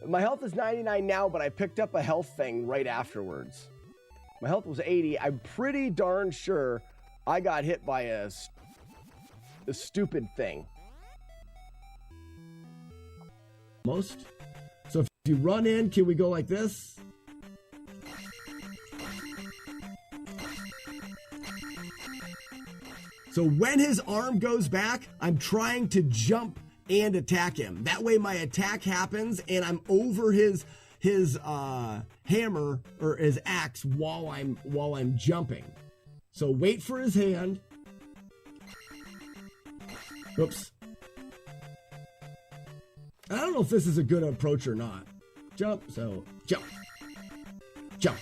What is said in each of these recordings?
My health is 99 now, but I picked up a health thing right afterwards. My health was 80. I'm pretty darn sure I got hit by a stupid thing. Most. So if you run in, can we go like this? So when his arm goes back, I'm trying to jump and attack him. That way my attack happens and I'm over his hammer or his axe while I'm jumping. So wait for his hand. Oops. I don't know if this is a good approach or not. Jump, so jump. Jump.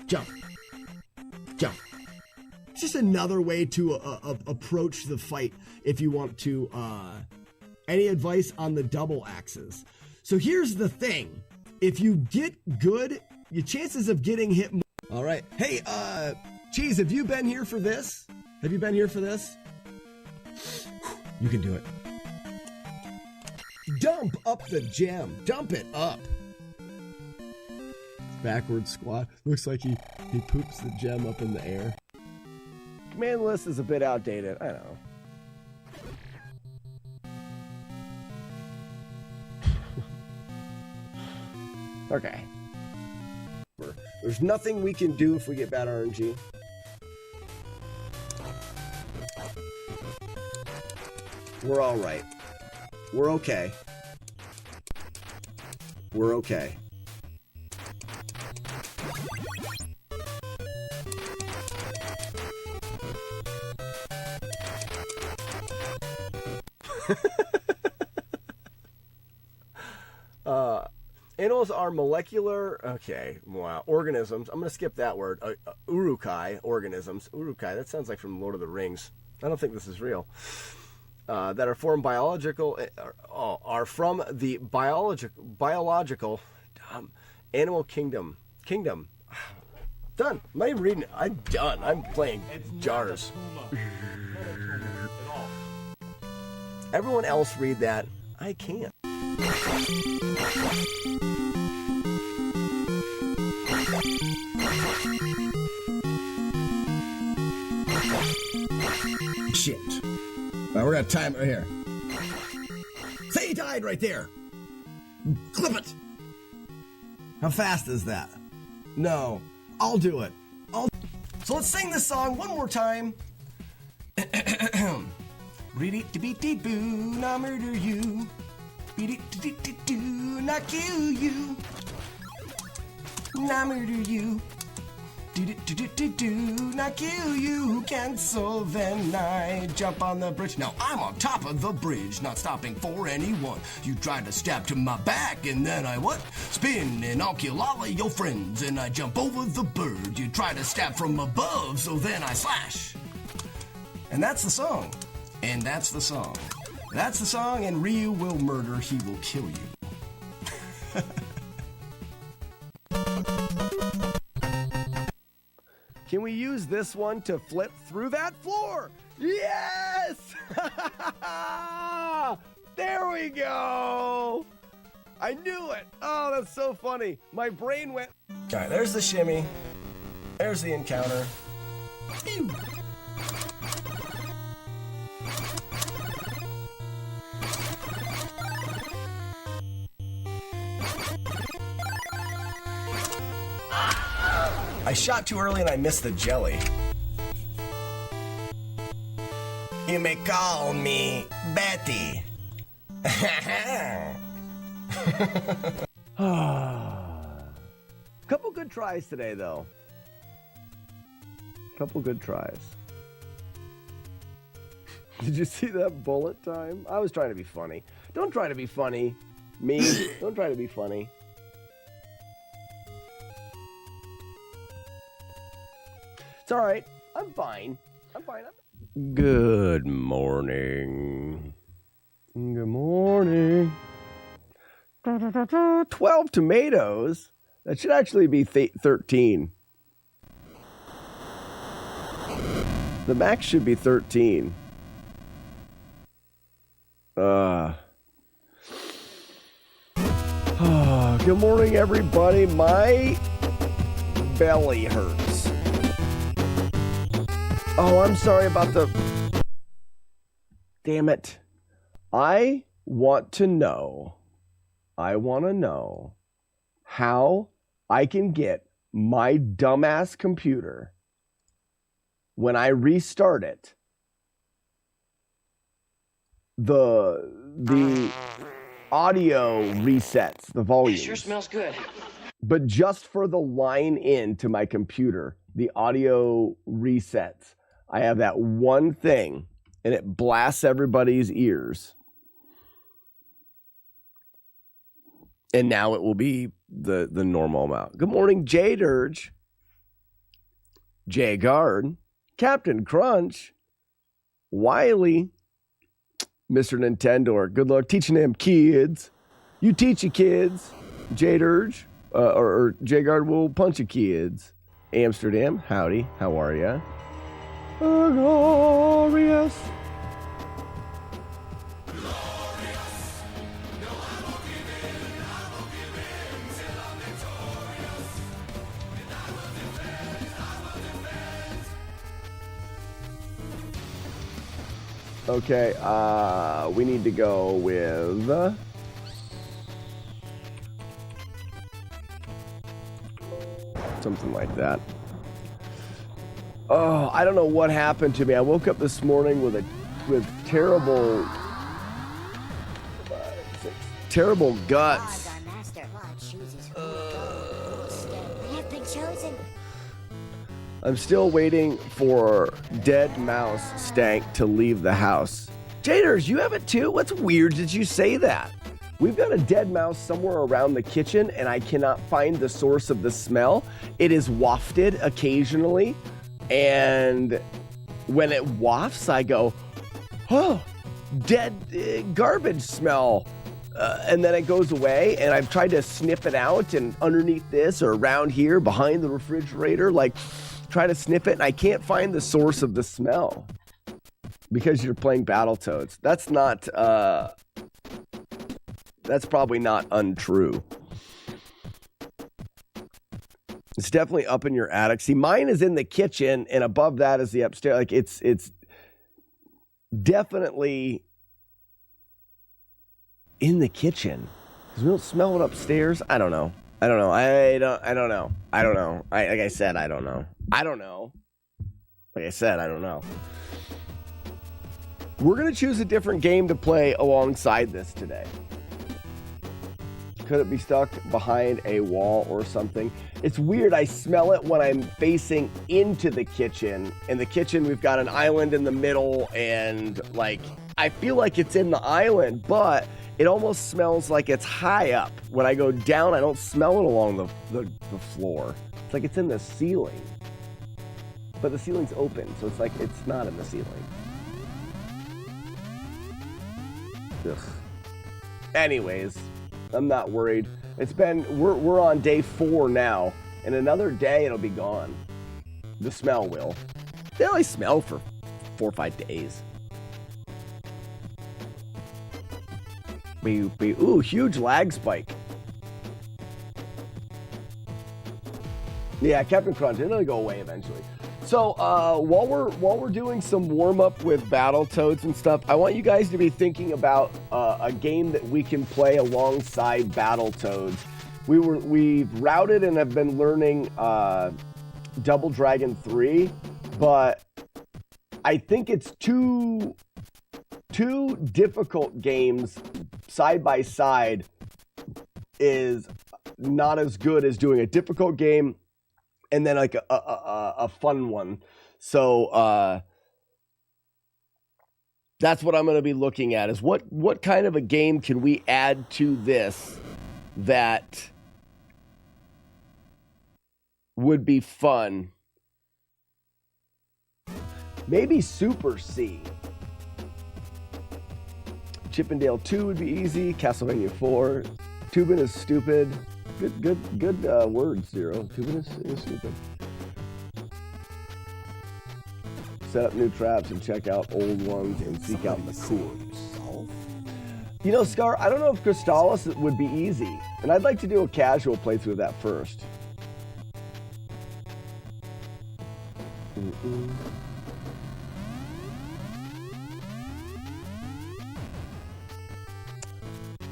Jump. Jump. It's just another way to approach the fight if you want to. Any advice on the double axes? So here's the thing. If you get good, your chances of getting hit more. All right. Hey, Cheese, have you been here for this? Have you been here for this? You can do it. Dump up the gem. Dump it up. Backward squat. Looks like he poops the gem up in the air. Command list is a bit outdated. I know. Okay. There's nothing we can do if we get bad RNG. We're all right. We're okay. We're okay. Animals are molecular, organisms. I'm going to skip that word. Urukai, organisms. Urukai, that sounds like from Lord of the Rings. I don't think this is real. That are from are from the biological animal kingdom. Done. I'm not even reading it. I'm done. I'm playing jars. Everyone else read that. I can't. Shit. All right, we're gonna time it right here. Say he died right there. Clip it. How fast is that? No, I'll do it. So let's sing this song one more time. Read it to beat it boo, not murder you. Beat it to not kill you. Not murder you. Do not kill you. Cancel, then I jump on the bridge. Now I'm on top of the bridge, not stopping for anyone. You tried to stab to my back, and then I what? Spin, and I'll kill all of your friends, and I jump over the bird. You try to stab from above, so then I slash. And that's the song. And that's the song. That's the song, and Ryu will murder, he will kill you. Can we use this one to flip through that floor? Yes! There we go! I knew it! Oh, that's so funny. My brain went... All right, there's the shimmy. There's the encounter. Ew. I shot too early and I missed the jelly. You may call me Betty. Couple good tries today, though. Couple good tries. Did you see that bullet time? I was trying to be funny. Don't try to be funny. Me. Don't try to be funny. It's all right. I'm fine. I'm fine. Good morning. Good morning. 12 tomatoes? That should actually be 13. The max should be 13. Good morning, everybody. My belly hurts. Oh, I'm sorry about the... Damn it. I want to know how I can get my dumbass computer, when I restart it, the audio resets the volume. Sure smells good. But just for the line in to my computer, the audio resets. I have that one thing, and it blasts everybody's ears. And now it will be the normal amount. Good morning, Jay Dirge, Jay Guard, Captain Crunch, Wiley, Mr. Nintendo. Good luck teaching them kids. You teach your kids, Jay Dirge, or Jay Guard will punch your kids. Amsterdam, howdy, how are ya? Glorious. Okay, we need to go with something like that. Oh, I don't know what happened to me. I woke up this morning with terrible guts. I'm still waiting for Dead Mouse Stank to leave the house. Jaders, you have it too? What's weird did you say that? We've got a dead mouse somewhere around the kitchen, and I cannot find the source of the smell. It is wafted occasionally, and when it wafts, I go, oh, dead garbage smell. And then it goes away, and I've tried to sniff it out, and underneath this or around here behind the refrigerator, like, try to sniff it, and I can't find the source of the smell because you're playing Battletoads. That's not, that's probably not untrue. It's definitely up in your attic. See, mine is in the kitchen, and above that is the upstairs. Like, it's definitely in the kitchen. Because we don't smell it upstairs. I don't know. I don't know. Like I said, I don't know. Like I said, I don't know. We're going to choose a different game to play alongside this today. Could it be stuck behind a wall or something? It's weird. I smell it when I'm facing into the kitchen. In the kitchen, we've got an island in the middle, and like, I feel like it's in the island, but it almost smells like it's high up. When I go down, I don't smell it along the floor. It's like it's in the ceiling. But the ceiling's open, so it's like it's not in the ceiling. Ugh. Anyways, I'm not worried. We're on day 4 now. In another day, it'll be gone. The smell will. They only smell for 4 or 5 days. Ooh, huge lag spike. Yeah, Captain Crunch, it'll go away eventually. So while we're doing some warm up with Battletoads and stuff, I want you guys to be thinking about a game that we can play alongside Battletoads. We've routed and have been learning Double Dragon 3, but I think it's two difficult games side by side is not as good as doing a difficult game and then like a fun one. So that's what I'm going to be looking at, is what kind of a game can we add to this that would be fun. Maybe Super C. Chippendale 2 would be easy. Castlevania 4. Tubin is stupid. Good words, Zero. Tubin is stupid. Set up new traps and check out old ones and seek out the cores. You know, Scar, I don't know if Crystallis would be easy, and I'd like to do a casual playthrough of that first.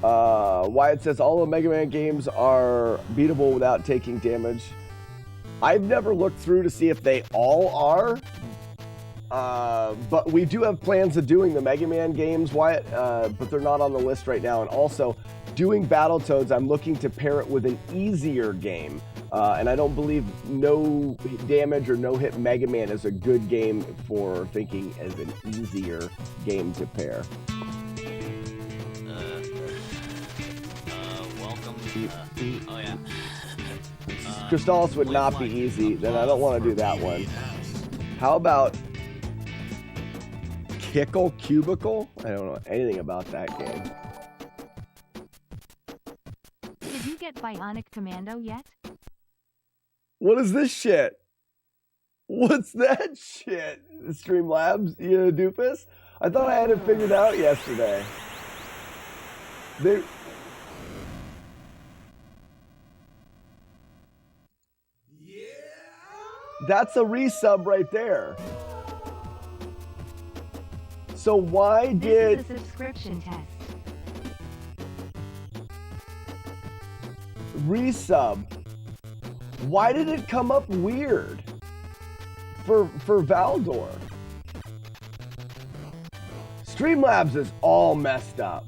Wyatt says all the Mega Man games are beatable without taking damage. I've never looked through to see if they all are. But we do have plans of doing the Mega Man games, Wyatt, but they're not on the list right now. And also, doing Battletoads, I'm looking to pair it with an easier game. And I don't believe No Damage or No Hit Mega Man is a good game for thinking as an easier game to pair. Welcome. Oh yeah. Crystallis would not be easy, then I don't want to do that one. How about Kickle Cubicle? I don't know anything about that game. Did you get Bionic Commando yet? What is this shit? What's that shit? Streamlabs, you doofus? I thought I had it figured out yesterday. That's a resub right there. So why did... This is a subscription test. Resub. Why did it come up weird? For Valdor. Streamlabs is all messed up.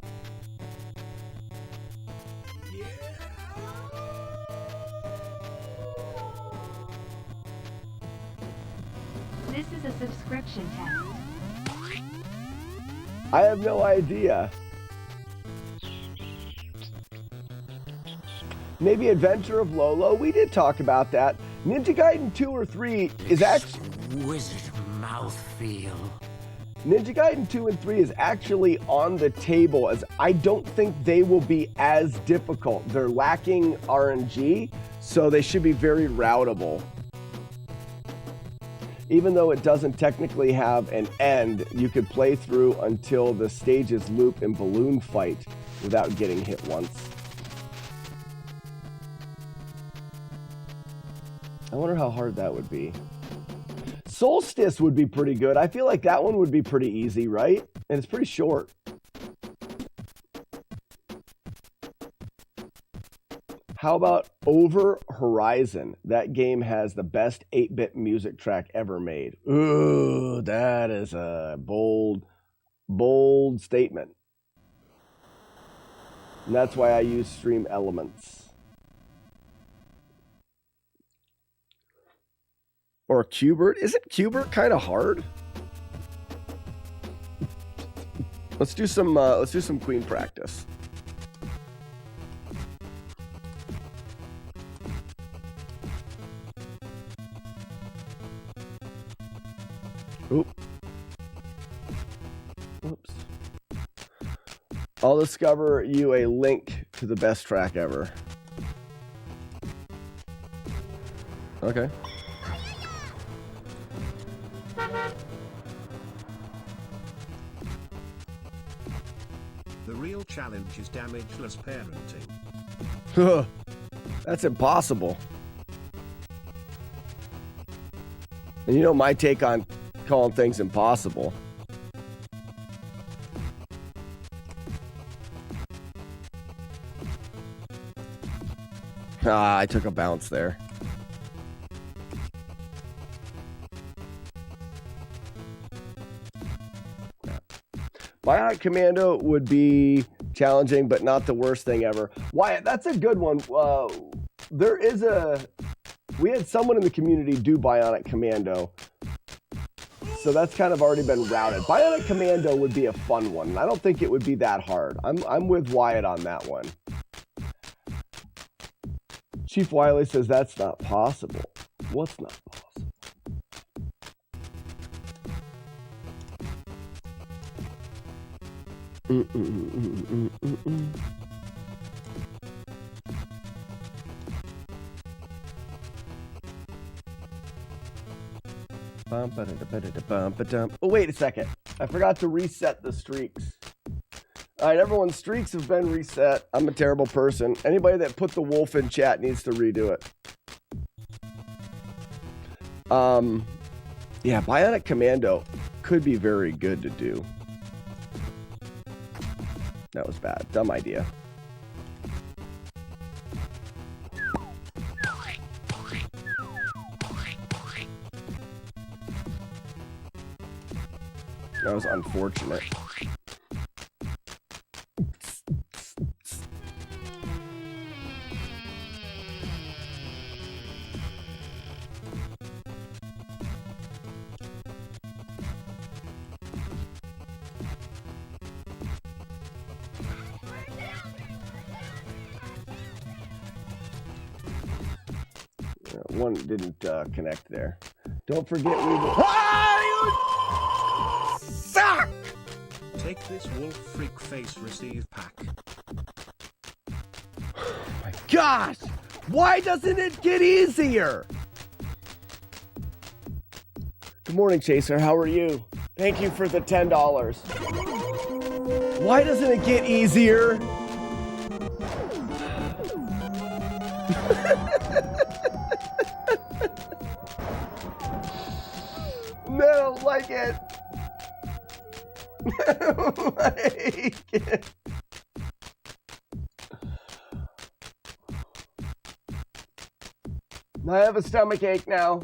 This is a subscription test. I have no idea. Maybe Adventure of Lolo? We did talk about that. Ninja Gaiden 2 or 3 is actually... Exquisite mouthfeel. Ninja Gaiden 2 and 3 is actually on the table, as I don't think they will be as difficult. They're lacking RNG, so they should be very routable. Even though it doesn't technically have an end, you could play through until the stages loop and balloon fight without getting hit once. I wonder how hard that would be. Solstice would be pretty good. I feel like that one would be pretty easy, right? And it's pretty short. How about Over Horizon? That game has the best 8-bit music track ever made. Ooh, that is a bold, bold statement. And that's why I use Stream Elements. Or Qbert. Isn't Qbert kind of hard? Let's do some Queen practice. Oop. Whoops. I'll discover you a link to the best track ever. Okay. The real challenge is damageless parenting. That's impossible. And you know my take on calling things impossible. I took a bounce there. Bionic Commando would be challenging, but not the worst thing ever. Wyatt, that's a good one. We had someone in the community do Bionic Commando, so that's kind of already been routed. Bionic Commando would be a fun one. I don't think it would be that hard. I'm with Wyatt on that one. Chief Wiley says that's not possible. What's not possible? Oh, wait a second. I forgot to reset the streaks. All right, everyone's streaks have been reset. I'm a terrible person. Anybody that put the wolf in chat needs to redo it. Yeah, Bionic Commando could be very good to do. That was bad. Dumb idea. That was unfortunate. One didn't connect there. Don't forget we will... Ah, you suck! Take this wolf freak face receive pack. Oh my gosh! Why doesn't it get easier? Good morning, Chaser. How are you? Thank you for the $10. Why doesn't it get easier? I don't like it. I don't like it. I have a stomach ache now.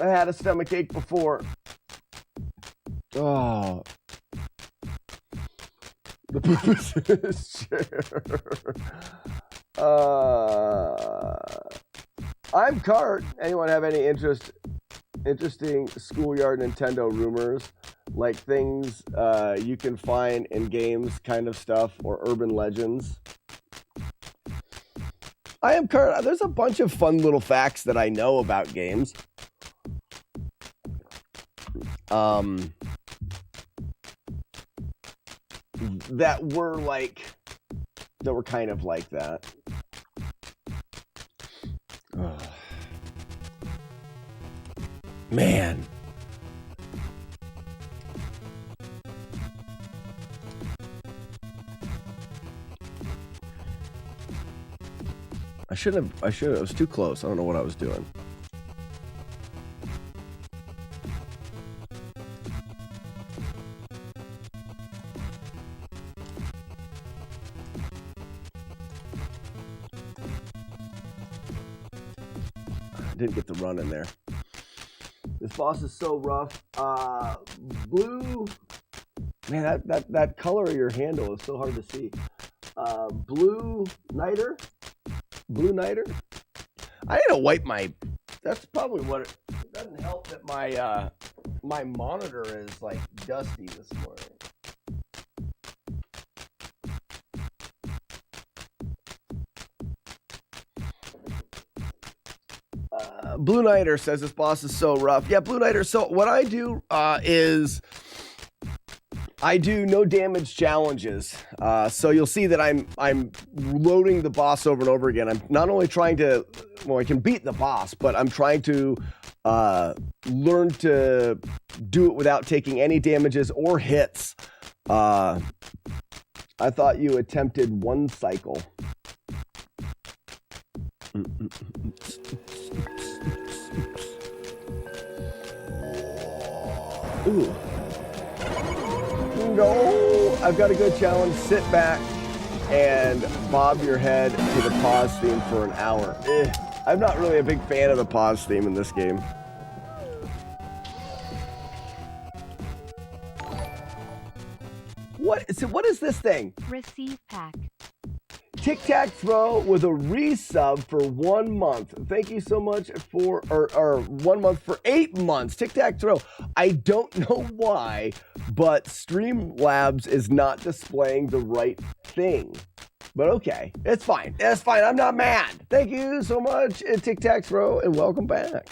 I had a stomach ache before. Oh. The poop is in his chair. I'm Cart. Anyone have any interesting schoolyard Nintendo rumors, like things you can find in games kind of stuff, or urban legends? I am Cart. There's a bunch of fun little facts that I know about games. That were kind of like that. Oh. Man. I should have, it was too close. I don't know what I was doing. Didn't get the run in there. This boss is so rough. Blue, man, that color of your handle is so hard to see. Blue Niter. I need to wipe my. That's probably what it doesn't help that my monitor is like dusty this morning. Blue Nighter says this boss is so rough. Yeah, Blue Nighter. So what I do is I do no damage challenges. So you'll see that I'm loading the boss over and over again. I'm not only trying to, well, I can beat the boss, but I'm trying to learn to do it without taking any damages or hits. I thought you attempted one cycle. Ooh. No, I've got a good challenge. Sit back and bob your head to the pause theme for an hour. I'm not really a big fan of the pause theme in this game. What is this thing? Receive pack. Tic-tac-throw with a resub for 1 month. Thank you so much for, or 1 month for 8 months. Tic-tac-throw. I don't know why, but Streamlabs is not displaying the right thing. But okay, it's fine. It's fine. I'm not mad. Thank you so much, Tic-tac-throw, and welcome back.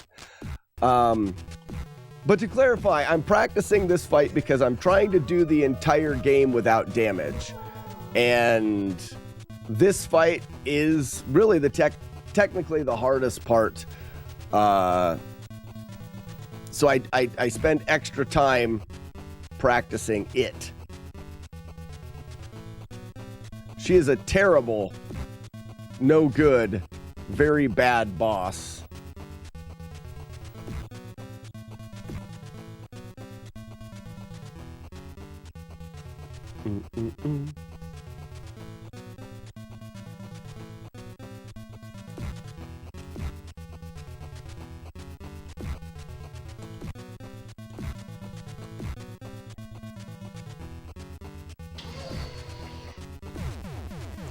But to clarify, I'm practicing this fight because I'm trying to do the entire game without damage. And this fight is really technically the hardest part. So I spend extra time practicing it. She is a terrible, no good, very bad boss.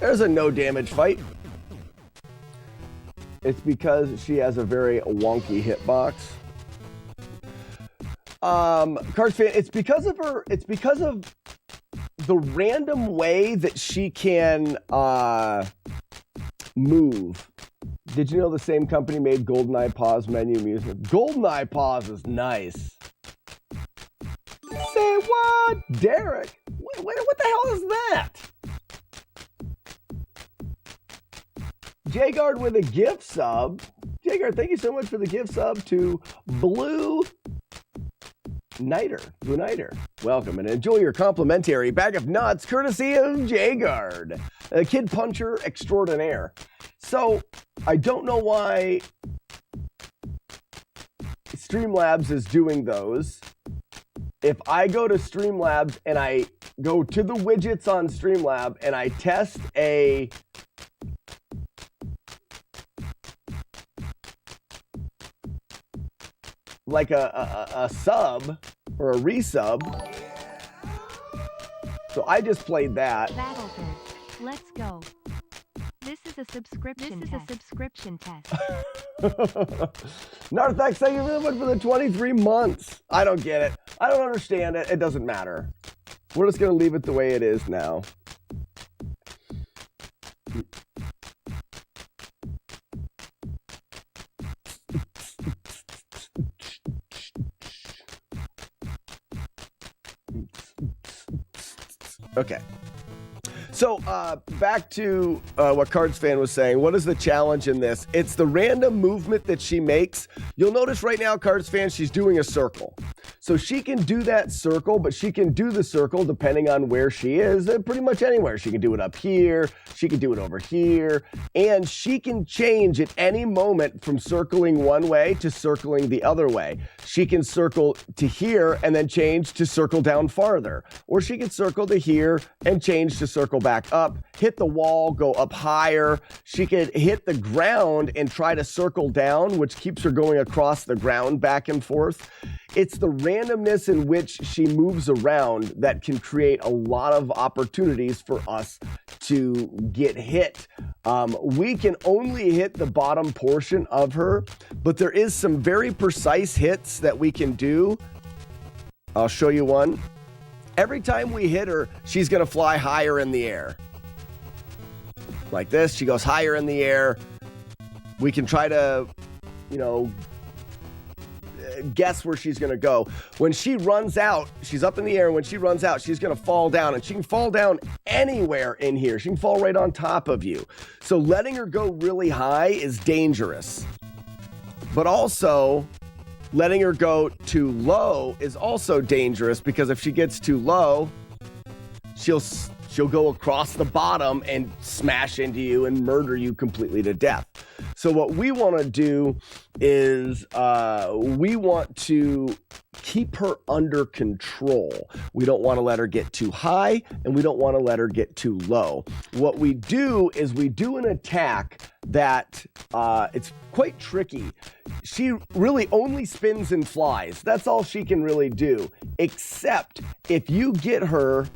There's a no damage fight. It's because she has a very wonky hitbox. Cards fan, it's because of the random way that she can move. Did you know the same company made GoldenEye Pause menu music? GoldenEye Pause is nice. Say what? Derek? What the hell is that? Jagard with a gift sub. Jagard, thank you so much for the gift sub to Blue Nighter. Welcome and enjoy your complimentary bag of nuts courtesy of Jagard, a kid puncher extraordinaire. So I don't know why Streamlabs is doing those. If I go to Streamlabs and I go to the widgets on Streamlab and I test a sub or a resub. So I just played that. Battletoads, let's go. This is a subscription test. Narthex, thank you very much for the 23 months. I don't get it. I don't understand it. It doesn't matter. We're just going to leave it the way it is now. Okay. So back to what Cards Fan was saying. What is the challenge in this? It's the random movement that she makes. You'll notice right now, Cards Fan, she's doing a circle. So she can do that circle, but she can do the circle depending on where she is, pretty much anywhere. She can do it up here, she can do it over here, and she can change at any moment from circling one way to circling the other way. She can circle to here and then change to circle down farther, or she can circle to here and change to circle back up, hit the wall, go up higher. She could hit the ground and try to circle down, which keeps her going across the ground back and forth. It's the randomness in which she moves around that can create a lot of opportunities for us to get hit. We can only hit the bottom portion of her, but there is some very precise hits that we can do. I'll show you one. Every time we hit her, she's going to fly higher in the air. Like this, she goes higher in the air. We can try to, guess where she's going to go. When she runs out, she's up in the air. And when she runs out, she's going to fall down, and she can fall down anywhere in here. She can fall right on top of you. So letting her go really high is dangerous. But also, letting her go too low is also dangerous, because if she gets too low, she'll go across the bottom and smash into you and murder you completely to death. So what we want to do is we want to keep her under control. We don't want to let her get too high, and we don't want to let her get too low. What we do is we do an attack that it's quite tricky. She really only spins and flies. That's all she can really do, except if you get her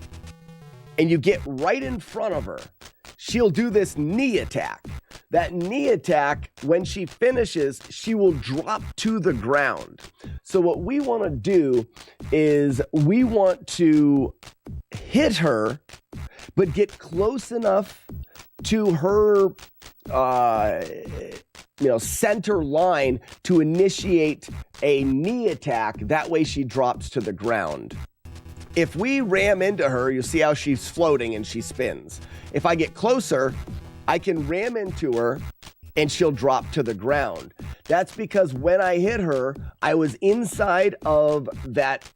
and you get right in front of her, she'll do this knee attack. That knee attack, when she finishes, she will drop to the ground. So what we want to do is we want to hit her, but get close enough to her center line to initiate a knee attack. That way she drops to the ground. If we ram into her, you see how she's floating and she spins. If I get closer, I can ram into her and she'll drop to the ground. That's because when I hit her, I was inside of that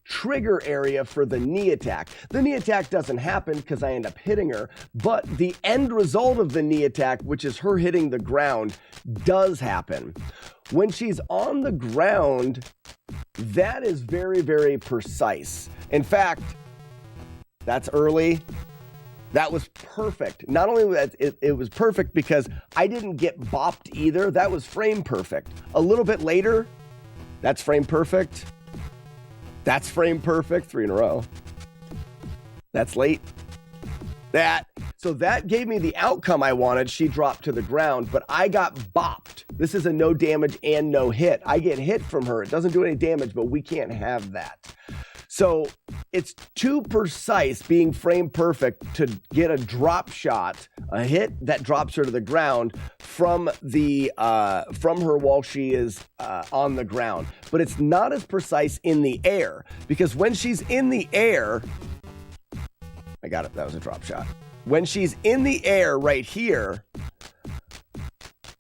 trigger area for the knee attack. The knee attack doesn't happen because I end up hitting her, but the end result of the knee attack, which is her hitting the ground, does happen. When she's on the ground, that is very, very precise. In fact, that's early. That was perfect. Not only that, it was perfect because I didn't get bopped either. That was frame perfect. A little bit later, that's frame perfect. That's frame perfect. 3 in a row. That's late. So that gave me the outcome I wanted. She dropped to the ground, but I got bopped. This is a no damage and no hit. I get hit from her. It doesn't do any damage, but we can't have that. So it's too precise, being frame perfect, to get a drop shot, a hit that drops her to the ground from her while she is on the ground. But it's not as precise in the air, because when she's in the air, I got it. That was a drop shot. When she's in the air right here,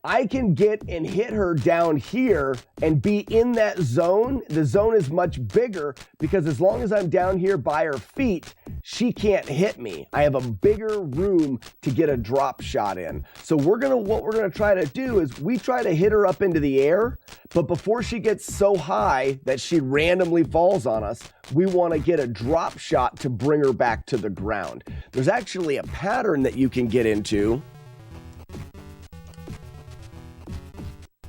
I can get and hit her down here and be in that zone. The zone is much bigger because as long as I'm down here by her feet, she can't hit me. I have a bigger room to get a drop shot in. So what we're gonna try to do is we try to hit her up into the air, but before she gets so high that she randomly falls on us, we wanna get a drop shot to bring her back to the ground. There's actually a pattern that you can get into.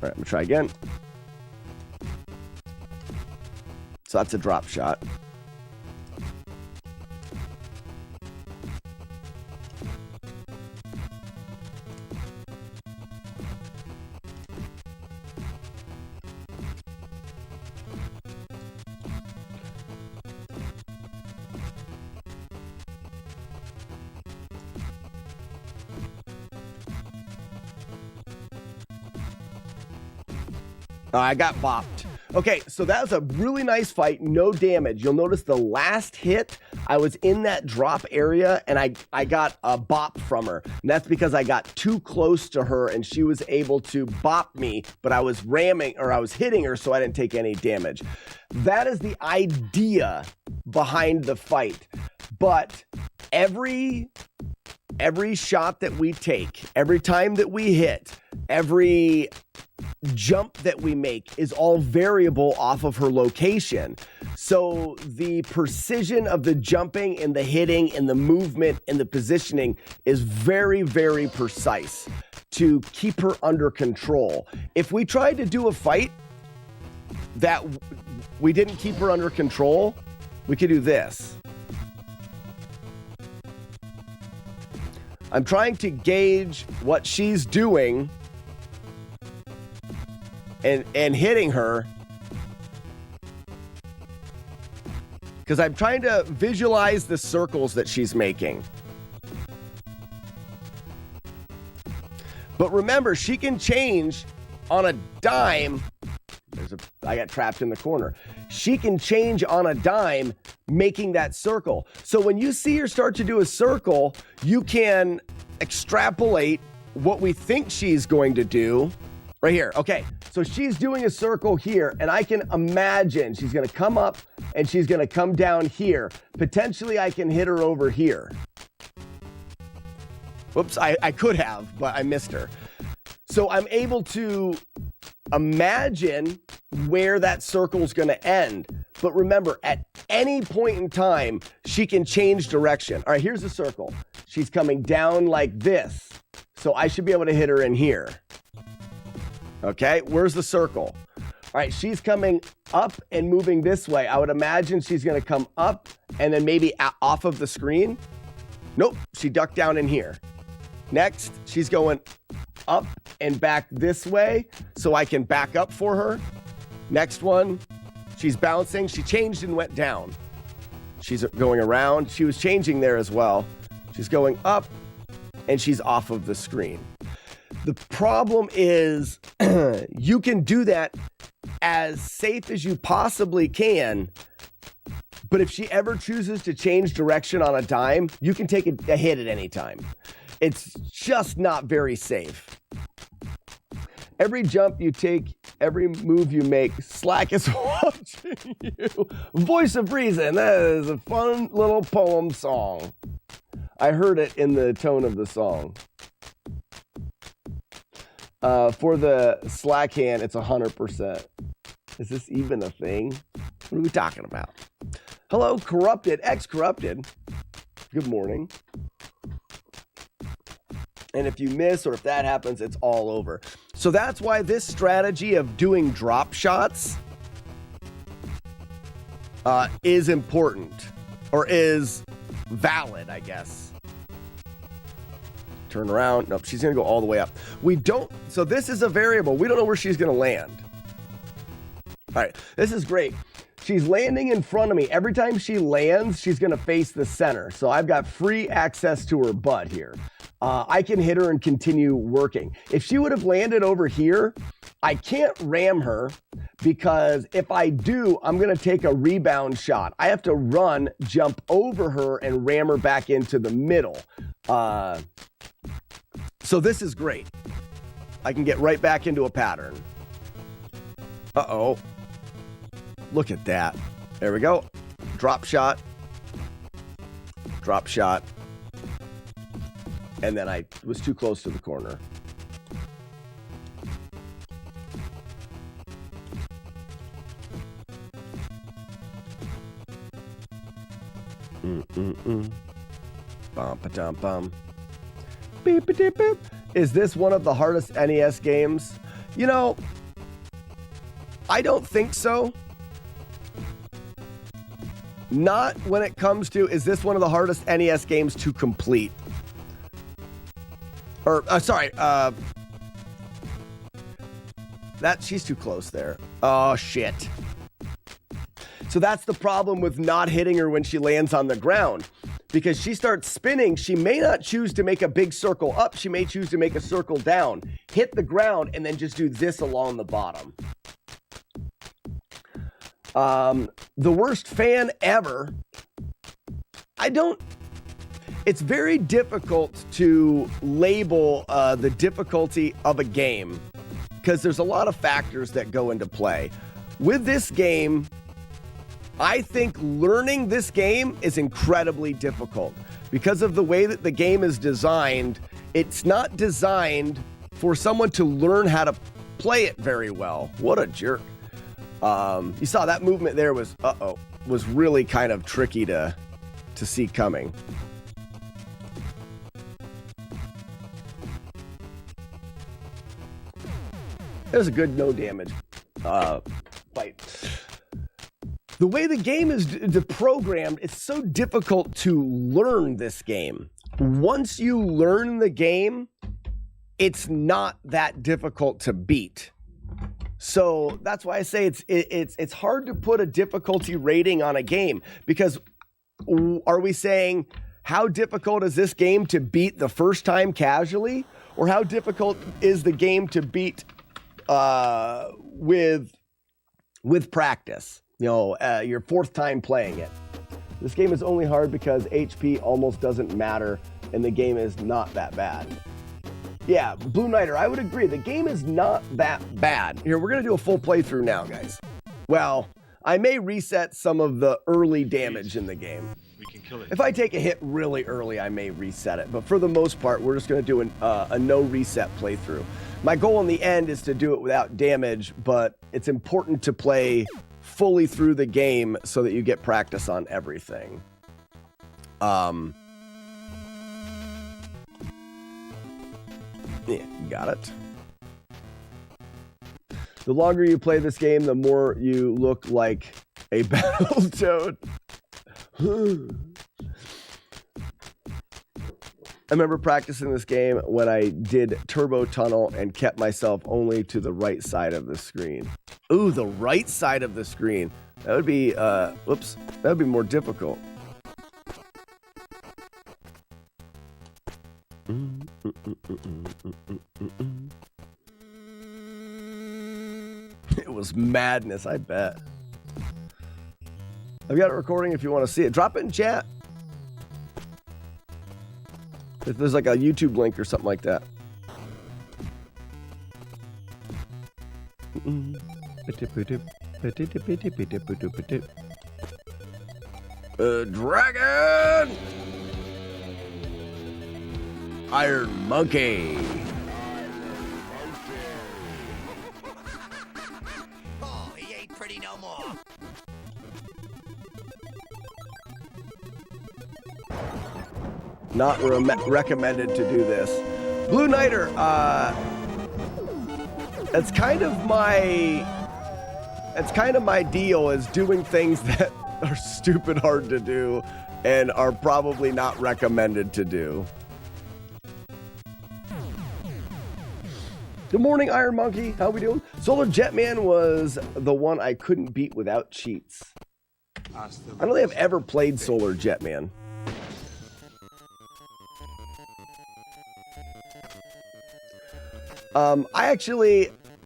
All right, I'm gonna try again. So that's a drop shot. I got bopped. Okay, so that was a really nice fight, no damage. You'll notice the last hit, I was in that drop area and I got a bop from her. And that's because I got too close to her and she was able to bop me, but I was hitting her so I didn't take any damage. That is the idea behind the fight. But every shot that we take, every time that we hit, every jump that we make is all variable off of her location. So the precision of the jumping and the hitting and the movement and the positioning is very, very precise to keep her under control. If we tried to do a fight that we didn't keep her under control, we could do this. I'm trying to gauge what she's doing and hitting her, because I'm trying to visualize the circles that she's making. But remember, she can change on a dime. I got trapped in the corner. She can change on a dime, making that circle. So when you see her start to do a circle, you can extrapolate what we think she's going to do right here. Okay, so she's doing a circle here, and I can imagine she's gonna come up and she's gonna come down here. Potentially I can hit her over here. Whoops, I could have, but I missed her. So I'm able to imagine where that circle's gonna end. But remember, at any point in time, she can change direction. All right, here's the circle. She's coming down like this. So I should be able to hit her in here. Okay, where's the circle? All right, she's coming up and moving this way. I would imagine she's gonna come up and then maybe off of the screen. Nope, she ducked down in here. Next, she's going up and back this way so I can back up for her. Next one, she's bouncing. She changed and went down. She's going around. She was changing there as well. She's going up and she's off of the screen. The problem is you can do that as safe as you possibly can, but if she ever chooses to change direction on a dime, you can take a hit at any time. It's just not very safe. Every jump you take, every move you make, Slack is watching you. Voice of Reason. That is a fun little poem song. I heard it in the tone of the song. For the Slack hand, it's 100%. Is this even a thing? What are we talking about? Hello, Corrupted, ex-Corrupted. Good morning. And if you miss or if that happens, it's all over. So that's why this strategy of doing drop shots is important, or is valid, I guess. Turn around. Nope, she's going to go all the way up. So this is a variable. We don't know where she's going to land. All right, this is great. She's landing in front of me. Every time she lands, she's going to face the center. So I've got free access to her butt here. I can hit her and continue working. If she would have landed over here, I can't ram her, because if I do, I'm going to take a rebound shot. I have to run, jump over her, and ram her back into the middle. So this is great. I can get right back into a pattern. Uh-oh. Look at that. There we go. Drop shot. Drop shot. And then I was too close to the corner. Bum-pa-dum-bum. Beep-a-deep-boop. Is this one of the hardest NES games? You know, I don't think so. Not when it comes to, is this one of the hardest NES games to complete? Or, sorry, she's too close there. Oh, shit. So that's the problem with not hitting her when she lands on the ground. Because she starts spinning, she may not choose to make a big circle up. She may choose to make a circle down, hit the ground, and then just do this along the bottom. The worst fan ever. It's very difficult to label the difficulty of a game, because there's a lot of factors that go into play. With this game, I think learning this game is incredibly difficult because of the way that the game is designed. It's not designed for someone to learn how to play it very well. What a jerk. You saw that movement there was really kind of tricky to see coming. It was a good no damage fight. The way the game is programmed, it's so difficult to learn this game. Once you learn the game, it's not that difficult to beat. So that's why I say it's hard to put a difficulty rating on a game, because are we saying how difficult is this game to beat the first time casually, or how difficult is the game to beat with practice? You know, your fourth time playing it. This game is only hard because HP almost doesn't matter, and the game is not that bad. Yeah, Blue Knighter, I would agree. The game is not that bad. Here, we're going to do a full playthrough now, guys. Well, I may reset some of the early damage in the game. We can kill it. If I take a hit really early, I may reset it. But for the most part, we're just going to do a no reset playthrough. My goal in the end is to do it without damage, but it's important to play fully through the game so that you get practice on everything. Yeah, got it. The longer you play this game, the more you look like a Battletoad. I remember practicing this game when I did Turbo Tunnel and kept myself only to the right side of the screen. Ooh, the right side of the screen. That would be, whoops, that would be more difficult. It was madness, I bet. I've got a recording if you want to see it. Drop it in chat. If there's like a YouTube link or something like that. Dragon! Iron Monkey. Oh, he ain't pretty no more. Not recommended to do this. Blue Nighter, that's kind of my deal, is doing things that are stupid hard to do and are probably not recommended to do. Good morning, Iron Monkey. How we doing? Solar Jetman was the one I couldn't beat without cheats. I don't think I've ever played Solar Jetman.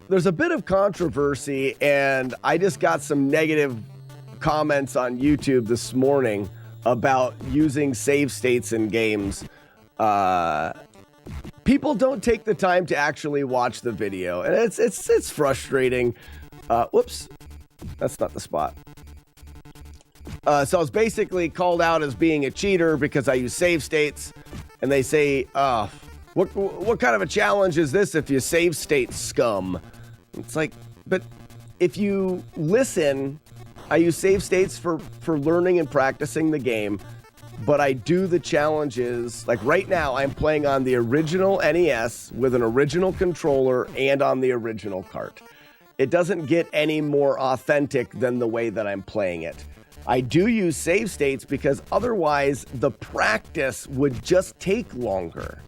There's a bit of controversy, and I just got some negative comments on YouTube this morning about using save states in games. People don't take the time to actually watch the video, and it's frustrating. Whoops, that's not the spot. So I was basically called out as being a cheater because I use save states, and they say, what kind of a challenge is this if you save state scum? It's like, but if you listen, I use save states for learning and practicing the game, but I do the challenges. Like right now, I'm playing on the original NES with an original controller and on the original cart. It doesn't get any more authentic than the way that I'm playing it. I do use save states because otherwise the practice would just take longer.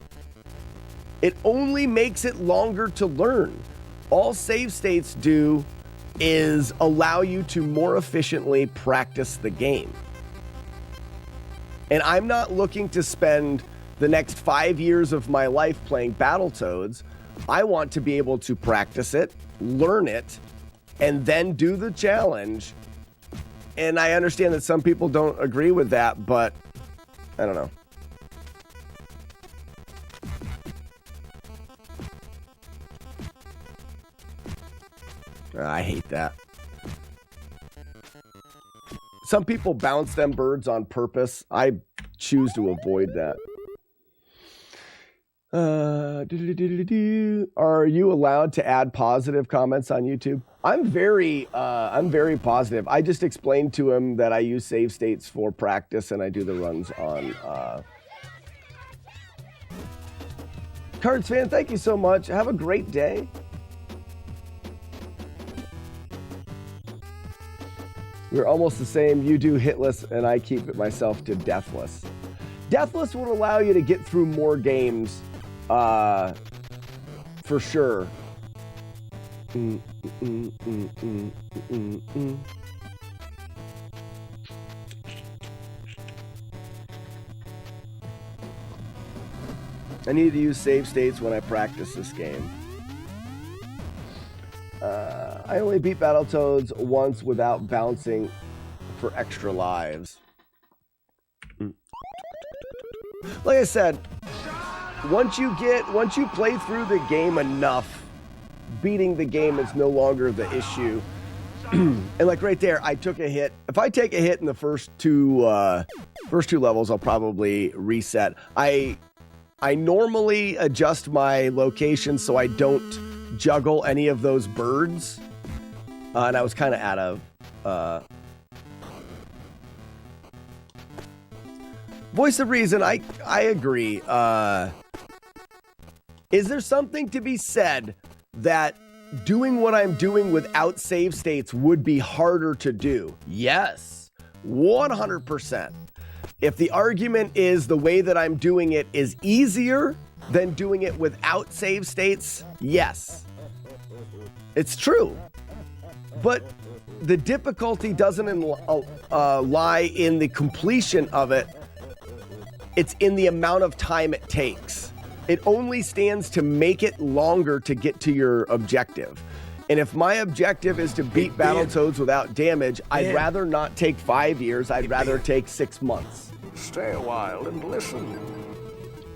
It only makes it longer to learn. All save states do is allow you to more efficiently practice the game. And I'm not looking to spend the next 5 years of my life playing Battletoads. I want to be able to practice it, learn it, and then do the challenge. And I understand that some people don't agree with that, but I don't know. I hate that. Some people bounce them birds on purpose. I choose to avoid that. Are you allowed to add positive comments on YouTube? I'm very positive. I just explained to him that I use save states for practice and I do the runs on Cards fan, thank you so much. Have a great day. We're almost the same. You do hitless, and I keep it myself to deathless. Deathless would allow you to get through more games, for sure. I need to use save states when I practice this game. I only beat Battletoads once without bouncing for extra lives. Like I said, once you play through the game enough, beating the game is no longer the issue. And like right there, I took a hit. If I take a hit in the first two levels, I'll probably reset. I normally adjust my location so I don't juggle any of those birds. And I was kind of out of Voice of Reason. I agree. Is there something to be said that doing what I'm doing without save states would be harder to do? Yes, 100%. If the argument is the way that I'm doing it is easier than doing it without save states, yes, it's true. But the difficulty doesn't lie in the completion of it. It's in the amount of time it takes. It only stands to make it longer to get to your objective. And if my objective is to beat Battletoads without damage, I'd rather not take 5 years. I'd rather take 6 months. Stay a while and listen.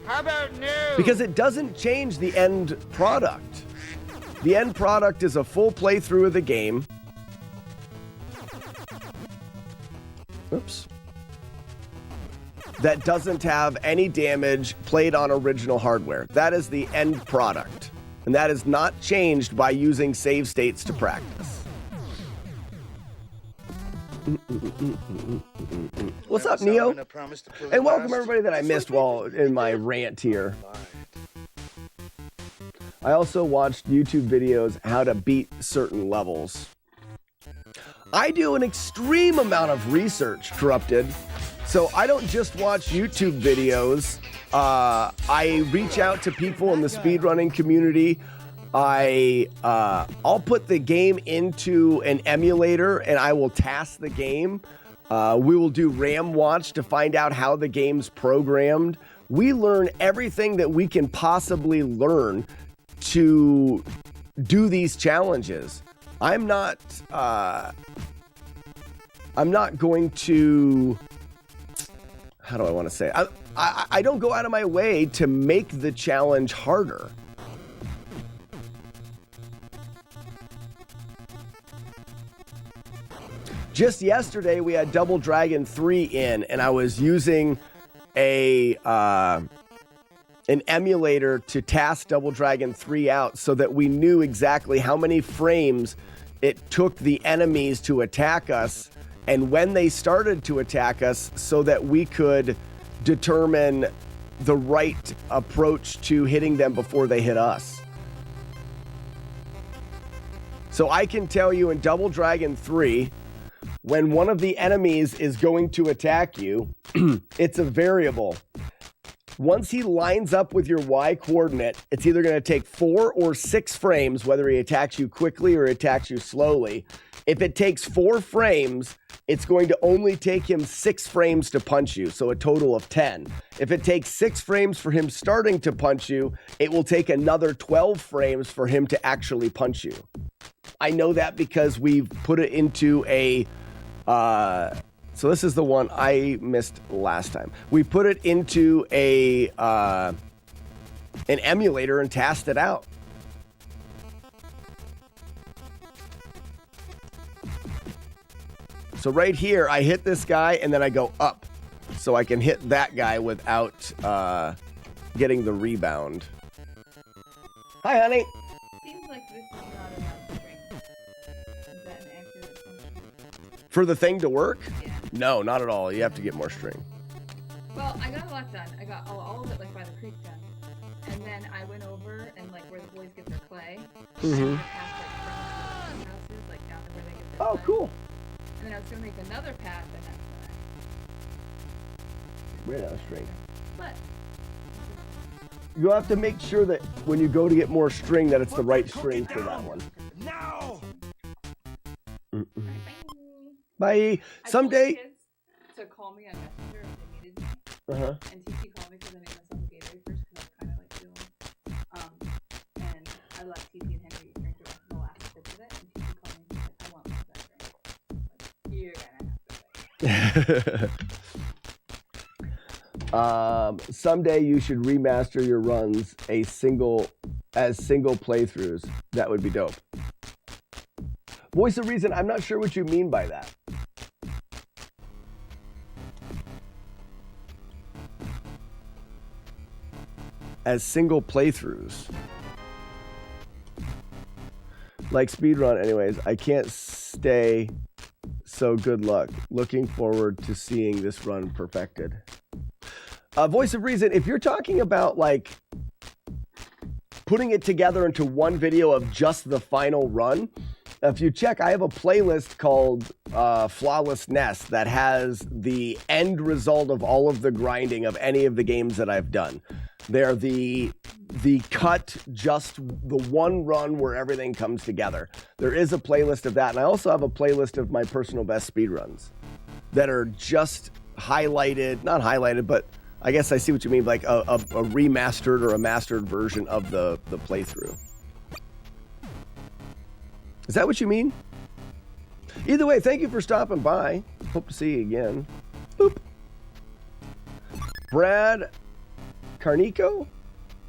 How about new? Because it doesn't change the end product. The end product is a full playthrough of the game. Oops. That doesn't have any damage, played on original hardware. That is the end product. And that is not changed by using save states to practice. What's up, Neo? And welcome everybody that I missed while in my rant here. I also watched YouTube videos how to beat certain levels. I do an extreme amount of research, Corrupted. So I don't just watch YouTube videos. I reach out to people in the speedrunning community. I'll put the game into an emulator and I will task the game. We will do RAM watch to find out how the game's programmed. We learn everything that we can possibly learn to do these challenges. I'm not going to, how do I want to say? I don't go out of my way to make the challenge harder. Just yesterday, we had Double Dragon 3 in, and I was using an emulator to task Double Dragon 3 out so that we knew exactly how many frames it took the enemies to attack us and when they started to attack us so that we could determine the right approach to hitting them before they hit us. So I can tell you in Double Dragon 3, when one of the enemies is going to attack you, it's a variable. Once he lines up with your Y coordinate, it's either going to take 4 or 6 frames, whether he attacks you quickly or attacks you slowly. If it takes 4 frames, it's going to only take him 6 frames to punch you, so a total of 10. If it takes 6 frames for him starting to punch you, it will take another 12 frames for him to actually punch you. I know that because we've put it into a... So this is the one I missed last time. We put it into an emulator and tasked it out. So right here, I hit this guy and then I go up. So I can hit that guy without getting the rebound. Hi, honey. Seems like this is not enough string. Is that an accurate assumption? For the thing to work? Yeah. No, not at all. You have to get more string. Well, I got a lot done. I got all of it like by the creek done. And then I went over and like where the boys get their clay. Mm-hmm. I passed like from the houses, like down to where they get their Oh, clay. cool. And then I was gonna make another path and that's Ran out of string. but You'll have to make sure that when you go to get more string that it's the right string for that one. Now! Bye. I told the Someday. kids to call me on Messenger if they needed me. Uh-huh. And TT called me because I made myself a gateway first because I was kind of like feeling. And I let TT and Henry drink the last bit of it. And TT called me and said, I want one of that drink. Like, you're gonna have to say. Someday you should remaster your runs as single playthroughs. That would be dope. Voice of Reason, I'm not sure what you mean by that. As single playthroughs. Like speedrun, anyways. I can't stay, so good luck. Looking forward to seeing this run perfected. Voice of Reason, if you're talking about like putting it together into one video of just the final run, if you check, I have a playlist called FlawlessNES that has the end result of all of the grinding of any of the games that I've done. They're the cut, just the one run where everything comes together. There is a playlist of that, and I also have a playlist of my personal best speedruns that are just highlighted, not highlighted, but I guess I see what you mean, like a remastered or a mastered version of the playthrough. Is that what you mean? Either way, thank you for stopping by. Hope to see you again. Boop. Brad Carnico?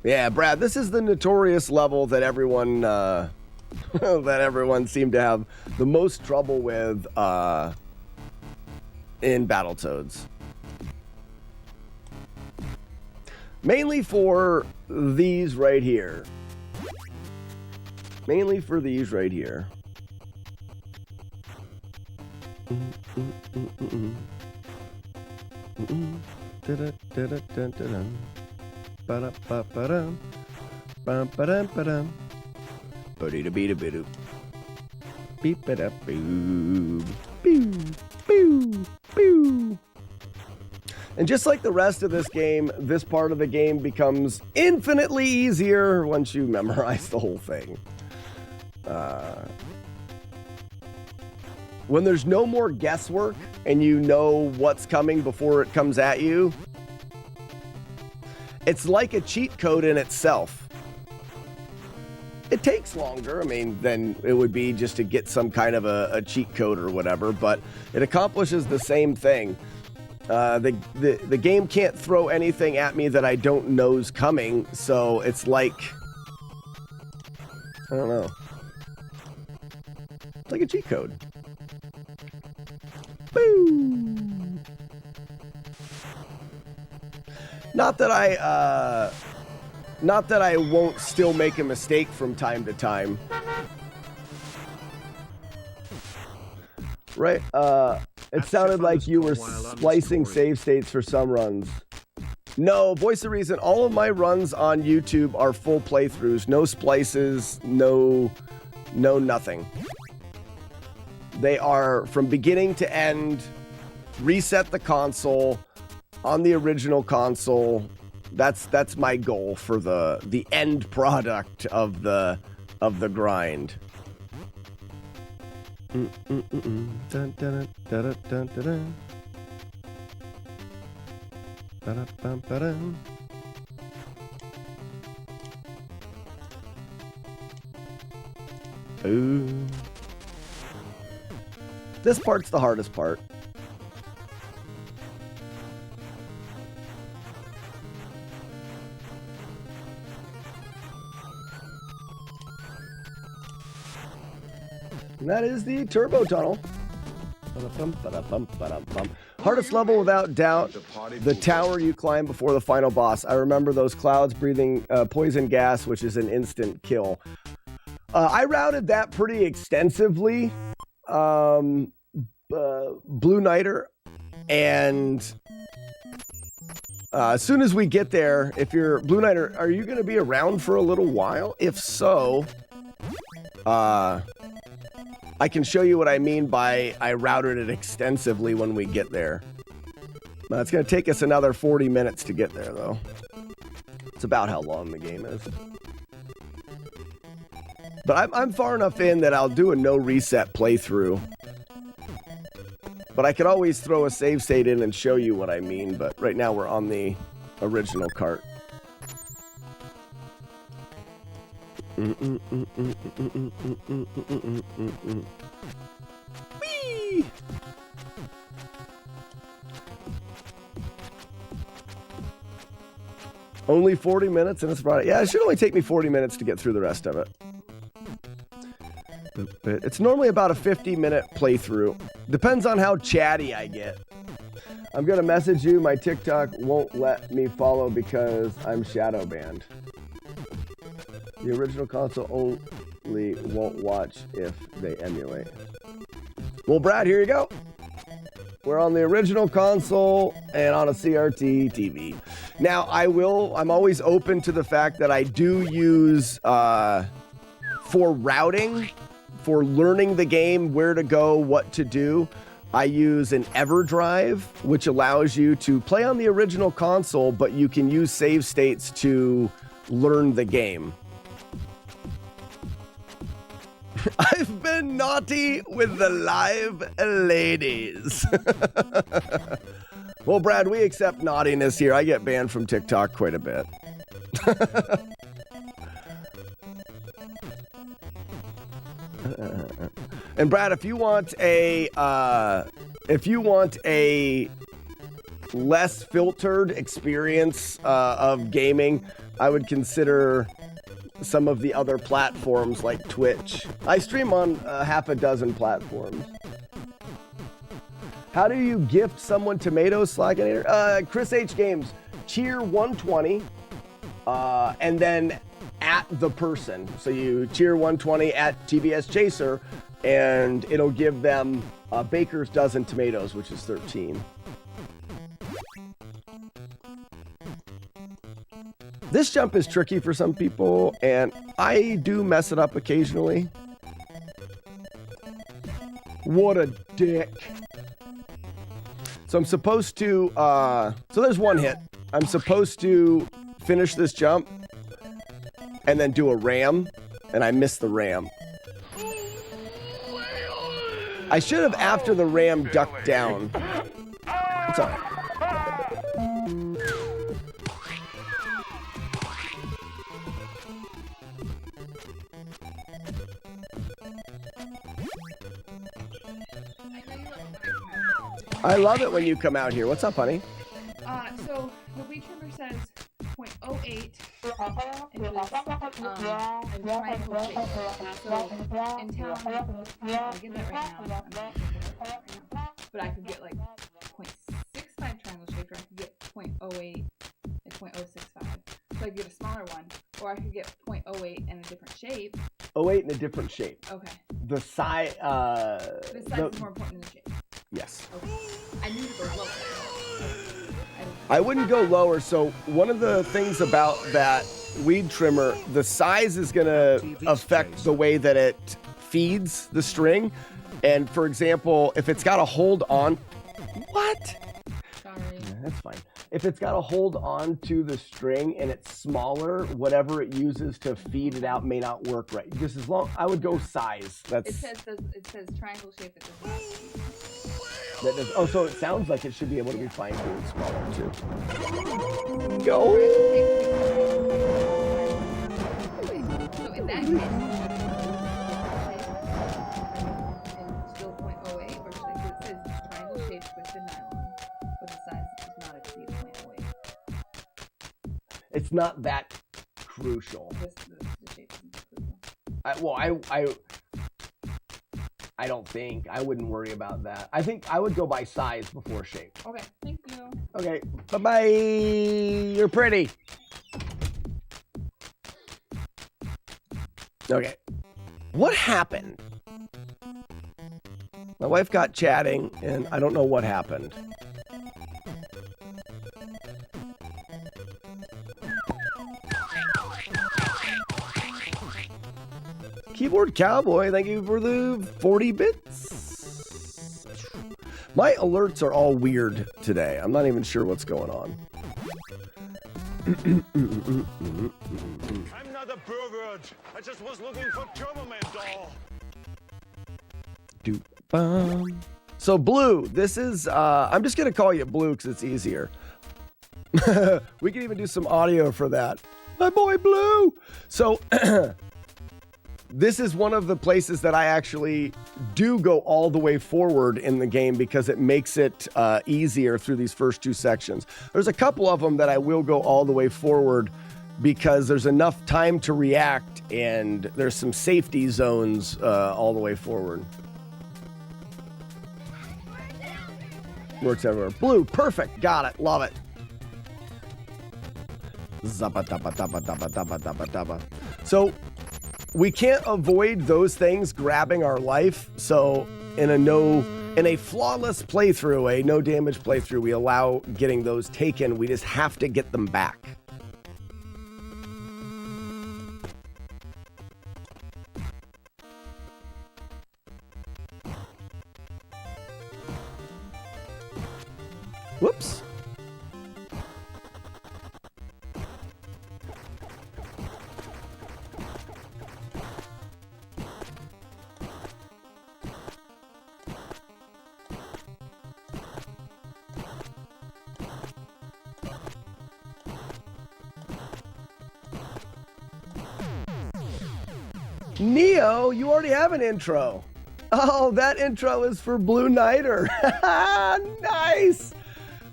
Yeah, Brad, this is the notorious level that everyone that everyone seemed to have the most trouble with in Battletoads. Mainly for these right here. Mainly for these right here. And just like the rest of this game, this part of the game becomes infinitely easier once you memorize the whole thing. When there's no more guesswork and you know what's coming before it comes at you, it's like a cheat code in itself. It takes longer, I mean, than it would be just to get some kind of a cheat code or whatever, but it accomplishes the same thing. The game can't throw anything at me that I don't know's coming, so it's like, I don't know. It's like a cheat code. Boom! Not that I won't still make a mistake from time to time. Right, it sounded like you were splicing save states for some runs. No, Voice of Reason, all of my runs on YouTube are full playthroughs. No splices, no nothing. They are from beginning to end, reset the console on the original console. That's my goal for the end product of the grind. Ooh. This part's the hardest part. And that is the turbo tunnel. Hardest level without doubt, the tower you climb before the final boss. I remember those clouds breathing poison gas, which is an instant kill. I routed that pretty extensively. Blue Nighter, and as soon as we get there, if you're Blue Nighter, are you going to be around for a little while? If so, I can show you what I mean by I routed it extensively when we get there. It's going to take us another 40 minutes to get there, though. It's about how long the game is. But I'm far enough in that I'll do a no reset playthrough. But I could always throw a save state in and show you what I mean, but right now we're on the original cart. Whee! Only 40 minutes and it's Friday. Yeah, it should only take me 40 minutes to get through the rest of it. It's normally about a 50-minute playthrough. Depends on how chatty I get. I'm going to message you. My TikTok won't let me follow because I'm shadow banned. The original console only won't watch if they emulate. Well, Brad, here you go. We're on the original console and on a CRT TV. Now, I'm always open to the fact that I do use, for routing, for learning the game, where to go, what to do, I use an EverDrive, which allows you to play on the original console, but you can use save states to learn the game. I've been naughty with the live ladies. Well, Brad, we accept naughtiness here. I get banned from TikTok quite a bit. And Brad, if you want a less filtered experience of gaming, I would consider some of the other platforms like Twitch. I stream on half a dozen platforms. How do you gift someone tomatoes, Slackinator? Chris H Games, cheer 120, and then at the person. So you cheer 120 at TBS Chaser, and it'll give them a baker's dozen tomatoes, which is 13. This jump is tricky for some people, and I do mess it up occasionally. What a dick. So I'm supposed to, so there's one hit. I'm supposed to finish this jump and then do a ram, and I missed the ram. I should have, after the ram, ducked down. It's all right. I love it when you come out here. What's up, honey? So the weed trimmer says 0.08 and triangle shape. So in town, I get that right now. But I could get like 0.65 triangle shape, or I could get 0.08 and 0.065. So I could get a smaller one, or I could get 0.08 and a different shape. 08 in a different shape. Okay. The size. The size is more important than the shape. Yes. Okay. I need to go lower. I wouldn't go lower. So one of the things about that weed trimmer, the size is going to affect the way that it feeds the string. And for example, if it's got to hold on, what? Sorry. Yeah, that's fine. If it's got to hold on to the string and it's smaller, whatever it uses to feed it out may not work right. Just as long, I would go size. That's. It says triangle shape. It does not. That does, oh, so it sounds like it should be able to be fine-tuned smaller too. Go. So in that case, and still 0.08, or should I do, it says triangle shaped twisted nylon, but the size does not exceed 0.08. It's not that crucial. The shape isn't crucial. I don't think. I wouldn't worry about that. I think I would go by size before shape. Okay, thank you. Okay, bye-bye. You're pretty. Okay. What happened? My wife got chatting, and I don't know what happened. Keyboard Cowboy, thank you for the 40 bits. My alerts are all weird today. I'm not even sure what's going on. I'm not a pervert. I just was looking for Turboman doll. Doop-bum. So Blue, this is, I'm just going to call you Blue because it's easier. We can even do some audio for that. My boy Blue. So this is one of the places that I actually do go all the way forward in the game because it makes it easier through these first two sections. There's a couple of them that I will go all the way forward because there's enough time to react and there's some safety zones all the way forward. Works everywhere. Blue, perfect. Got it. Love it. So we can't avoid those things grabbing our life. So in a flawless playthrough, a no damage playthrough, we allow getting those taken. We just have to get them back. Whoops. Neo, you already have an intro. Oh, that intro is for Blue Nighter. Nice.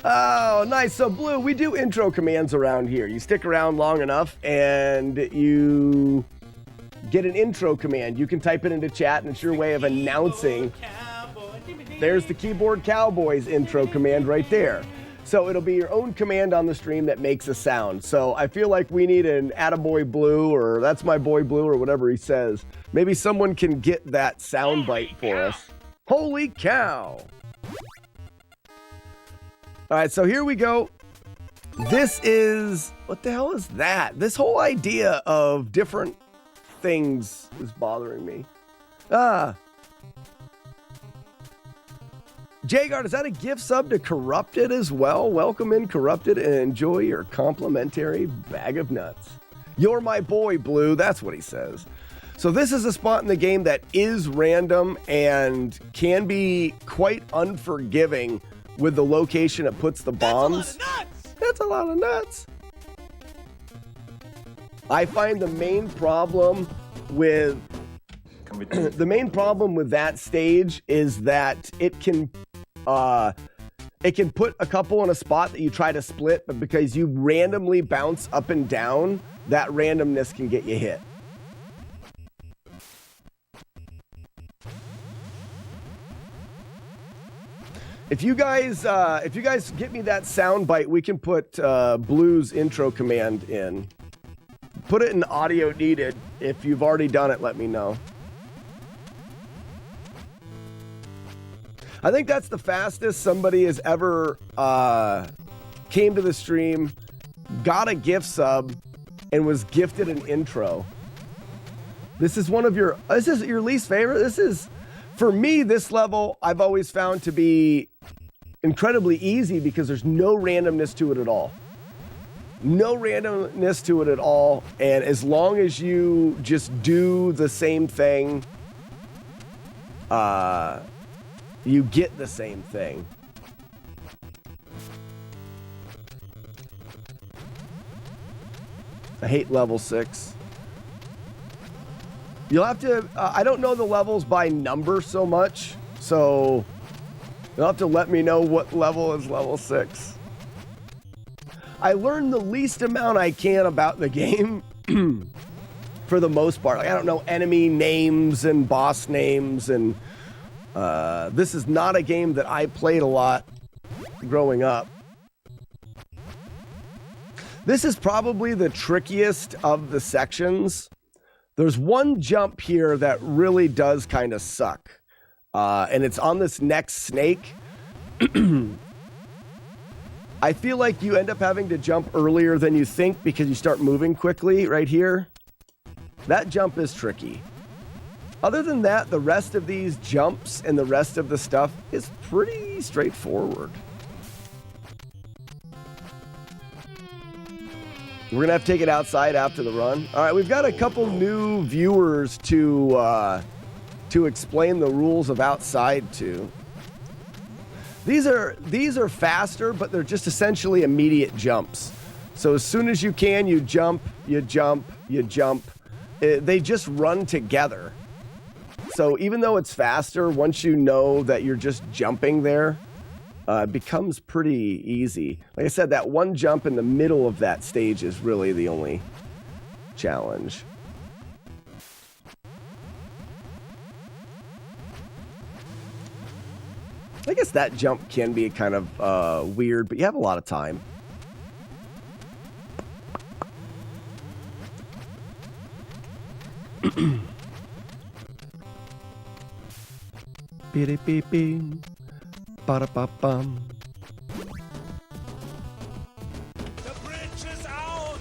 Oh, nice. So, Blue, we do intro commands around here. You stick around long enough and you get an intro command. You can type it into chat, and it's your way of announcing. There's the Keyboard Cowboys intro command right there. So it'll be your own command on the stream that makes a sound. So I feel like we need an Attaboy Blue, or that's my boy Blue, or whatever he says. Maybe someone can get that sound bite for us. Holy cow! All right, so here we go. This is, what the hell is that? This whole idea of different things is bothering me. Jagard, is that a gift sub to Corrupted as well? Welcome in, Corrupted, and enjoy your complimentary bag of nuts. You're my boy, Blue. That's what he says. So this is a spot in the game that is random and can be quite unforgiving with the location it puts the bombs. That's a lot of nuts. I find the main problem with that stage is that it can put a couple in a spot that you try to split, but because you randomly bounce up and down, that randomness can get you hit. If you guys get me that sound bite, we can put Blue's intro command in. Put it in audio needed. If you've already done it, let me know. I think that's the fastest somebody has ever came to the stream, got a gift sub, and was gifted an intro. This is your least favorite? This is, for me, this level I've always found to be incredibly easy because there's no randomness to it at all. No randomness to it at all. And as long as you just do the same thing, you get the same thing. I hate level 6. You'll have to, I don't know the levels by number so much, so you'll have to let me know what level is level 6. I learned the least amount I can about the game for the most part. Like, I don't know enemy names and boss names, and this is not a game that I played a lot growing up. This is probably the trickiest of the sections. There's one jump here that really does kind of suck. And it's on this next snake. I feel like you end up having to jump earlier than you think because you start moving quickly right here. That jump is tricky. Other than that, the rest of these jumps and the rest of the stuff is pretty straightforward. We're going to have to take it outside after the run. All right, we've got a couple new viewers to explain the rules of outside to. These are faster, but they're just essentially immediate jumps. So as soon as you can, you jump, you jump, you jump. They just run together. So even though it's faster, once you know that you're just jumping there, it becomes pretty easy. Like I said, that one jump in the middle of that stage is really the only challenge. I guess that jump can be kind of weird, but you have a lot of time. Beep-beep-beep. Ba-da-ba-bum. The bridge is out!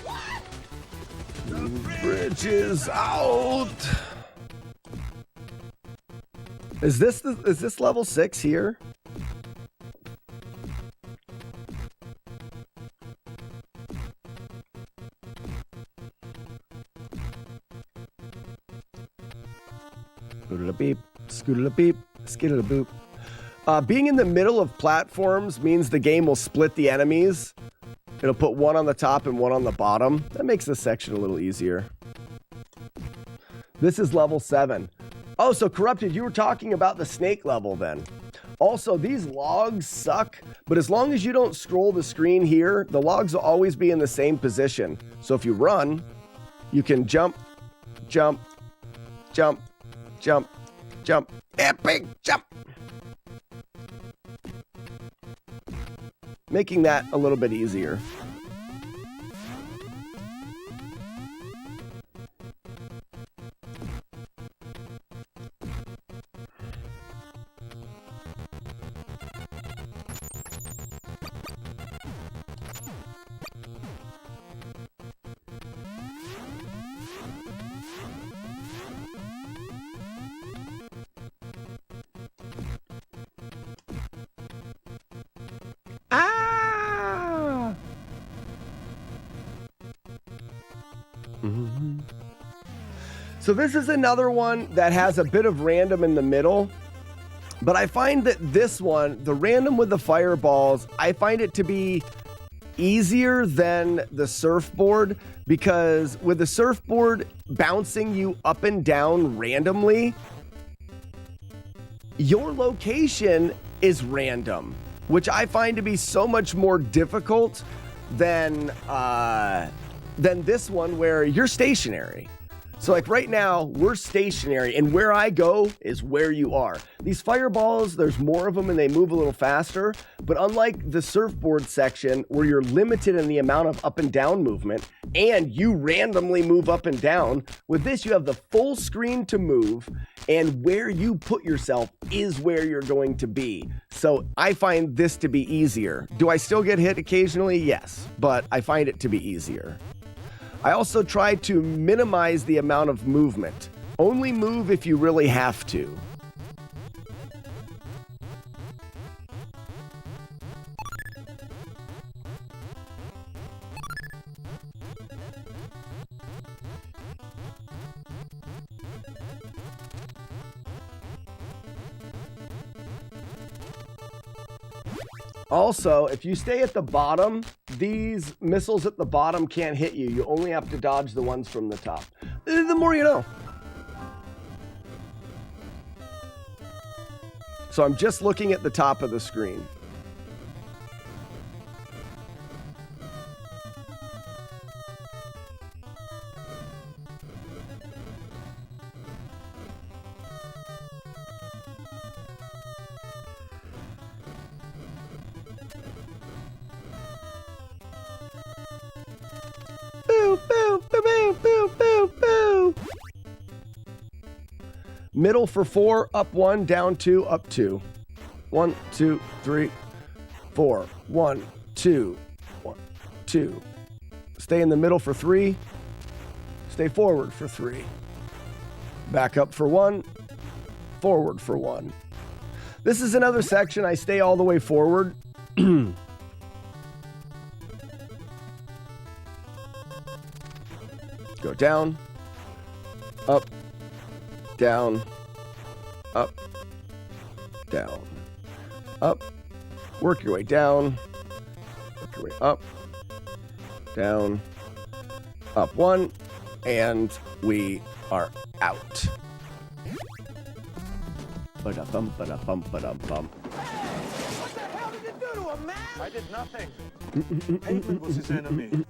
What? The bridge is out! Is this level 6 here? Scooter-a-beep, scooter-a-beep, skittle-a-boop. Being in the middle of platforms means the game will split the enemies. It'll put one on the top and one on the bottom. That makes this section a little easier. This is level 7. Oh, so Corrupted, you were talking about the snake level then. Also, these logs suck But as long as you don't scroll the screen here, the logs will always be in the same position. So if you run, you can jump, jump, jump, jump, jump, epic jump. Making that a little bit easier. Ah! So this is another one that has a bit of random in the middle, but I find that this one, the random with the fireballs, I find it to be easier than the surfboard, because with the surfboard bouncing you up and down randomly, your location is random, which I find to be so much more difficult than this one where you're stationary. So like right now, we're stationary, and where I go is where you are. These fireballs, there's more of them and they move a little faster, but unlike the surfboard section where you're limited in the amount of up and down movement and you randomly move up and down, with this you have the full screen to move, and where you put yourself is where you're going to be. So I find this to be easier. Do I still get hit occasionally? Yes, but I find it to be easier. I also try to minimize the amount of movement. Only move if you really have to. Also, if you stay at the bottom, these missiles at the bottom can't hit you. You only have to dodge the ones from the top. The more you know. So I'm just looking at the top of the screen. Boo, boo, boo, boo, boo, boo, boo. Middle for 4, up 1, down 2, up 2. 1, 2, 3, 4. 1, 2, 1, 2. Stay in the middle for 3. Stay forward for 3. Back up for 1. Forward for 1. This is another section I stay all the way forward. Go down, up, down, up, down, up. Work your way down, work your way up, down, up 1, and we are out. Ba-da-bum, ba-da-bum, ba-da-bum. What the hell did you do to him, man? I did nothing. Pavement was his enemy.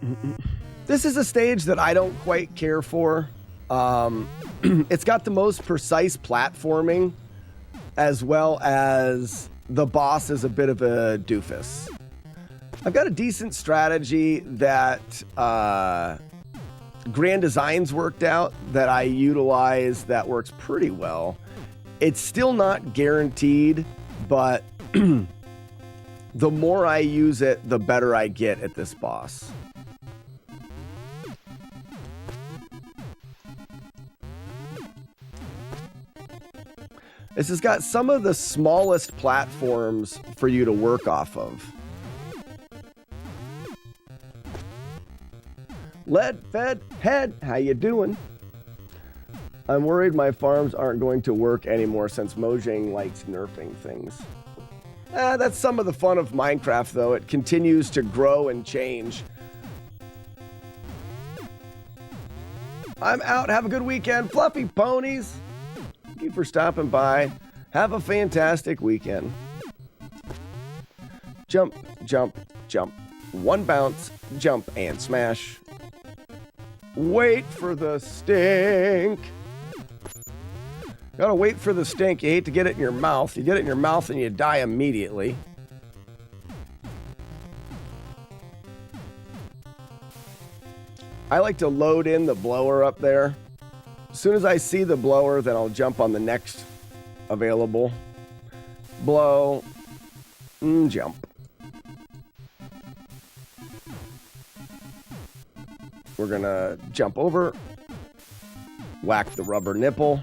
This is a stage that I don't quite care for. It's got the most precise platforming, as well as the boss is a bit of a doofus. I've got a decent strategy that Grand Design's worked out that I utilize that works pretty well. It's still not guaranteed, but the more I use it, the better I get at this boss. This has got some of the smallest platforms for you to work off of. Lead fed head, how you doing? I'm worried my farms aren't going to work anymore since Mojang likes nerfing things. That's some of the fun of Minecraft, though. It continues to grow and change. I'm out. Have a good weekend. Fluffy ponies. Thank you for stopping by. Have a fantastic weekend. jump, jump, jump. One bounce, jump, and smash. Wait for the stink. Gotta wait for the stink. You hate to get it in your mouth. You get it in your mouth and you die immediately. I like to load in the blower up there. As soon as I see the blower, then I'll jump on the next available. Blow. Jump. We're gonna jump over. Whack the rubber nipple.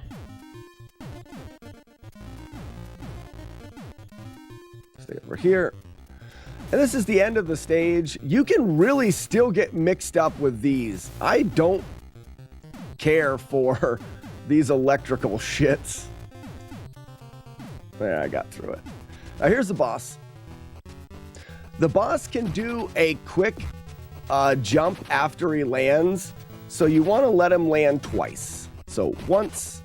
Stay over here. And this is the end of the stage. You can really still get mixed up with these. I don't care for these electrical shits. Yeah, I got through it. Now here's the boss. The boss can do a quick jump after he lands. So you want to let him land twice. So once,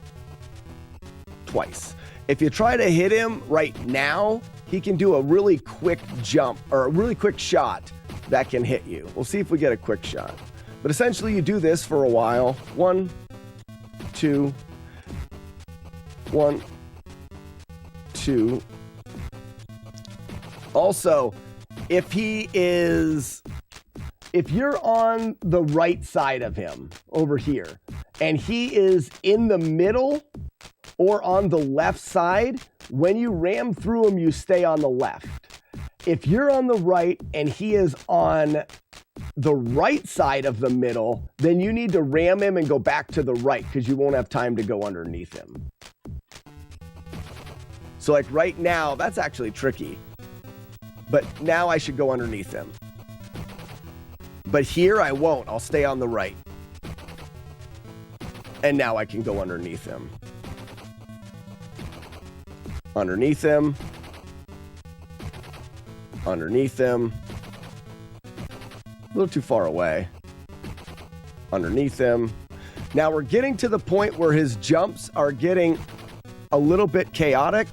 twice. If you try to hit him right now, he can do a really quick jump or a really quick shot that can hit you. We'll see if we get a quick shot. But essentially you do this for a while. 1, 2, 1, 2. Also, if you're on the right side of him over here and he is in the middle or on the left side, when you ram through him, you stay on the left. If you're on the right and he is on the right side of the middle, then you need to ram him and go back to the right because you won't have time to go underneath him. So like right now, that's actually tricky. But now I should go underneath him. But here I won't. I'll stay on the right. And now I can go underneath him. Underneath him. Underneath him. A little too far away. Underneath him. Now we're getting to the point where his jumps are getting a little bit chaotic.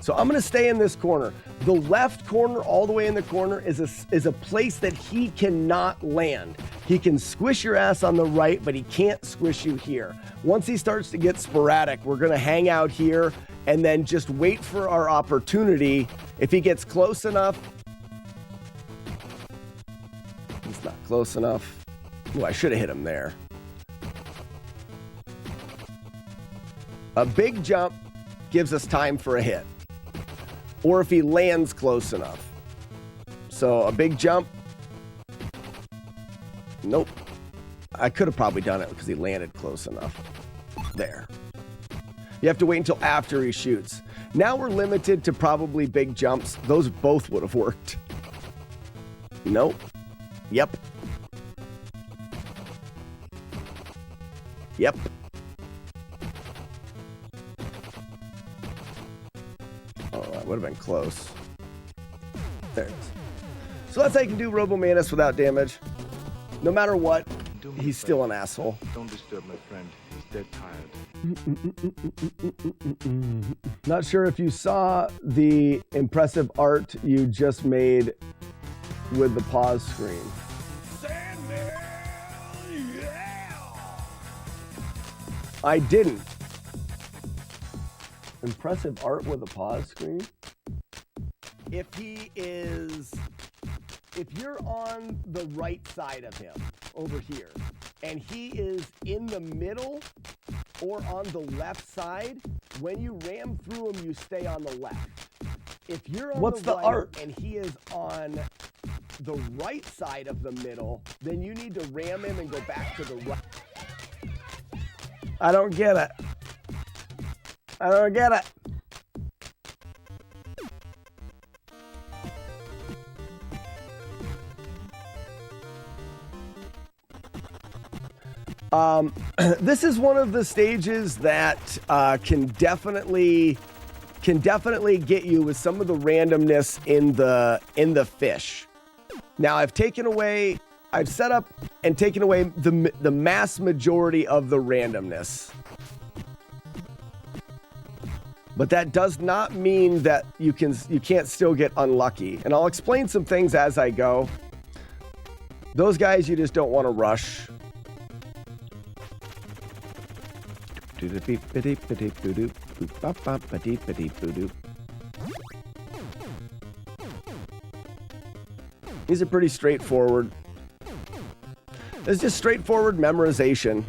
So I'm going to stay in this corner. The left corner, all the way in the corner, is a place that he cannot land. He can squish your ass on the right, but he can't squish you here. Once he starts to get sporadic, we're going to hang out here and then just wait for our opportunity. If he gets close enough, he's not close enough. Oh, I should have hit him there. A big jump gives us time for a hit. Or if he lands close enough. So a big jump. Nope. I could have probably done it because he landed close enough. There. You have to wait until after he shoots. Now we're limited to probably big jumps. Those both would have worked. Nope. Yep. Yep. Oh, that would have been close. There it is. So that's how you can do Robomanus without damage. No matter what, he's still an asshole. Don't disturb my friend. He's dead tired. Not sure if you saw the impressive art you just made with the pause screen. I didn't. Impressive art with a pause screen? If you're on the right side of him over here and he is in the middle or on the left side, when you ram through him, you stay on the left. If you're on the right and he is on the right side of the middle, then you need to ram him and go back to the right. I don't get it. I don't get it. This is one of the stages that can definitely get you with some of the randomness in the fish. Now I've set up and taken away the mass majority of the randomness. But that does not mean that you can't still get unlucky. And I'll explain some things as I go. Those guys you just don't want to rush. These are pretty straightforward. It's just straightforward memorization.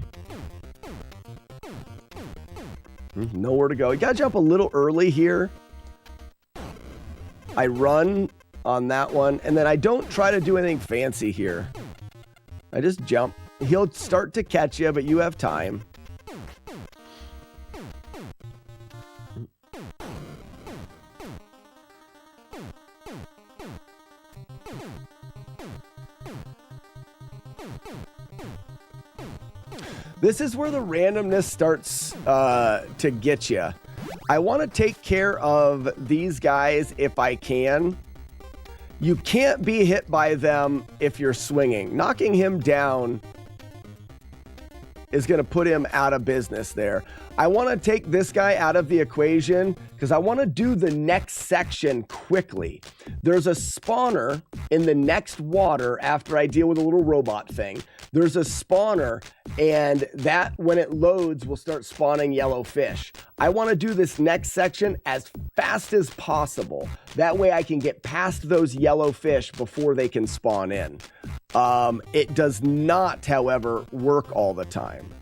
Nowhere to go. You gotta jump a little early here. I run on that one, and then I don't try to do anything fancy here. I just jump. He'll start to catch you, but you have time. This is where the randomness starts to get you. I want to take care of these guys if I can. You can't be hit by them if you're swinging. Knocking him down is going to put him out of business there. I want to take this guy out of the equation because I want to do the next section quickly. There's a spawner in the next water after I deal with a little robot thing. There's a spawner, and that, when it loads, will start spawning yellow fish. I want to do this next section as fast as possible. That way I can get past those yellow fish before they can spawn in. It does not, however, work all the time.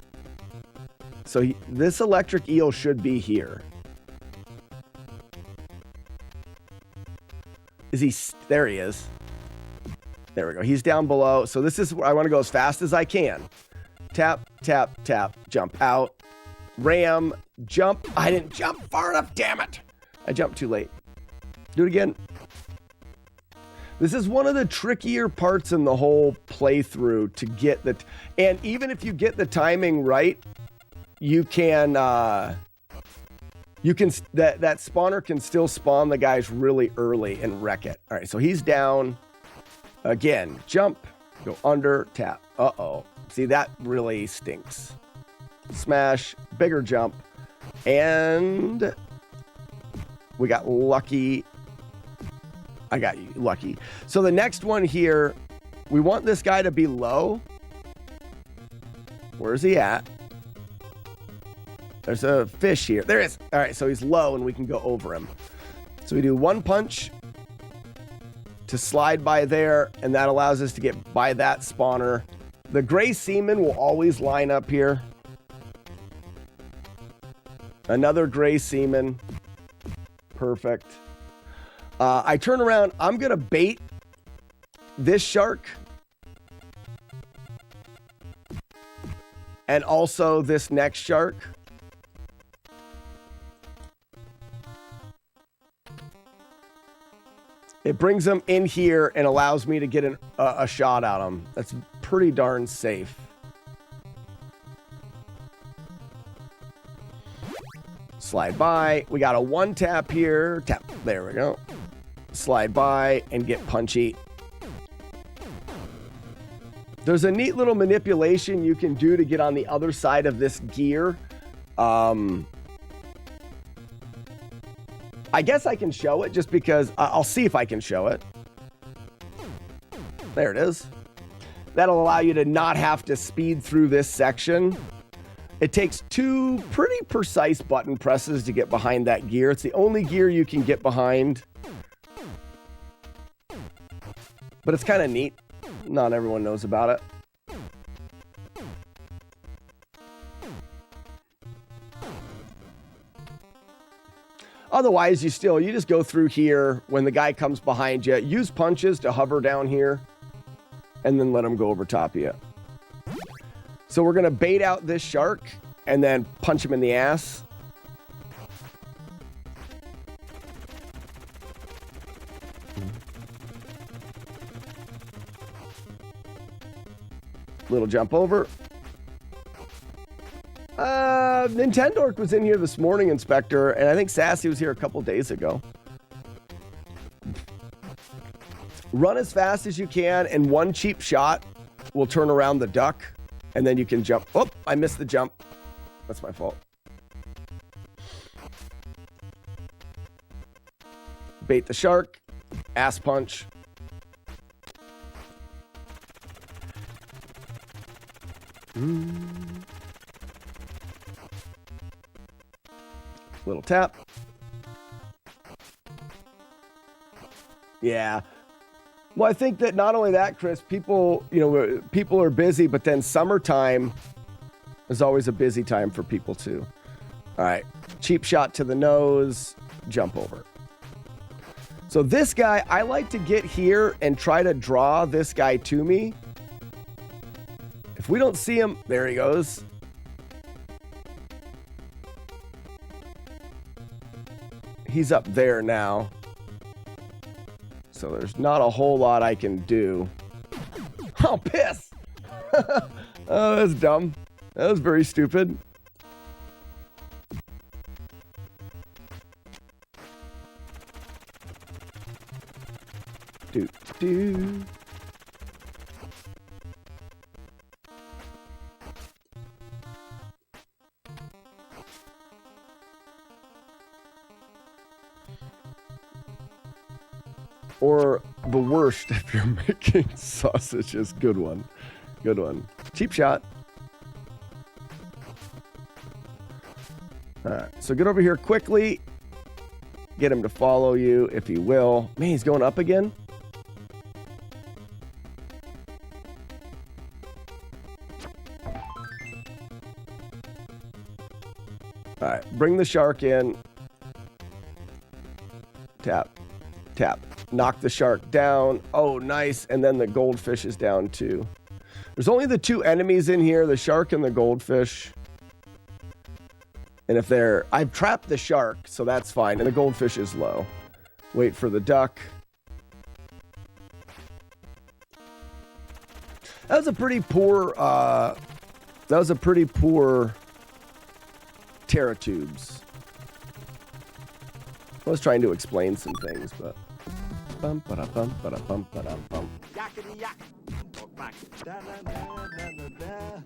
So this electric eel should be here. Is he? There he is. There we go. He's down below. So this is where I want to go as fast as I can. Tap, tap, tap, jump out. Ram, jump. I didn't jump far enough, damn it. I jumped too late. Do it again. This is one of the trickier parts in the whole playthrough to get the... And even if you get the timing right, you can... that spawner can still spawn the guys really early and wreck it. All right, so he's down. Again, jump, go under, tap. Uh-oh. See, that really stinks. Smash, bigger jump, and we got lucky. I got you lucky. So the next one here, we want this guy to be low. Where's he at? There's a fish here. There is. All right, so he's low and we can go over him. So we do one punch to slide by there, and that allows us to get by that spawner. The gray seaman will always line up here. Another gray seaman. Perfect. I turn around. I'm going to bait this shark. And also this next shark. It brings them in here and allows me to get a shot at them. That's pretty darn safe. Slide by. We got a one tap here. Tap. There we go. Slide by and get punchy. There's a neat little manipulation you can do to get on the other side of this gear. I guess I can show it just because I'll see if I can show it. There it is. That'll allow you to not have to speed through this section. It takes 2 pretty precise button presses to get behind that gear. It's the only gear you can get behind. But it's kind of neat. Not everyone knows about it. Otherwise, you just go through here when the guy comes behind you. Use punches to hover down here and then let him go over top of you. So we're going to bait out this shark and then punch him in the ass. Little jump over. Nintendork was in here this morning, Inspector, and I think Sassy was here a couple days ago. Run as fast as you can, and one cheap shot will turn around the duck, and then you can jump. Oh, I missed the jump. That's my fault. Bait the shark. Ass punch. Little tap. Yeah. Well, I think that not only that, Chris, people are busy, but then summertime is always a busy time for people too. All right. Cheap shot to the nose. Jump over. So this guy, I like to get here and try to draw this guy to me. If we don't see him, there he goes. He's up there now. So there's not a whole lot I can do. Oh, piss! Oh, that's dumb. That was very stupid. Do. Or the worst if you're making sausages. Good one. Good one. Cheap shot. All right. So get over here quickly. Get him to follow you if he will. Man, he's going up again. All right. Bring the shark in. Tap. Tap. Knock the shark down. Oh, nice. And then the goldfish is down too. There's only the two enemies in here, the shark and the goldfish. And if they're... I've trapped the shark, so that's fine. And the goldfish is low. Wait for the duck. That was a pretty poor... Terratubes. I was trying to explain some things, but... Bum, ba-da-bum, ba-da-bum, ba-da-bum. Yakety yak. Talk back. Da, da, da, da, da, da.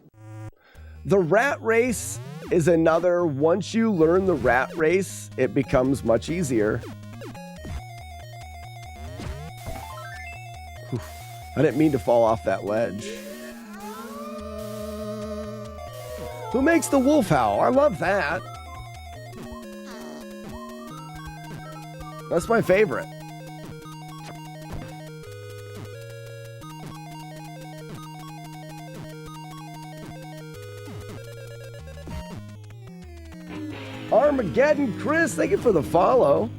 The rat race is another. Once you learn the rat race, it becomes much easier. Whew. I didn't mean to fall off that ledge. Who makes the wolf howl? I love that. That's my favorite. Armageddon Chris, thank you for the follow.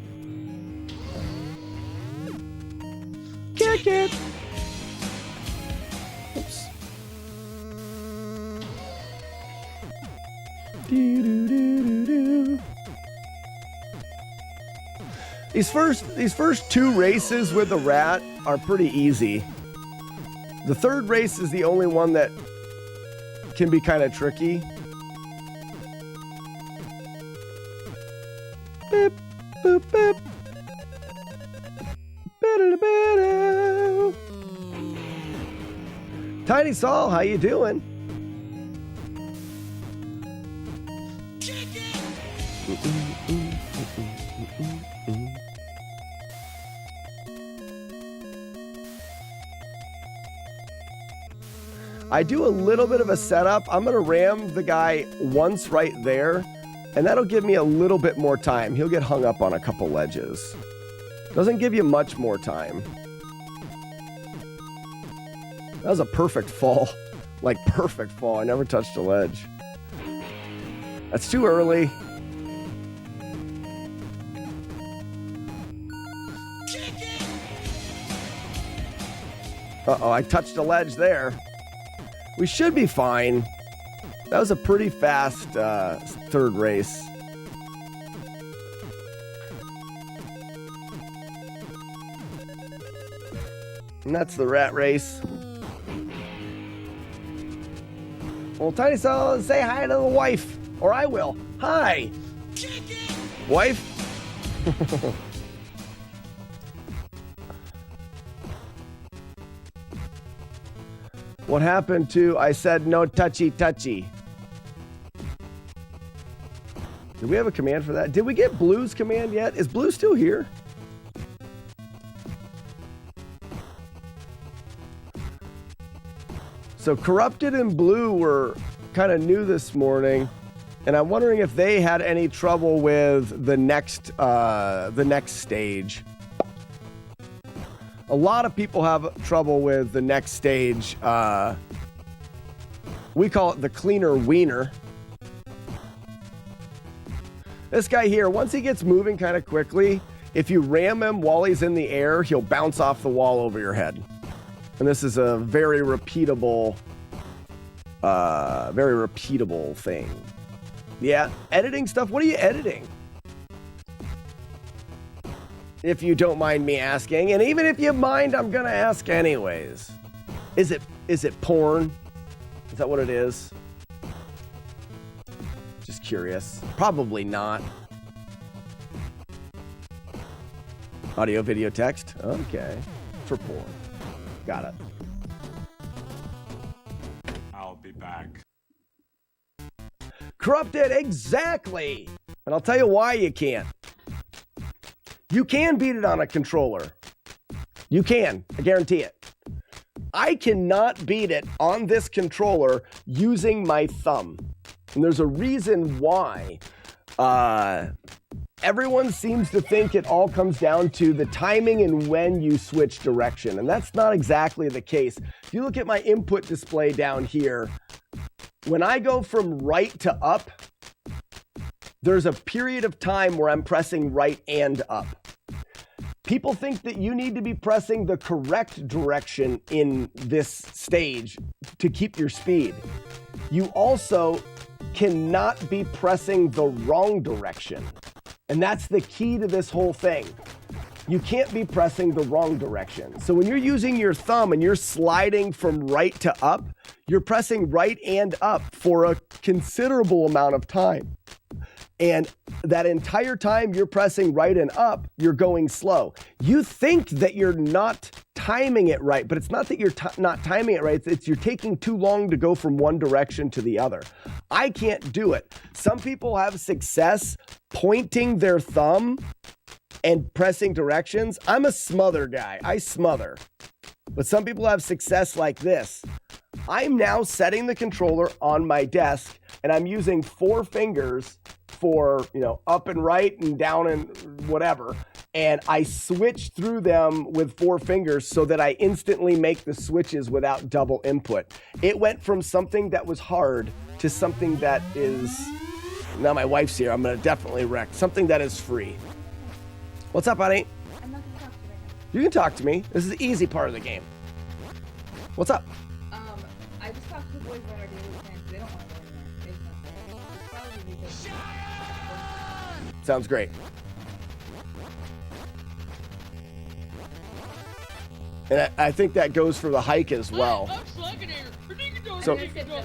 Kick it. Oops. Do-do-do-do-do. These first two races with the rat are pretty easy. The third race is the only one that can be kind of tricky. Beep, boop, beep. Ba-da-da-ba-da. Tiny Saul, how you doing? I do a little bit of a setup. I'm going to ram the guy once right there, and that'll give me a little bit more time. He'll get hung up on a couple ledges. Doesn't give you much more time. That was a perfect fall. Like, perfect fall. I never touched a ledge. That's too early. Uh-oh, I touched a ledge there. We should be fine. That was a pretty fast third race. And that's the rat race. Well, Tiny Soul, say hi to the wife, or I will. Hi. Wife? What happened to I said no touchy touchy? Did we have a command for that? Did we get Blue's command yet? Is Blue still here? So Corrupted and Blue were kind of new this morning, and I'm wondering if they had any trouble with the next stage. A lot of people have trouble with the next stage. We call it the cleaner wiener. This guy here, once he gets moving kind of quickly, if you ram him while he's in the air, he'll bounce off the wall over your head. And this is a very repeatable thing. Yeah, editing stuff. What are you editing? If you don't mind me asking, and even if you mind, I'm gonna ask anyways. Is it porn? Is that what it is? Just curious. Probably not. Audio, video, text. Okay. For porn. Got it. I'll be back. Corrupted, exactly. And I'll tell you why you can't. You can beat it on a controller. You can. I guarantee it. I cannot beat it on this controller using my thumb. And there's a reason why. Everyone seems to think it all comes down to the timing and when you switch direction. And that's not exactly the case. If you look at my input display down here, when I go from right to up, there's a period of time where I'm pressing right and up. People think that you need to be pressing the correct direction in this stage to keep your speed. You also cannot be pressing the wrong direction. And that's the key to this whole thing. You can't be pressing the wrong direction. So when you're using your thumb and you're sliding from right to up, you're pressing right and up for a considerable amount of time. And that entire time you're pressing right and up, you're going slow. You think that you're not timing it right, but it's not that you're not timing it right. It's you're taking too long to go from one direction to the other. I can't do it. Some people have success pointing their thumb and pressing directions. I'm a smother guy. I smother. But some people have success like this. I'm now setting the controller on my desk, and I'm using 4 fingers for, up and right and down and whatever. And I switch through them with 4 fingers so that I instantly make the switches without double input. It went from something that was hard to something that is, now my wife's here, I'm going to definitely wreck, something that is free. What's up, honey? I'm not gonna talk to you right now. You can talk to me. This is the easy part of the game. What's up? I just talked to the boys about our daily plans. They don't want to go anywhere. It's not fair. It's probably because Sounds great. And I think that goes for the hike as well. So, they said no.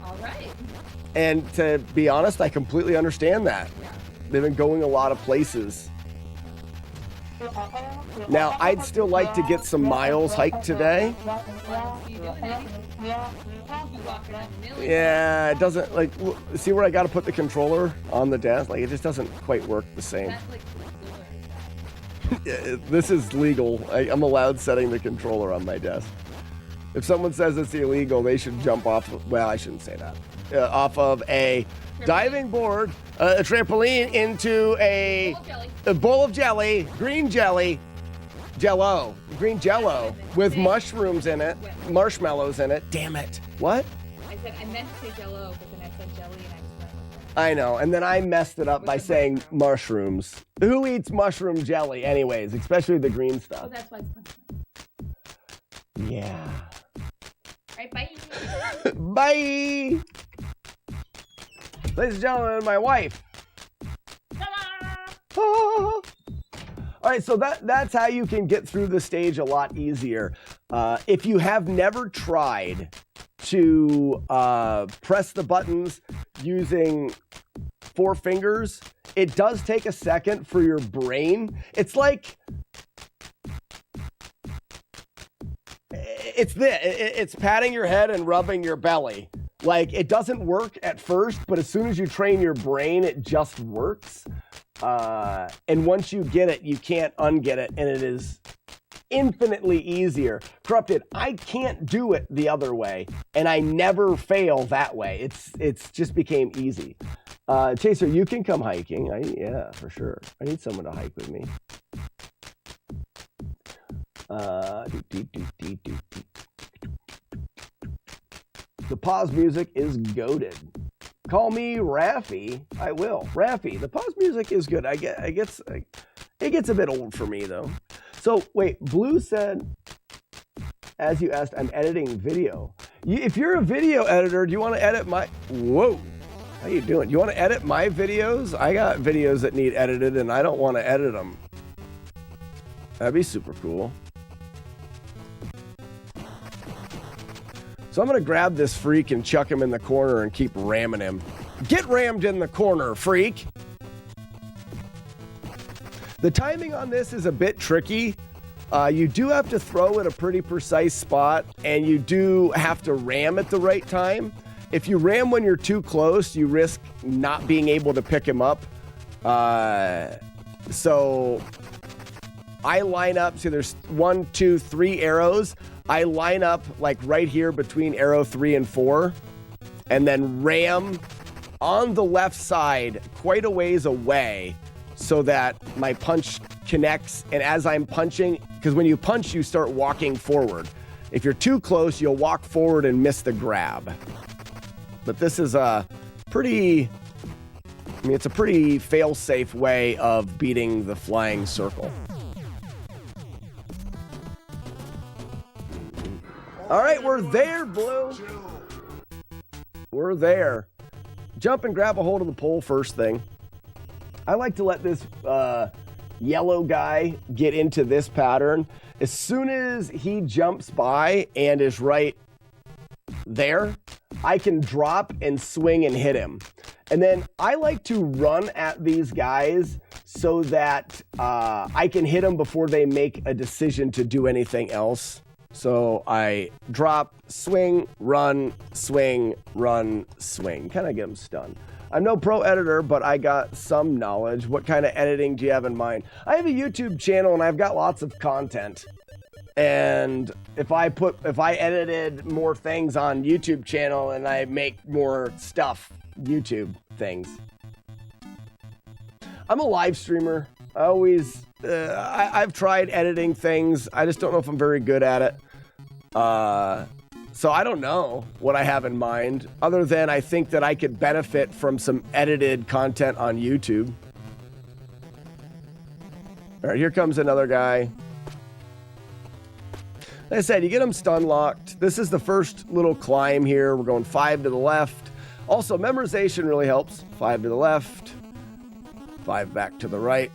All right. and to be honest, I completely understand that. They've been going a lot of places. Now, I'd still like to get some miles hiked today. Yeah, it doesn't, like, see where I got to put the controller on the desk? Like, it just doesn't quite work the same. This is legal. I'm allowed setting the controller on my desk. If someone says it's illegal, they should jump off, well, I shouldn't say that, off of a diving board, a trampoline into a bowl of jelly, green jelly, green jello with mushrooms in it, marshmallows in it. Damn it. What? I said, I meant to say jello, but then I said jelly and I just went with it. I know, and then I messed it up by saying mushrooms. Who eats mushroom jelly anyways, especially the green stuff? Oh, that's why it's punishment. Yeah. All right, bye. Bye. Ladies and gentlemen, my wife. Ah. All right, so that's how you can get through the stage a lot easier. If you have never tried to press the buttons using 4 fingers, it does take a second for your brain. It's like, it's patting your head and rubbing your belly. Like, it doesn't work at first, but as soon as you train your brain, it just works. And once you get it, you can't unget it, and it is infinitely easier. Corrupted, I can't do it the other way, and I never fail that way. It's just became easy. Chaser, you can come hiking. Yeah, for sure. I need someone to hike with me. The pause music is goated. Call me Raffy. I will. Raffy. The pause music is good. It gets a bit old for me though. So wait, Blue said, as you asked, I'm editing video. If you're a video editor, do you want to edit my? Whoa. How you doing? You want to edit my videos? I got videos that need edited, and I don't want to edit them. That'd be super cool. So I'm going to grab this freak and chuck him in the corner and keep ramming him. Get rammed in the corner, freak! The timing on this is a bit tricky. You do have to throw at a pretty precise spot, and you do have to ram at the right time. If you ram when you're too close, you risk not being able to pick him up. So I line up, so there's 1, 2, 3 arrows. I line up like right here between arrow 3 and 4, and then ram on the left side quite a ways away so that my punch connects. And as I'm punching, because when you punch, you start walking forward. If you're too close, you'll walk forward and miss the grab. But this is a pretty, it's a pretty fail-safe way of beating the flying circle. All right, we're there, Blue. We're there. Jump and grab a hold of the pole first thing. I like to let this yellow guy get into this pattern. As soon as he jumps by and is right there, I can drop and swing and hit him. And then I like to run at these guys so that I can hit them before they make a decision to do anything else. So I drop, swing, run, swing, run, swing. Kind of get them stunned. I'm no pro editor, but I got some knowledge. What kind of editing do you have in mind? I have a YouTube channel and I've got lots of content. And if I edited more things on YouTube channel and I make more stuff, YouTube things. I'm a live streamer. I've tried editing things. I just don't know if I'm very good at it. So I don't know what I have in mind, other than I think that I could benefit from some edited content on YouTube. All right, here comes another guy. Like I said, you get them stun locked. This is the first little climb here. We're going 5 to the left. Also, memorization really helps. 5 to the left, 5 back to the right.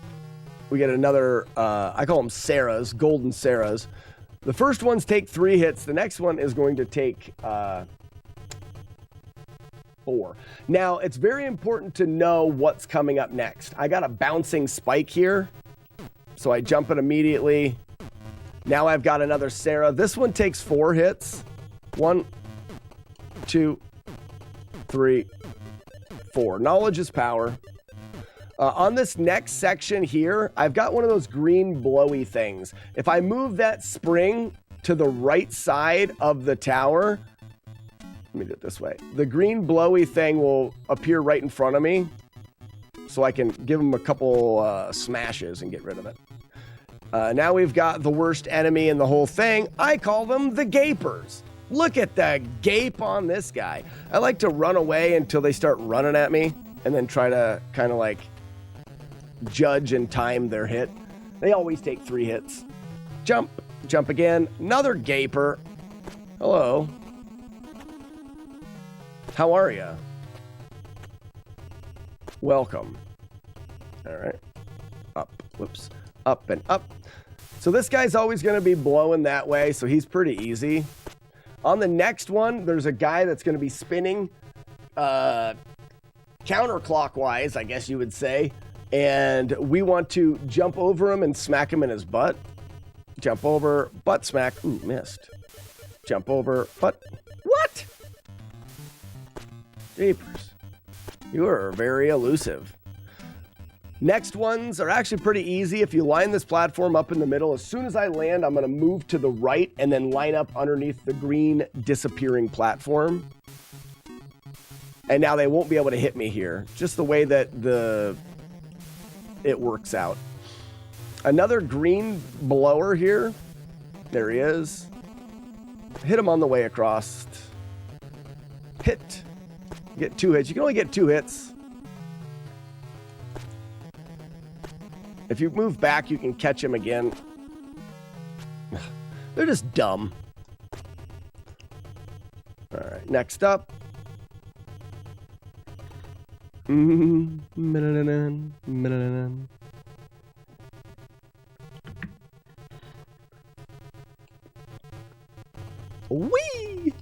We get another, I call them Sarahs, golden Sarahs. The first ones take 3 hits. The next one is going to take 4. Now, it's very important to know what's coming up next. I got a bouncing spike here, so I jump it immediately. Now I've got another Sarah. This one takes 4 hits. 1, 2, 3, 4. Knowledge is power. On this next section here, I've got one of those green blowy things. If I move that spring to the right side of the tower, let me do it this way. The green blowy thing will appear right in front of me, so I can give him a couple smashes and get rid of it. Now we've got the worst enemy in the whole thing. I call them the gapers. Look at the gape on this guy. I like to run away until they start running at me and then try to kind of like judge and time their hit. They always take 3 hits. Jump, jump again. Another gaper. Hello. How are ya? Welcome. All right. Up, whoops, up and up. So this guy's always going to be blowing that way, so he's pretty easy. On the next one, there's a guy that's going to be spinning counterclockwise, I guess you would say. And we want to jump over him and smack him in his butt. Jump over, butt smack. Ooh, missed. Jump over, butt. What? Jeepers. You are very elusive. Next ones are actually pretty easy. If you line this platform up in the middle, as soon as I land, I'm going to move to the right and then line up underneath the green disappearing platform. And now they won't be able to hit me here. Just the way that it works out. Another green blower here. There he is. Hit him on the way across. Hit. Get 2 hits. You can only get 2 hits. If you move back, you can catch him again. They're just dumb. All right, next up. Whee!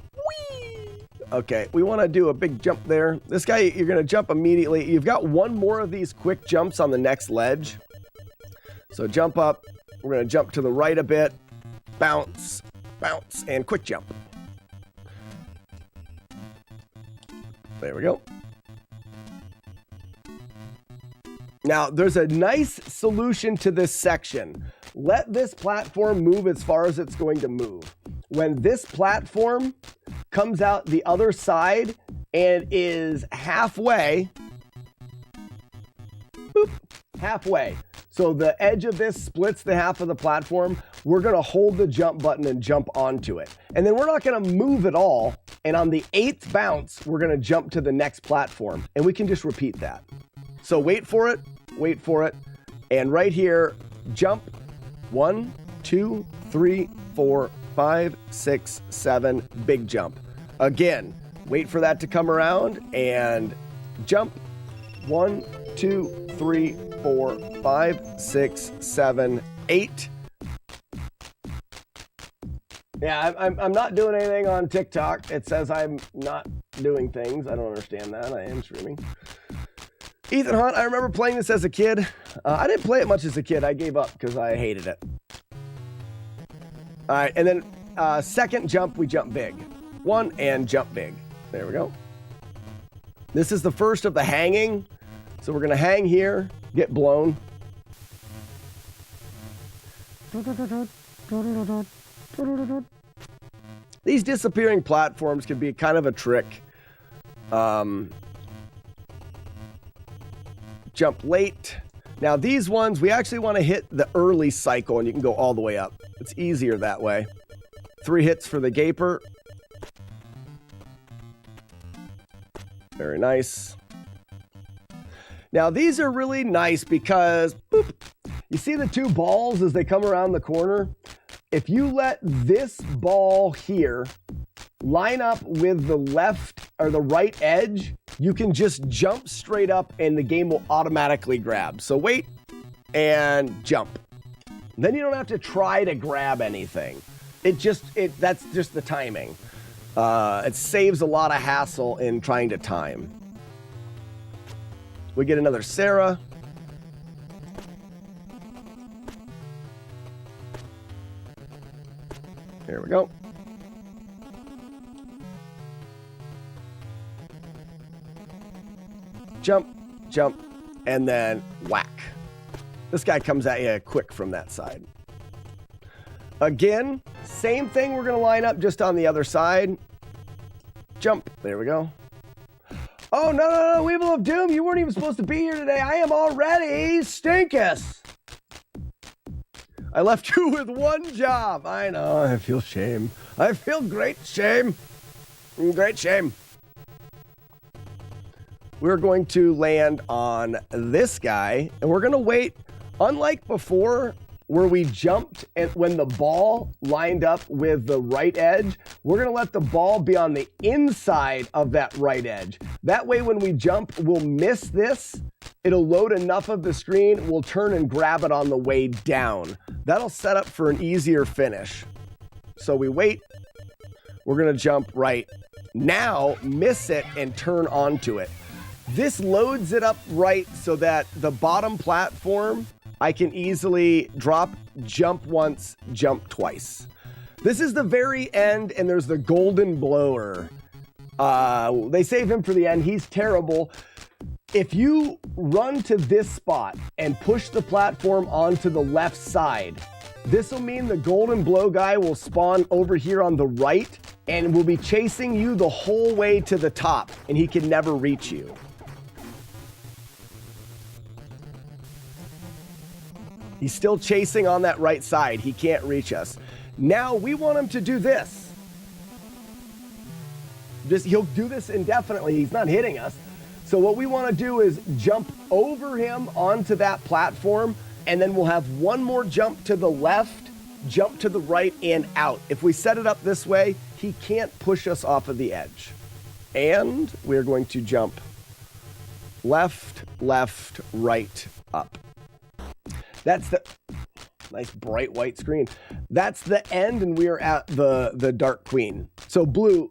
Okay, we want to do a big jump there. This guy, you're going to jump immediately. You've got one more of these quick jumps on the next ledge. So jump up. We're going to jump to the right a bit. Bounce, bounce, and quick jump. There we go. Now, there's a nice solution to this section. Let this platform move as far as it's going to move. When this platform comes out the other side and is halfway, boop, halfway. So the edge of this splits the half of the platform. We're going to hold the jump button and jump onto it. And then we're not going to move at all. And on the 8th bounce, we're going to jump to the next platform. And we can just repeat that. So wait for it. And right here, jump. 1, 2, 3, 4, 5, 6, 7, big jump. Again, wait for that to come around and jump. 1, 2, 3, 4, 5, 6, 7, 8. Yeah, I'm not doing anything on TikTok. It says I'm not doing things. I don't understand that. I am streaming. Ethan Hunt, I remember playing this as a kid. I didn't play it much as a kid. I gave up because I hated it. All right, and then second jump, we jump big. 1 and jump big. There we go. This is the first of the hanging. So we're going to hang here, get blown. These disappearing platforms can be kind of a trick. Jump late. Now these ones, we actually want to hit the early cycle and you can go all the way up. It's easier that way. 3 hits for the gaper. Very nice. Now these are really nice because, boop, you see the 2 balls as they come around the corner? If you let this ball here line up with the left or the right edge, you can just jump straight up and the game will automatically grab. So wait and jump. Then you don't have to try to grab anything. That's just the timing. It saves a lot of hassle in trying to time. We get another Sarah. There we go. Jump, jump, and then whack. This guy comes at you quick from that side. Again, same thing. We're going to line up just on the other side. Jump. There we go. Oh, no, Weevil of Doom. You weren't even supposed to be here today. I am already stinkus. I left you with 1 job. I know. I feel shame. I feel great shame. Great shame. We're going to land on this guy, and we're going to wait. Unlike before, where we jumped and when the ball lined up with the right edge, we're going to let the ball be on the inside of that right edge. That way, when we jump, we'll miss this. It'll load enough of the screen. We'll turn and grab it on the way down. That'll set up for an easier finish. So we wait. We're going to jump right now, miss it, and turn onto it. This loads it up right so that the bottom platform, I can easily drop, jump once, jump twice. This is the very end, and there's the golden blower. They save him for the end. He's terrible. If you run to this spot and push the platform onto the left side, this will mean the golden blow guy will spawn over here on the right and will be chasing you the whole way to the top, and he can never reach you. He's still chasing on that right side. He can't reach us. Now we want him to do this. He'll do this indefinitely. He's not hitting us. So what we want to do is jump over him onto that platform, and then we'll have one more jump to the left, jump to the right, and out. If we set it up this way, he can't push us off of the edge. And we're going to jump left, left, right, up. That's the nice bright white screen. That's the end, and we are at the Dark Queen. So Blue,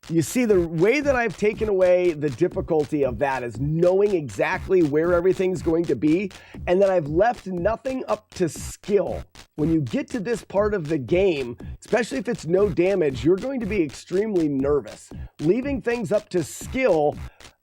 you see the way that I've taken away the difficulty of that is knowing exactly where everything's going to be, and then I've left nothing up to skill. When you get to this part of the game, especially if it's no damage, you're going to be extremely nervous. Leaving things up to skill,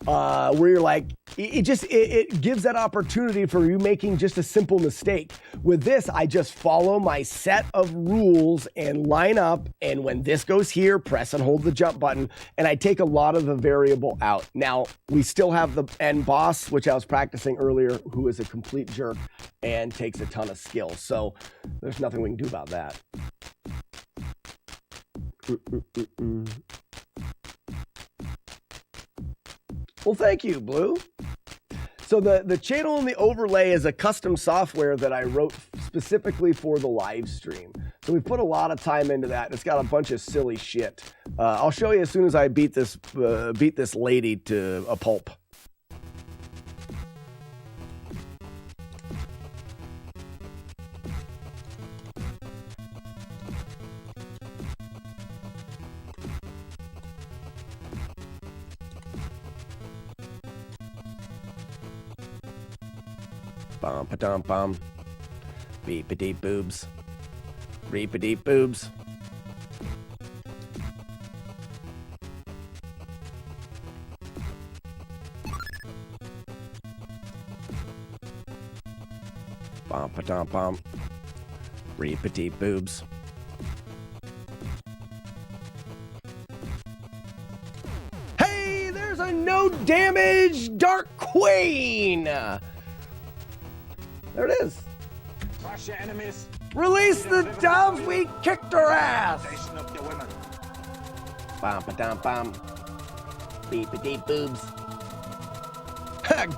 where you're like, it gives that opportunity for you making just a simple mistake. With this, I just follow my set of rules and line up, and when this goes here, press and hold the jump button, and I take a lot of the variable out. Now, we still have the end boss, which I was practicing earlier, who is a complete jerk and takes a ton of skill. So there's nothing we can do about that. Well, thank you, Blue. So the channel and the overlay is a custom software that I wrote specifically for the live stream. So we put a lot of time into that. It's got a bunch of silly shit. I'll show you as soon as I beat this lady to a pulp. Bum pa dum bum. Beep-a-dee boobs. Reep-a-dee boobs. Bum pa dum bum. Reep-a-dee boobs. Hey, there's a no damage Dark Queen! There it is. Crush your enemies. Release the doves, we kicked her ass! Station of the women. Bum ba dum bum. Beep a deep boobs.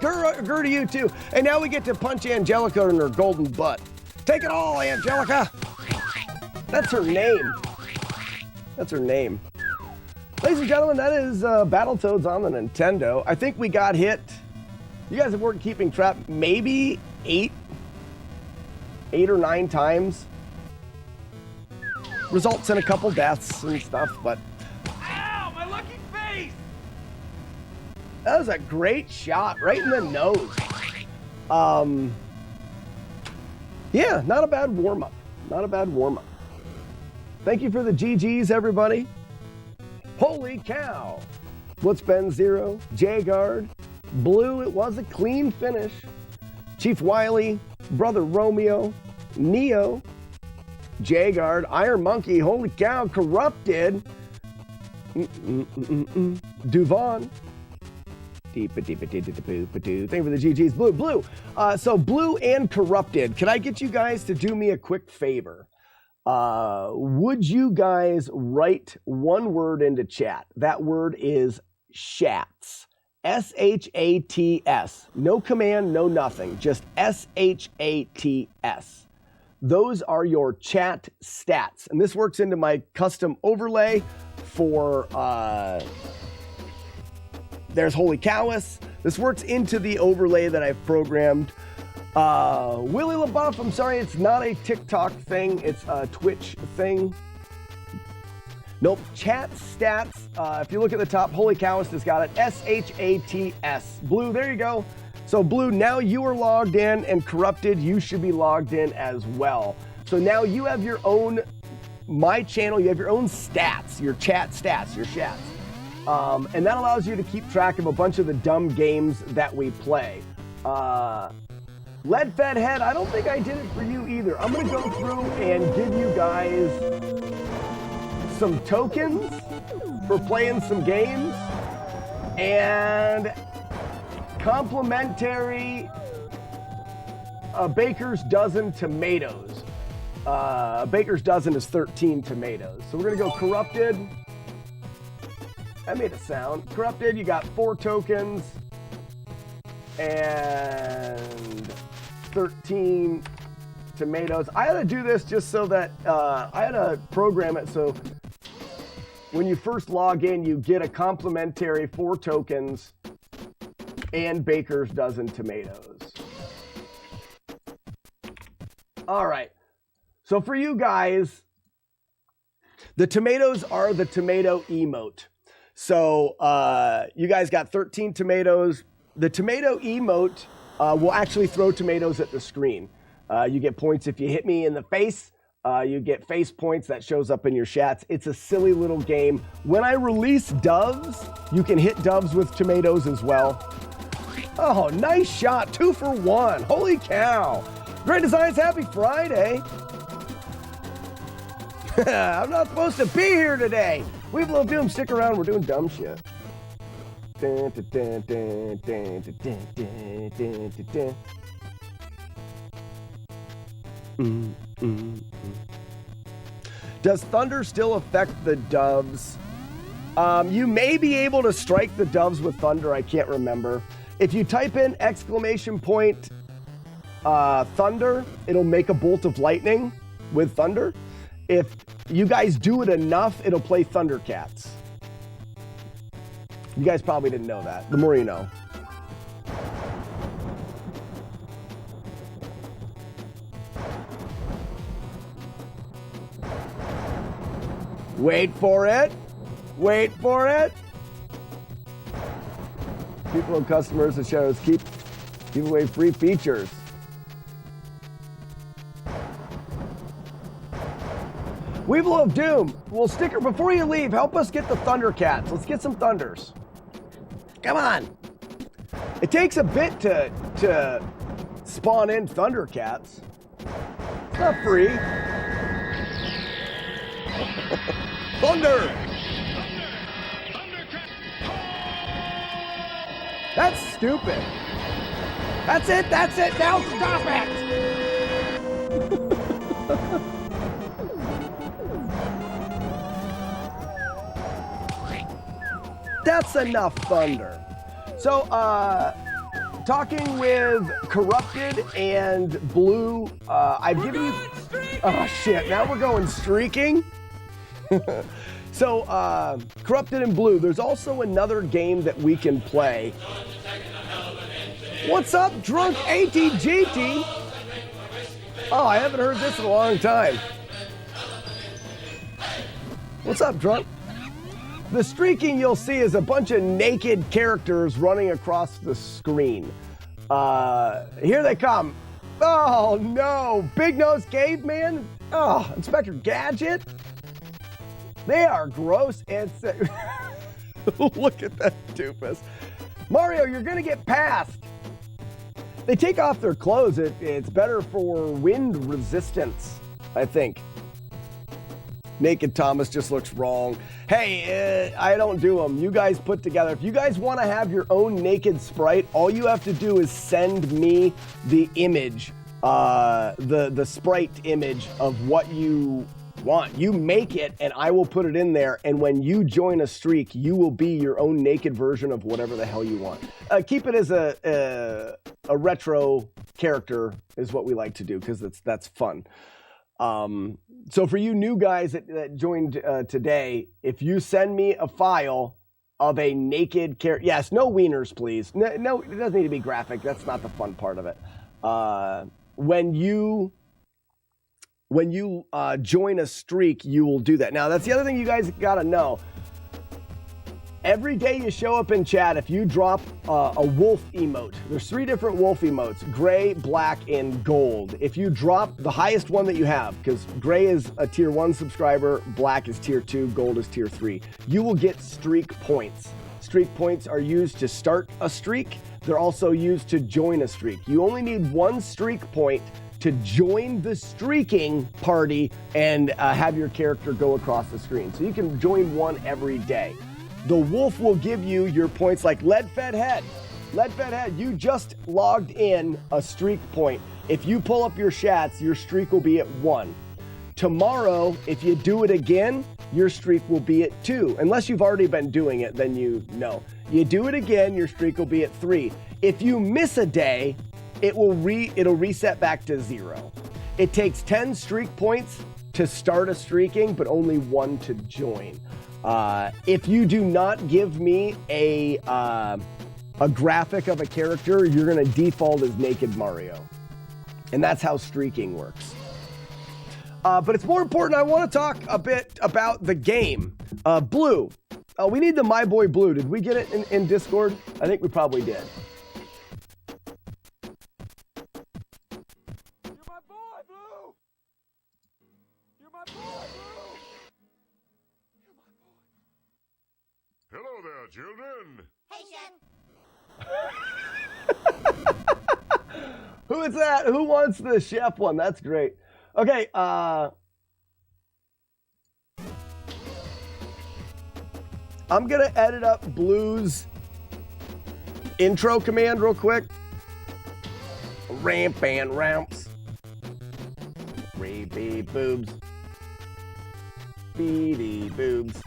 Gur to you too. And now we get to punch Angelica in her golden butt. Take it all, Angelica! That's her name. That's her name. Ladies and gentlemen, that is Battletoads on the Nintendo. I think we got hit. You guys have worked keeping track, maybe 8 or 9 times. Results in a couple deaths and stuff, but Ow, my lucky face! that was a great shot right in the nose. Yeah, not a bad warm-up. Not a bad warm-up. Thank you for the GGs, everybody. Holy cow. What's been Zero? J-Guard. Blue, it was a clean finish. Chief Wiley, Brother Romeo, Neo, J-Guard, Iron Monkey, holy cow, Corrupted, Duvon, thank you for the GGs, Blue. So Blue and Corrupted, can I get you guys to do me a quick favor? Would you guys write one word into chat? That word is shats. S-H-A-T-S. No command, no nothing. Just S-H-A-T-S. Those are your chat stats. And this works into my custom overlay for, there's Holy Cowus. This works into the overlay that I've programmed. Willie LaBeouf, I'm sorry, it's not a TikTok thing. It's a Twitch thing. Nope, chat stats. If you look at the top, Holy Cowist has got it. S-H-A-T-S. Blue, there you go. So Blue, now you are logged in, and Corrupted, you should be logged in as well. So now you have your own, my channel, you have your own stats, your chat stats, your chats. And that allows you to keep track of a bunch of the dumb games that we play. Lead Fed Head, I don't think I did it for you either. I'm going to go through and give you guys some tokens for playing some games and complimentary baker's dozen tomatoes. A baker's dozen is 13 tomatoes. So we're going to go Corrupted. That made a sound. Corrupted, you got 4 tokens and 13 tomatoes. I had to do this just so that I had to program it so when you first log in, you get a complimentary 4 tokens and baker's dozen tomatoes. All right. So for you guys, the tomatoes are the tomato emote. So you guys got 13 tomatoes. The tomato emote will actually throw tomatoes at the screen. You get points if you hit me in the face. You get face points that shows up in your chats. It's a silly little game. When I release doves, you can hit doves with tomatoes as well. Oh, nice shot. 2 for 1. Holy cow. Great Designs, happy Friday. I'm not supposed to be here today. We've loved Doom. Stick around. We're doing dumb shit. Dun, dun, dun, dun, dun, dun, dun, dun, dun, dun. Does thunder still affect the doves? You may be able to strike the doves with thunder. I can't remember. If you type in !thunder, it'll make a bolt of lightning with thunder. If you guys do it enough, it'll play Thundercats. You guys probably didn't know that. The more you know. Wait for it. Wait for it. People and customers and shadows give away free features. Weevil of Doom, well, Sticker, before you leave, help us get the Thundercats. Let's get some Thunders. Come on. It takes a bit to spawn in Thundercats. It's not free. Thunder! That's stupid. That's it. Now stop it. That's enough thunder. So, talking with Corrupted and Blue, I've given you... Oh, shit. Now we're going streaking? So, Corrupted and Blue, there's also another game that we can play. What's up, Drunk ATGT? Oh, I haven't heard this in a long time. What's up, Drunk? The streaking you'll see is a bunch of naked characters running across the screen. Here they come. Oh, no. Big Nose Caveman? Oh, Inspector Gadget? They are gross and look at that doofus. Mario, you're going to get passed. They take off their clothes. It's better for wind resistance, I think. Naked Thomas just looks wrong. Hey, I don't do them. You guys put together. If you guys want to have your own naked sprite, all you have to do is send me the image, the sprite image of what you want. You make it, and I will put it in there. And when you join a streak, you will be your own naked version of whatever the hell you want. Keep it as a retro character is what we like to do because that's fun. So for you new guys that joined today, if you send me a file of a naked character, yes, no wieners, please. No, it doesn't need to be graphic. That's not the fun part of it. When you join a streak, you will do that. Now, that's the other thing you guys got to know. Every day you show up in chat, if you drop a wolf emote, there's 3 different wolf emotes, gray, black, and gold. If you drop the highest one that you have, because gray is a tier 1 subscriber, black is tier 2, gold is tier 3, you will get streak points. Streak points are used to start a streak. They're also used to join a streak. You only need 1 streak point to join the streaking party and have your character go across the screen. So you can join 1 every day. The wolf will give you your points like lead-fed head. Lead-fed head, you just logged in a streak point. If you pull up your chats, your streak will be at 1. Tomorrow, if you do it again, your streak will be at 2. Unless you've already been doing it, then you know. You do it again, your streak will be at 3. If you miss a day, it'll reset back to 0. It takes 10 streak points to start a streaking, but only 1 to join. If you do not give me a graphic of a character, you're gonna default as Naked Mario. And that's how streaking works. But it's more important, I wanna talk a bit about the game. Blue. We need the My Boy Blue. Did we get it in Discord? I think we probably did. You're my boy, Blue! You're my boy, Blue! You're my boy. Hello there, children. Who is that? Who wants the chef one? That's great. Okay, I'm gonna edit up Blue's intro command real quick. Ramp and ramps. Beep boobs. Beady boobs.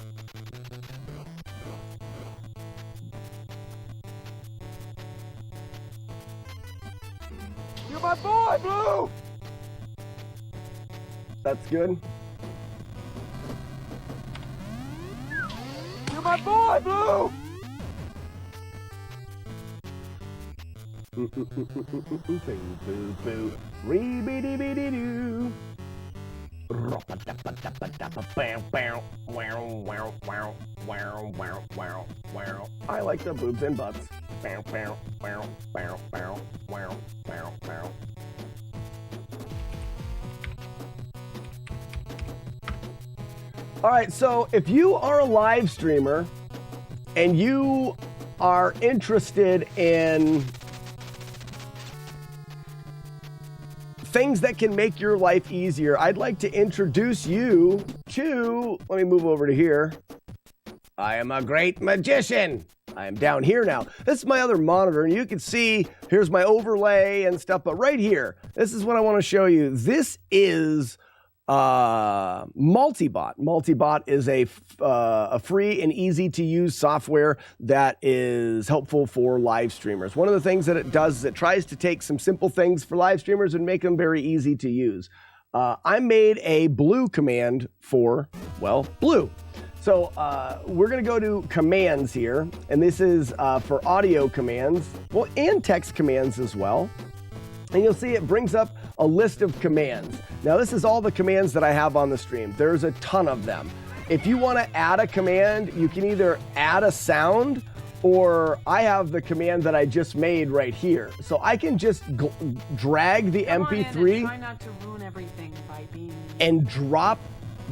You're my boy, Blue! That's good. You're my boy, Blue! Boo boo boo. Ree-bee-dee-bee-dee-doo. I like the boobs and butts. All right, so if you are a live streamer and you are interested in things that can make your life easier, I'd like to introduce you to, let me move over to here. I am a great magician. I am down here now. This is my other monitor, and you can see, here's my overlay and stuff, but right here, this is what I want to show you. This is Multibot. Multibot is a free and easy to use software that is helpful for live streamers. One of the things that it does is it tries to take some simple things for live streamers and make them very easy to use. I made a Blue command for, well, Blue. So we're going to go to commands here, and this is for audio commands, well, and text commands as well. And you'll see it brings up a list of commands. Now, this is all the commands that I have on the stream. There's a ton of them. If you want to add a command, you can either add a sound, or I have the command that I just made right here. So I can just drag the MP3 try not to ruin everything by being and drop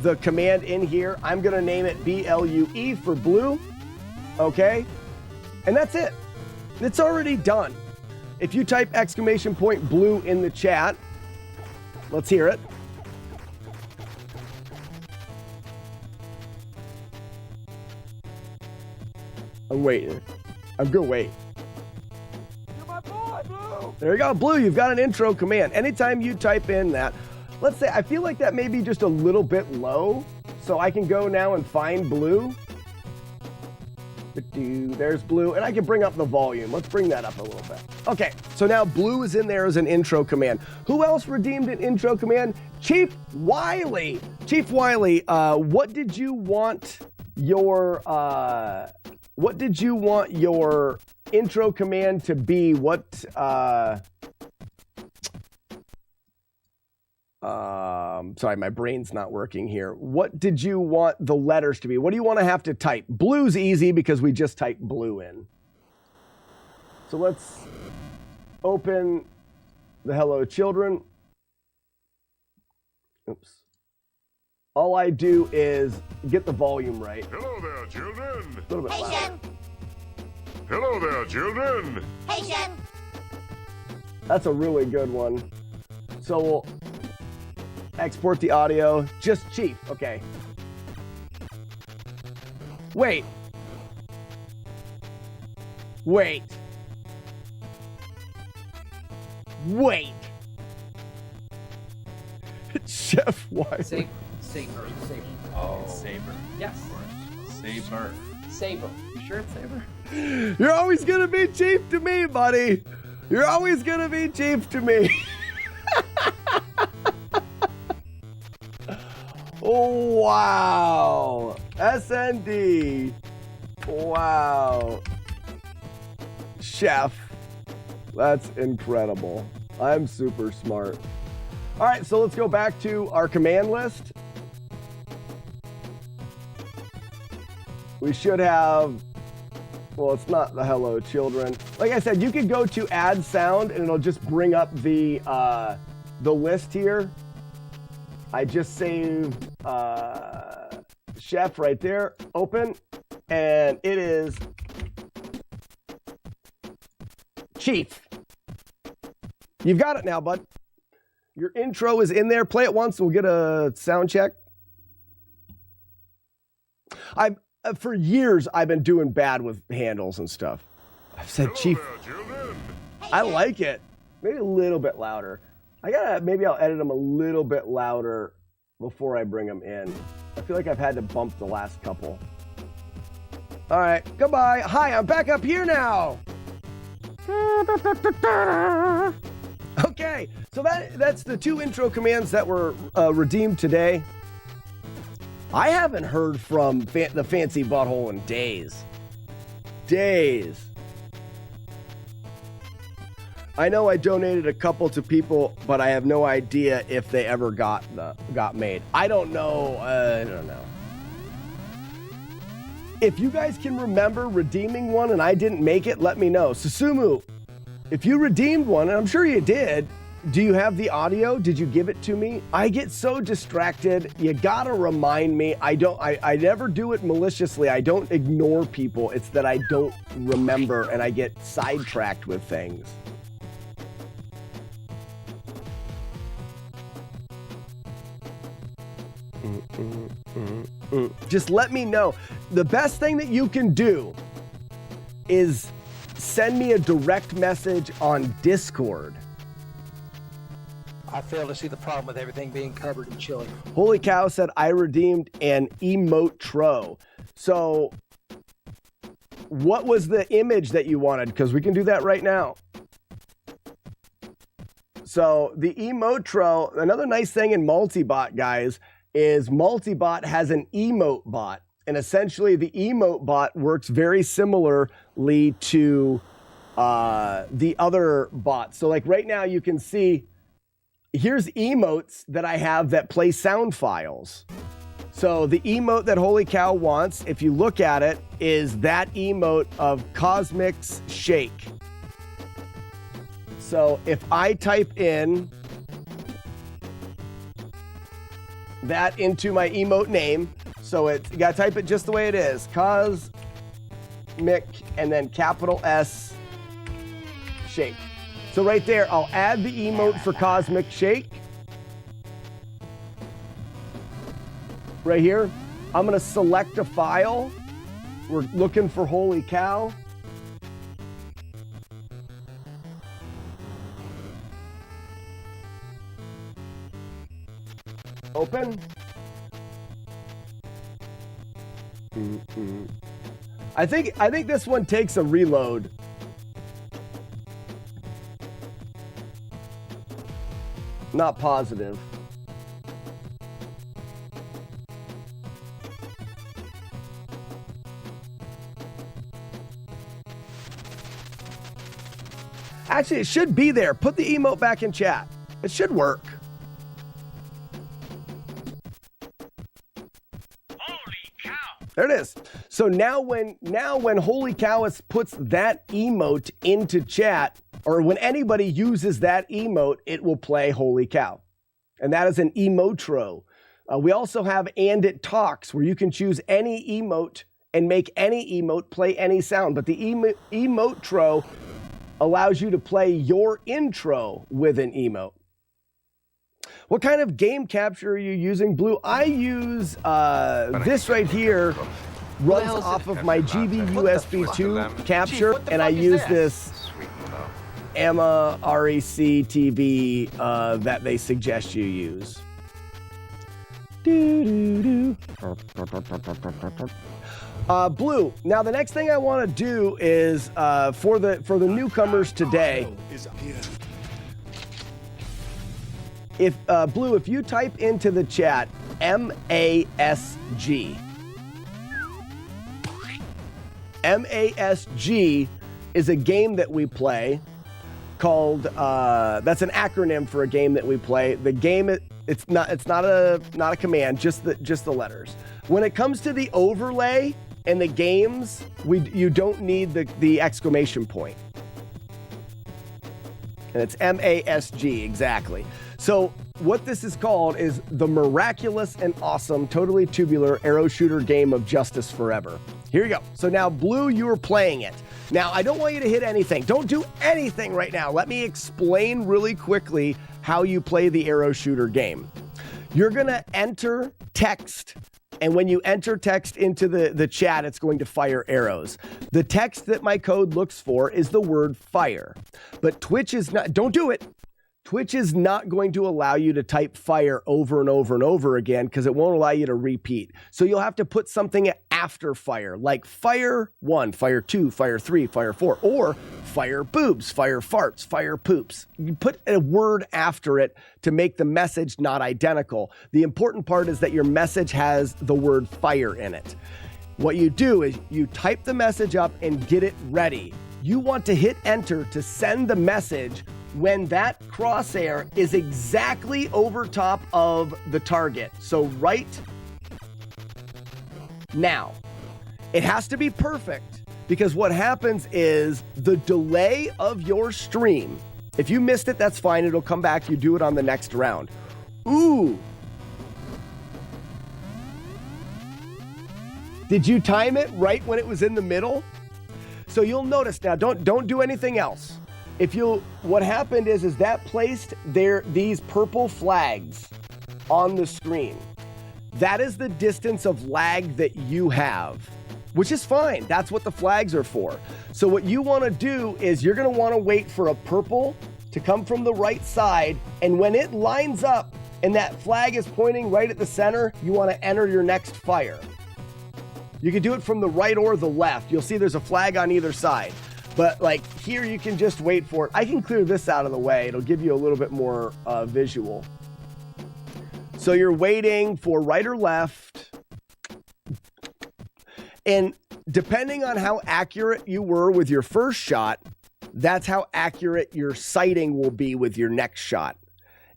the command in here. I'm going to name it BLUE for Blue. Okay? And that's it. It's already done. If you type !Blue in the chat, let's hear it. I'm waiting. I'm gonna wait. You're my boy, Blue! There you go, Blue, you've got an intro command. Anytime you type in that, let's say, I feel like that may be just a little bit low, so I can go now and find Blue. There's Blue, and I can bring up the volume. Let's bring that up a little bit. Okay, so now Blue is in there as an intro command. Who else redeemed an intro command? Chief Wiley. Chief Wiley, what did you want your intro command to be? Sorry, my brain's not working here. What did you want the letters to be? What do you want to have to type? Blue's easy because we just typed blue in. So let's open the Hello Children. Oops. All I do is get the volume right. Hello there, children. A little bit Hey, louder. Shem. Hello there, children. Hey, Shem. That's a really good one. So we'll export the audio. Just Chief. Okay. Wait. Wait. Wait. Chef, why? Saber. Oh, Saber. Yes. Saber. Saber. You sure it's Saber? You're always gonna be Chief to me, buddy. You're always gonna be Chief to me. Oh, wow. SND. Wow. Chef. That's incredible. I'm super smart. All right, so let's go back to our command list. We should have, well, it's not the Hello Children. Like I said, you could go to add sound and it'll just bring up the list here. I just saved Chef right there, open, and it is Chief. You've got it now, bud. Your intro is in there. Play it once. We'll get a sound check. For years, I've been doing bad with handles and stuff. I've said Hello Chief. there, children. I like it. Maybe a little bit louder. Maybe I'll edit them a little bit louder before I bring them in. I feel like I've had to bump the last couple. All right, goodbye. Hi, I'm back up here now. Okay, so that's the 2 intro commands that were redeemed today. I haven't heard from the Fancy Butthole in days. I know I donated a couple to people, but I have no idea if they ever got made. I don't know. If you guys can remember redeeming one and I didn't make it, let me know. Susumu, if you redeemed one, and I'm sure you did, do you have the audio? Did you give it to me? I get so distracted. You gotta remind me. I never do it maliciously. I don't ignore people. It's that I don't remember and I get sidetracked with things. Just let me know. The best thing that you can do is send me a direct message on Discord. I fail to see the problem with everything being covered in chili. Holy Cow said I redeemed an emote tro. So what was the image that you wanted? Because we can do that right now. So the emote tro, another nice thing in Multibot, guys, is Multibot has an emote bot. And essentially the emote bot works very similarly to the other bots. So like right now you can see, here's emotes that I have that play sound files. So the emote that Holy Cow wants, if you look at it, is that emote of Cosmic's Shake. So if I type in that into my emote name, so you gotta type it just the way it is, Cosmic, and then capital S, Shake. So right there, I'll add the emote for Cosmic Shake. Right here, I'm gonna select a file. We're looking for Holy Cow. Open. I think this one takes a reload. Not positive. Actually, it should be there. Put the emote back in chat. It should work. There it is. So now when Holy Cowus puts that emote into chat, or when anybody uses that emote, it will play Holy Cow. And that is an emotro. We also have And It Talks, where you can choose any emote and make any emote play any sound. But the emotro allows you to play your intro with an emote. What kind of game capture are you using, Blue? I use this right here, runs off of my GB USB 2 capture, and I use this Emma REC TV that they suggest you use. Blue. Now the next thing I want to do is for the newcomers today. If Blue, if you type into the chat MASG. MASG is a game that we play called that's an acronym for a game that we play. The game it's not a command, just the letters. When it comes to the overlay and the games, you don't need the exclamation point. And it's MASG, exactly. So what this is called is the miraculous and awesome, totally tubular arrow shooter game of Justice Forever. Here you go. So now, Blue, you are playing it. Now, I don't want you to hit anything. Don't do anything right now. Let me explain really quickly how you play the arrow shooter game. You're going to enter text. And when you enter text into the chat, it's going to fire arrows. The text that my code looks for is the word fire. But Twitch is not, don't do it. Twitch is not going to allow you to type fire over and over and over again because it won't allow you to repeat. So you'll have to put something after fire, like fire 1, fire 2, fire 3, fire 4, or fire boobs, fire farts, fire poops. You put a word after it to make the message not identical. The important part is that your message has the word fire in it. What you do is you type the message up and get it ready. You want to hit enter to send the message when that crosshair is exactly over top of the target. So right now. It has to be perfect because what happens is the delay of your stream, if you missed it, that's fine. It'll come back. You do it on the next round. Ooh. Did you time it right when it was in the middle? So you'll notice now, don't do anything else. What happened is that placed these purple flags on the screen. That is the distance of lag that you have, which is fine. That's what the flags are for. So what you want to do is you're going to want to wait for a purple to come from the right side. And when it lines up and that flag is pointing right at the center, you want to enter your next fire. You can do it from the right or the left. You'll see there's a flag on either side. But like here, you can just wait for it. I can clear this out of the way. It'll give you a little bit more visual. So you're waiting for right or left. And depending on how accurate you were with your first shot, that's how accurate your sighting will be with your next shot.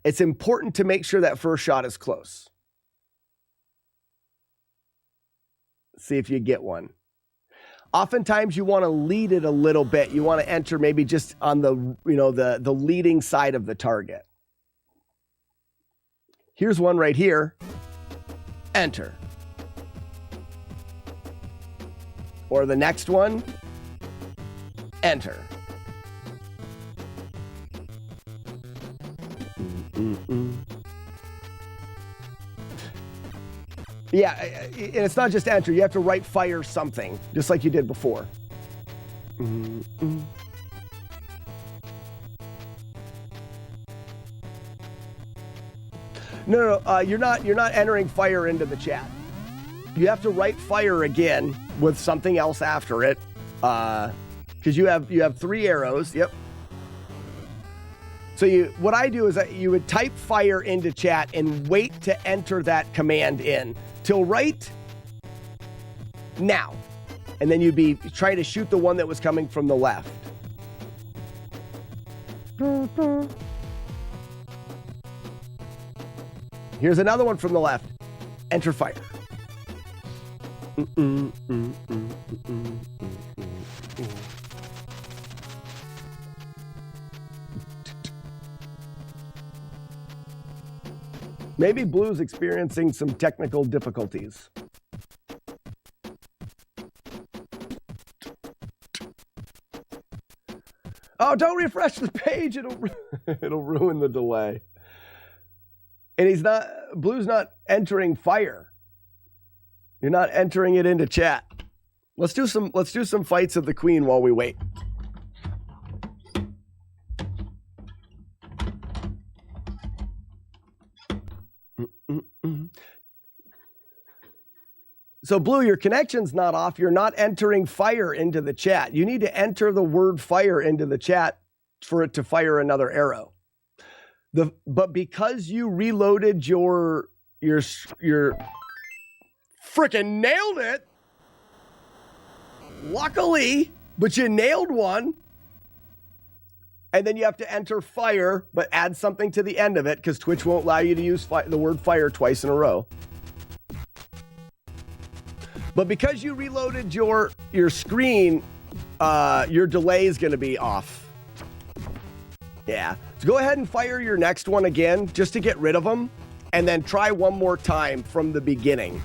It's important to make sure that first shot is close. See if you get one. Oftentimes you want to lead it a little bit. You want to enter maybe just on the leading side of the target. Here's one right here. Enter. Or the next one. Enter. Yeah, and it's not just enter. You have to write fire something, just like you did before. No, you're not entering fire into the chat. You have to write fire again with something else after it, because you have 3 arrows. Yep. So what I do is that you would type fire into chat and wait to enter that command in till right now. And then you'd be trying to shoot the one that was coming from the left. Here's another one from the left. Enter fire. Maybe Blue's experiencing some technical difficulties. Oh, don't refresh the page. It'll ruin the delay. And Blue's not entering fire. You're not entering it into chat. Let's do some fights of the Queen while we wait. So, Blue, your connection's not off. You're not entering fire into the chat. You need to enter the word fire into the chat for it to fire another arrow. But because you reloaded your frickin' nailed it. Luckily, but you nailed one. And then you have to enter fire, but add something to the end of it because Twitch won't allow you to use the word fire twice in a row. But because you reloaded your screen, your delay is going to be off. Yeah. So go ahead and fire your next one again just to get rid of them. And then try one more time from the beginning.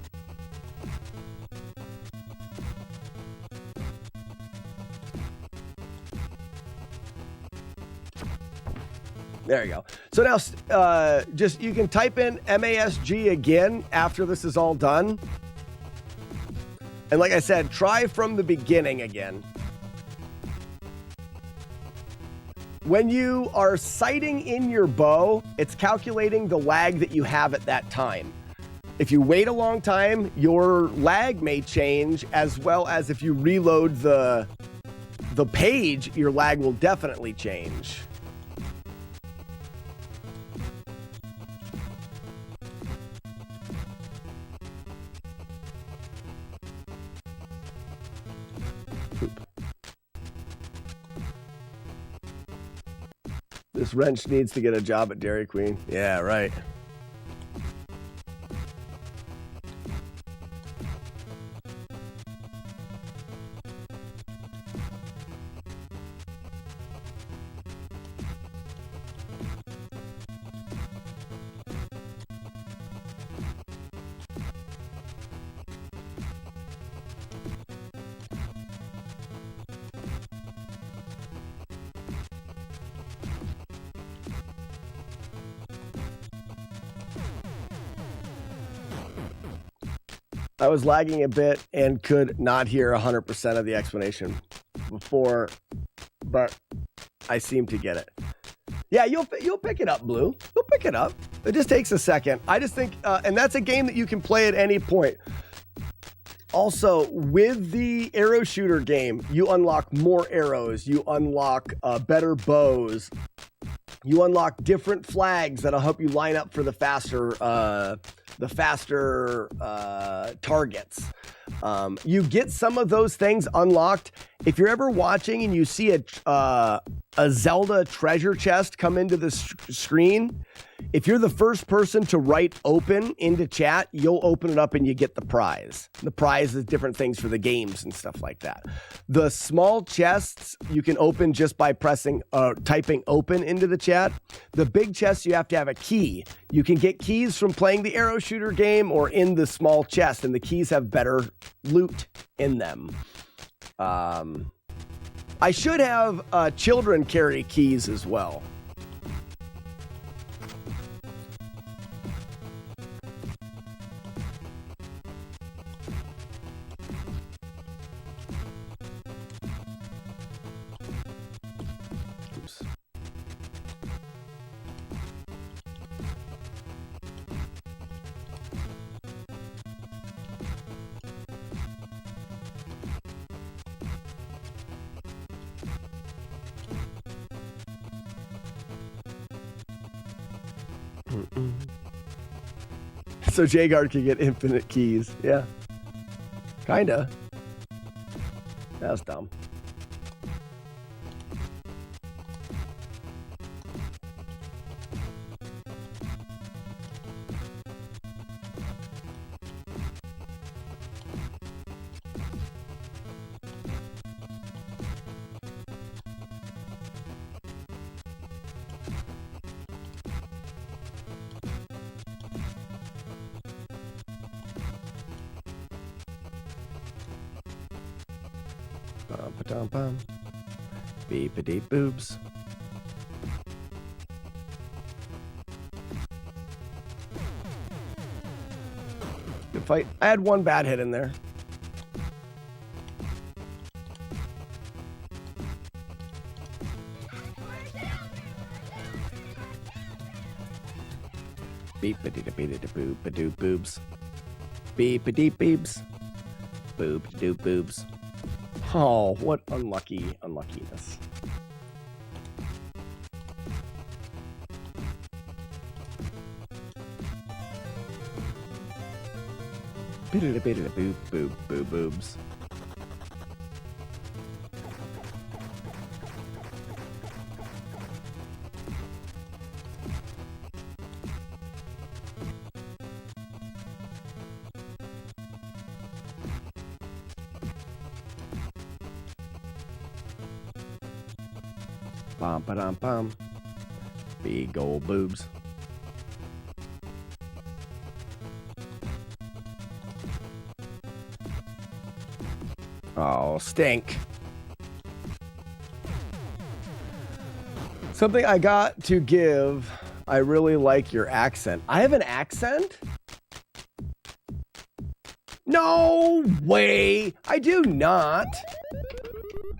There you go. So now you can type in MASG again after this is all done. And like I said, try from the beginning again. When you are sighting in your bow, it's calculating the lag that you have at that time. If you wait a long time, your lag may change, as well as if you reload the page, your lag will definitely change. This wrench needs to get a job at Dairy Queen. Yeah, right. I was lagging a bit and could not hear 100% of the explanation before, but I seem to get it. Yeah, you'll pick it up, Blue. You'll pick it up. It just takes a second. I just think, and that's a game that you can play at any point. Also, with the arrow shooter game, you unlock more arrows. You unlock better bows. You unlock different flags that'll help you line up for the faster targets. You get some of those things unlocked. If you're ever watching and you see a Zelda treasure chest come into the screen, if you're the first person to write open into chat, you'll open it up and you get the prize. The prize is different things for the games and stuff like that. The small chests you can open just by typing open into the chat. The big chests, you have to have a key. You can get keys from playing the arrow shooter game or in the small chest, and the keys have better loot in them. I should have children carry keys as well. Oops. So J-Guard can get infinite keys. Yeah. Kinda. That was dumb. Bum-ba-dum-bum. Beep-a-deep boobs. Good fight. I had one bad hit in there. Beep-a-dee-da-bee-da-boo-ba-doo boobs. Beep-a-deep boobs. Boob-doo boobs. Oh, what unluckiness. Boob boobs. Bum ba dum bum. Big old boobs. Oh, stink. Something I got to give. I really like your accent. I have an accent? No way. I do not.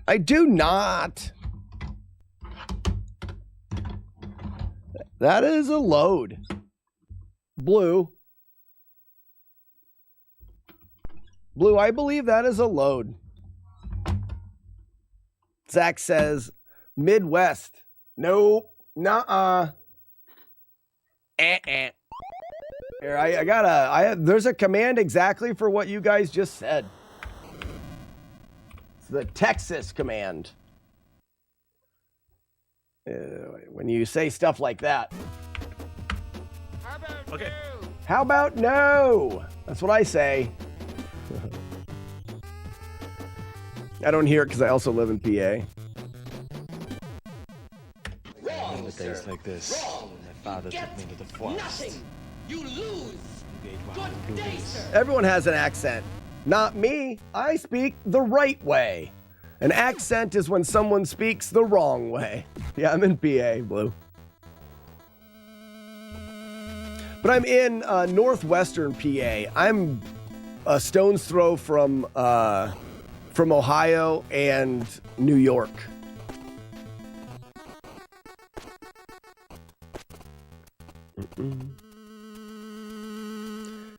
I do not. That is a load. Blue. Blue, I believe that is a load. Zach says, Midwest. Nope. Nuh-uh. Here, there's a command exactly for what you guys just said. It's the Texas command. When you say stuff like that. Okay. How about no? That's what I say. I don't hear it because I also live in PA. Wrong, Days like this, my father took me to the forest. Nothing. You lose. Good day, sir. Everyone has an accent. Not me. I speak the right way. An accent is when someone speaks the wrong way. Yeah, I'm in PA, Blue. But I'm in northwestern PA. I'm a stone's throw from Ohio and New York.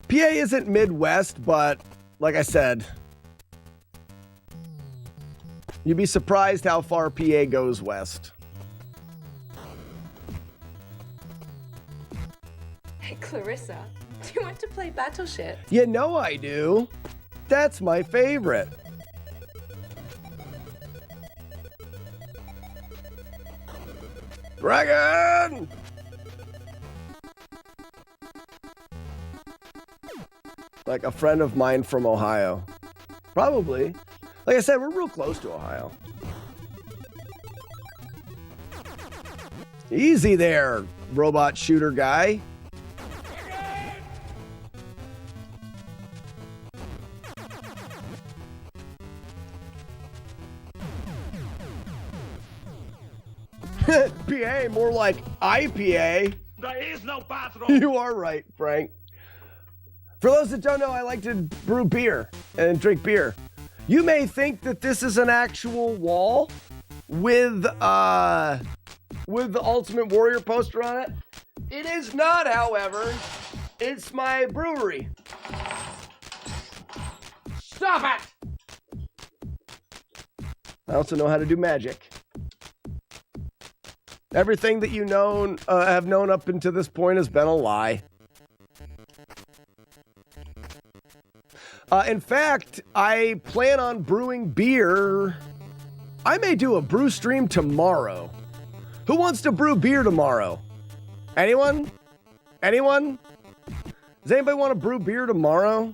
PA isn't Midwest, but like I said, you'd be surprised how far PA goes west. Hey, Clarissa, do you want to play Battleship? You know I do. That's my favorite. Dragon! Like a friend of mine from Ohio. Probably. Like I said, we're real close to Ohio. Easy there, robot shooter guy. PA, more like IPA. There is no bathroom. You are right, Frank. For those that don't know, I like to brew beer and drink beer. You may think that this is an actual wall with the Ultimate Warrior poster on it. It is not, however. It's my brewery. Stop it! I also know how to do magic. Everything that you have known up until this point has been a lie. In fact, I plan on brewing beer. I may do a brew stream tomorrow. Who wants to brew beer tomorrow? Anyone? Anyone? Does anybody want to brew beer tomorrow?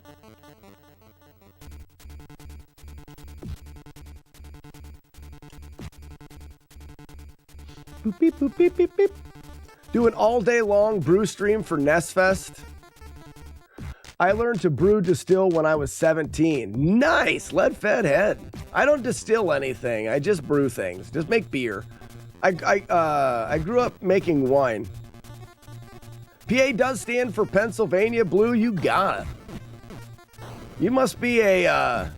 Boop, beep, boop, beep, beep, beep. Do an all day long brew stream for Nestfest. I learned to brew distill when I was 17. Nice, lead-fed head. I don't distill anything. I just brew things. Just make beer. I grew up making wine. PA does stand for Pennsylvania Blue. You got it. You must be a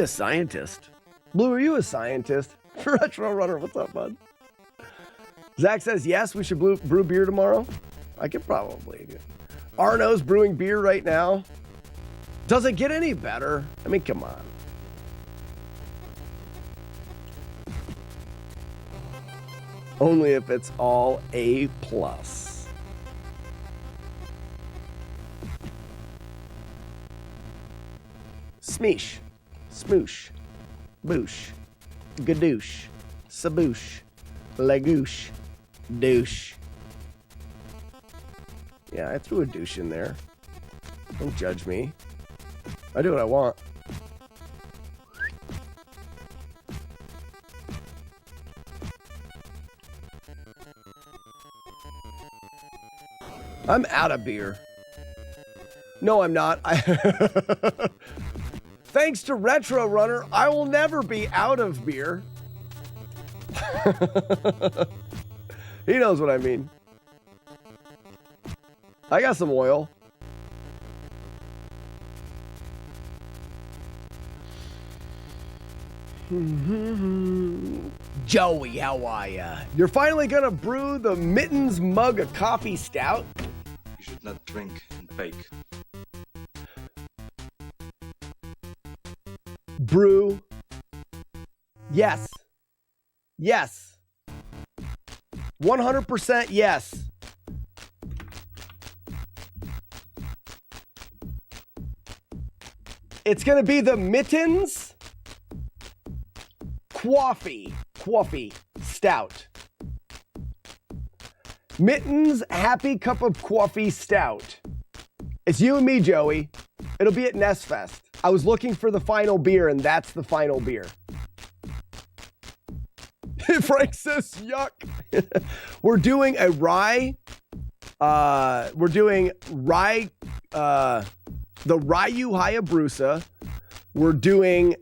scientist. Blue, are you a scientist? Retro Runner, what's up, bud? Zach says yes. We should brew beer tomorrow. I could probably do. Arno's brewing beer right now. Does it get any better? I mean, come on. Only if it's all A+. Smeesh, smoosh, boosh, gadoosh, saboosh, lagoosh, douche. Yeah, I threw a douche in there. Don't judge me. I do what I want. I'm out of beer. No, I'm not. Thanks to Retro Runner, I will never be out of beer. He knows what I mean. I got some oil. Joey, how are ya? You're finally gonna brew the Mittens mug of coffee stout? You should not drink and bake. Brew. Yes. Yes. 100% yes. It's going to be the Mittens Coffee Stout. Mittens Happy Cup of Coffee Stout. It's you and me, Joey. It'll be at Nest Fest. I was looking for the final beer, and that's the final beer. Frank says, yuck. We're doing a rye. We're doing rye, the Ryu Hayabusa. We're doing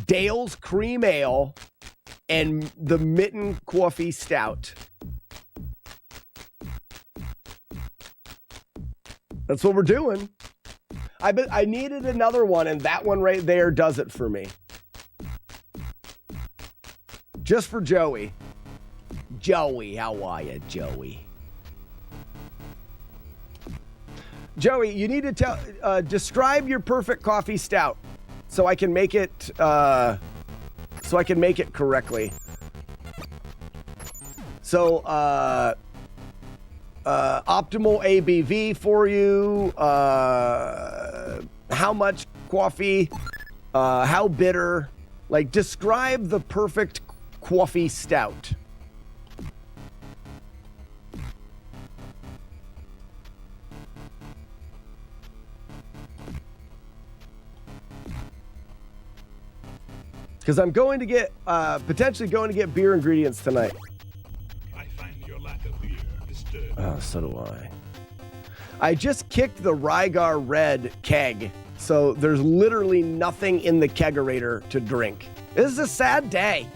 Dale's Cream Ale and the Mitten Coffee Stout. That's what we're doing. I needed another one, and that one right there does it for me. Just for Joey. Joey, how are you, Joey? Joey, you need to describe your perfect coffee stout so I can make it correctly. So optimal ABV for you, how much coffee, how bitter, like describe the perfect coffee stout. Because I'm going to get, potentially going to get beer ingredients tonight. I find your lack of beer disturbing. Oh, so do I just kicked the Rygar Red keg, so there's literally nothing in the kegerator to drink. This is a sad day.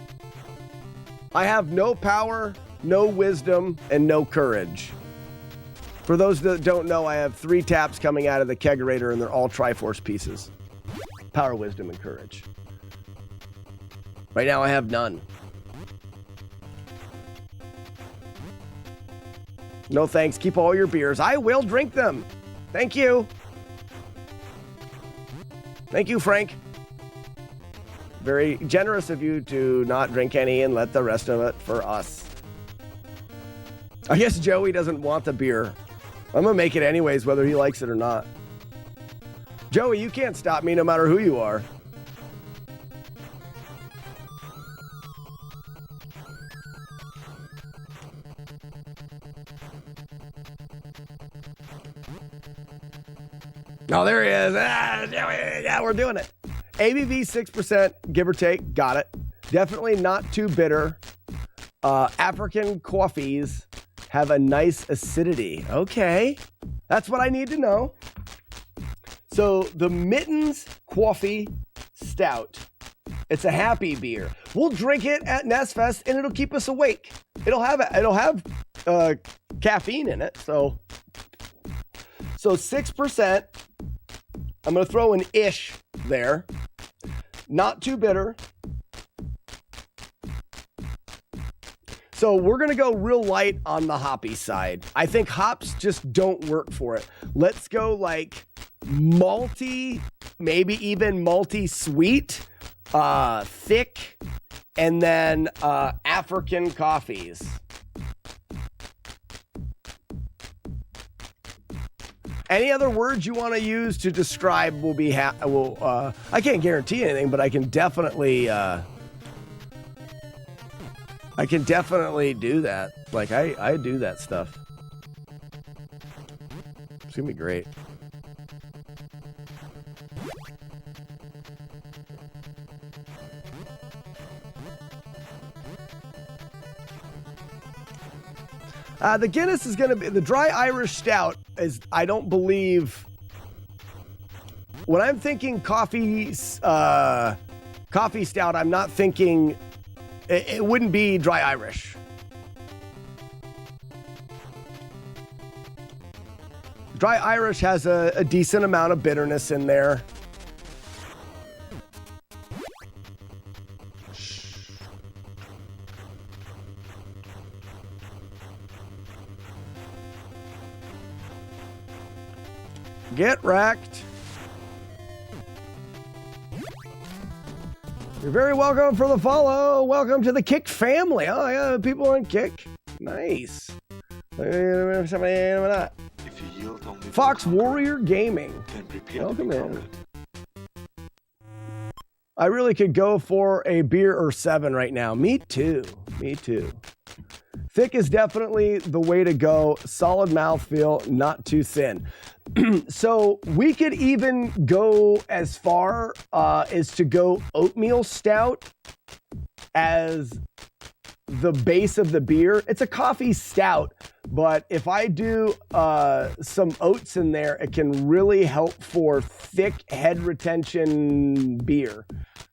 I have no power, no wisdom, and no courage. For those that don't know, I have 3 taps coming out of the kegerator, and they're all Triforce pieces. Power, wisdom, and courage. Right now, I have none. No thanks. Keep all your beers. I will drink them. Thank you. Thank you, Frank. Very generous of you to not drink any and let the rest of it for us. I guess Joey doesn't want the beer. I'm going to make it anyways, whether he likes it or not. Joey, you can't stop me no matter who you are. Oh, there he is. Yeah, we're doing it. ABV 6%, give or take. Got it. Definitely not too bitter. African coffees have a nice acidity. Okay. That's what I need to know. So the Mittens Coffee Stout It's a happy beer. We'll drink it at NESFest and it'll keep us awake. It'll have caffeine in it. So 6%. I'm going to throw an ish there. Not too bitter. So we're going to go real light on the hoppy side. I think hops just don't work for it. Let's go like malty, maybe even malty sweet, thick, and then African coffees. Any other words you want to use to describe will be I can't guarantee anything, but I can definitely do that. Like I do that stuff. It's gonna be great. The Guinness is gonna be the dry Irish stout. Is I don't believe when I'm thinking coffee stout. I'm not thinking. It wouldn't be dry Irish. Dry Irish has a decent amount of bitterness in there. Get wrecked. You're very welcome for the follow. Welcome to the Kick family. Oh, yeah, people on Kick. Nice. Fox Warrior Gaming. Welcome in. I really could go for a beer or 7 right now. Me too. Me too. Thick is definitely the way to go. Solid mouthfeel, not too thin. So we could even go as far as to go oatmeal stout as the base of the beer. It's a coffee stout, but if I do some oats in there, it can really help for thick head retention beer.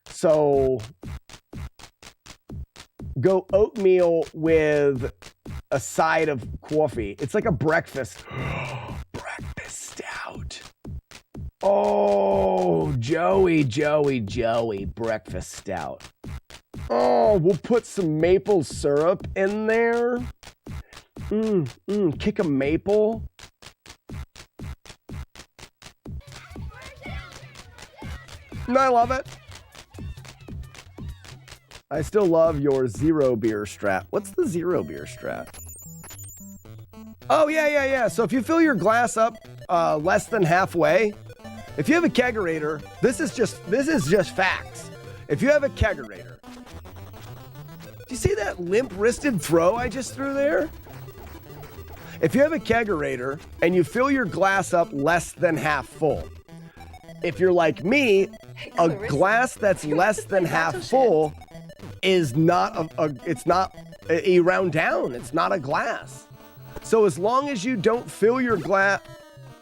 So go oatmeal with a side of coffee. It's like a breakfast. Breakfast stout. Oh, Joey, breakfast stout. Oh, we'll put some maple syrup in there. Kick a maple. And I love it. I still love your zero beer strat. What's the zero beer strat? Oh, yeah. So if you fill your glass up less than halfway, if you have a kegerator, this is just facts. If you have a kegerator, do you see that limp-wristed throw I just threw there? If you have a kegerator and you fill your glass up less than half full, if you're like me, a glass that's less than half full is not it's not a round down. It's not a glass. So as long as you don't fill your glass,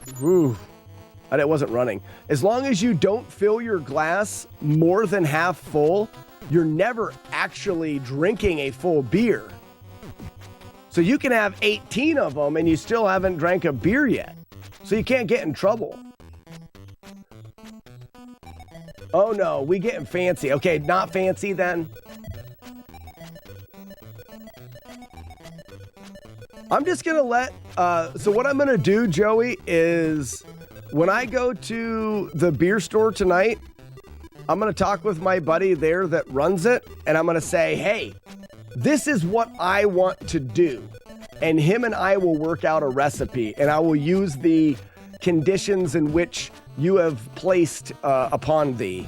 it wasn't running. As long as you don't fill your glass more than half full, you're never actually drinking a full beer. So you can have 18 of them and you still haven't drank a beer yet. So you can't get in trouble. Oh no, we getting fancy. Okay, not fancy then. I'm just gonna let, so what I'm gonna do, Joey, is when I go to the beer store tonight, I'm gonna talk with my buddy there that runs it, and I'm gonna say, hey, this is what I want to do. And him and I will work out a recipe, and I will use the conditions in which you have placed upon thee.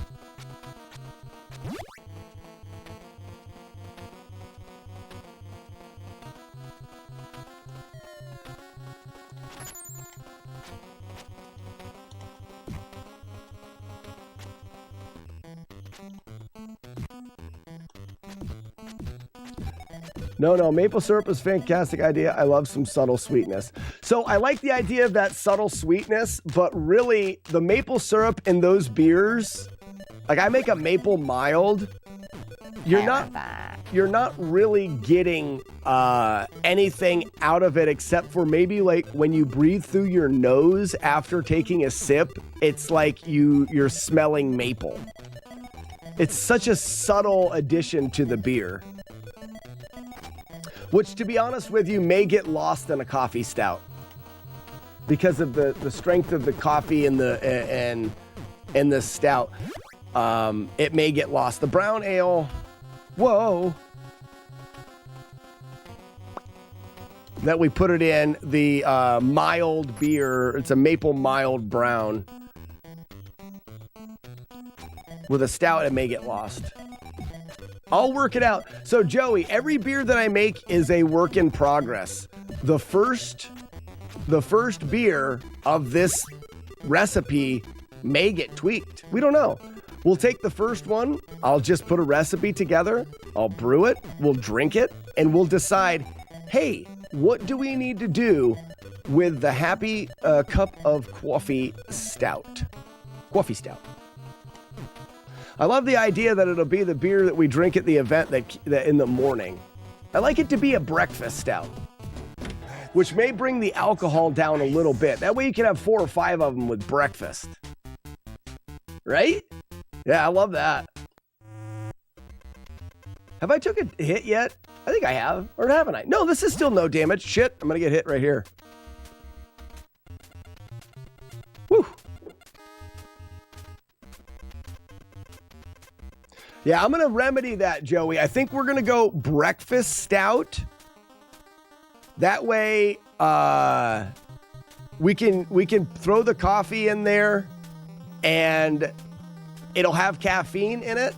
No, maple syrup is a fantastic idea. I love some subtle sweetness. So I like the idea of that subtle sweetness, but really the maple syrup in those beers, like I make a maple mild you're not really getting anything out of it except for maybe like when you breathe through your nose after taking a sip, it's like you're smelling maple. It's such a subtle addition to the beer, which, to be honest with you, may get lost in a coffee stout because of the strength of the coffee and the stout. It may get lost. The brown ale, whoa, that we put it in, the mild beer, it's a maple mild brown. With a stout, it may get lost. I'll work it out. So, Joey, every beer that I make is a work in progress. The first beer of this recipe may get tweaked. We don't know. We'll take the first one. I'll just put a recipe together. I'll brew it. We'll drink it. And we'll decide, hey, what do we need to do with the happy cup of coffee stout? Coffee stout. I love the idea that it'll be the beer that we drink at the event that in the morning. I like it to be a breakfast stout, which may bring the alcohol down a little bit. That way you can have 4 or 5 of them with breakfast. Right? Yeah, I love that. Have I took a hit yet? I think I have. Or haven't I? No, this is still no damage. Shit, I'm going to get hit right here. Whew. Yeah, I'm going to remedy that, Joey. I think we're going to go breakfast stout. That way, we can throw the coffee in there and it'll have caffeine in it,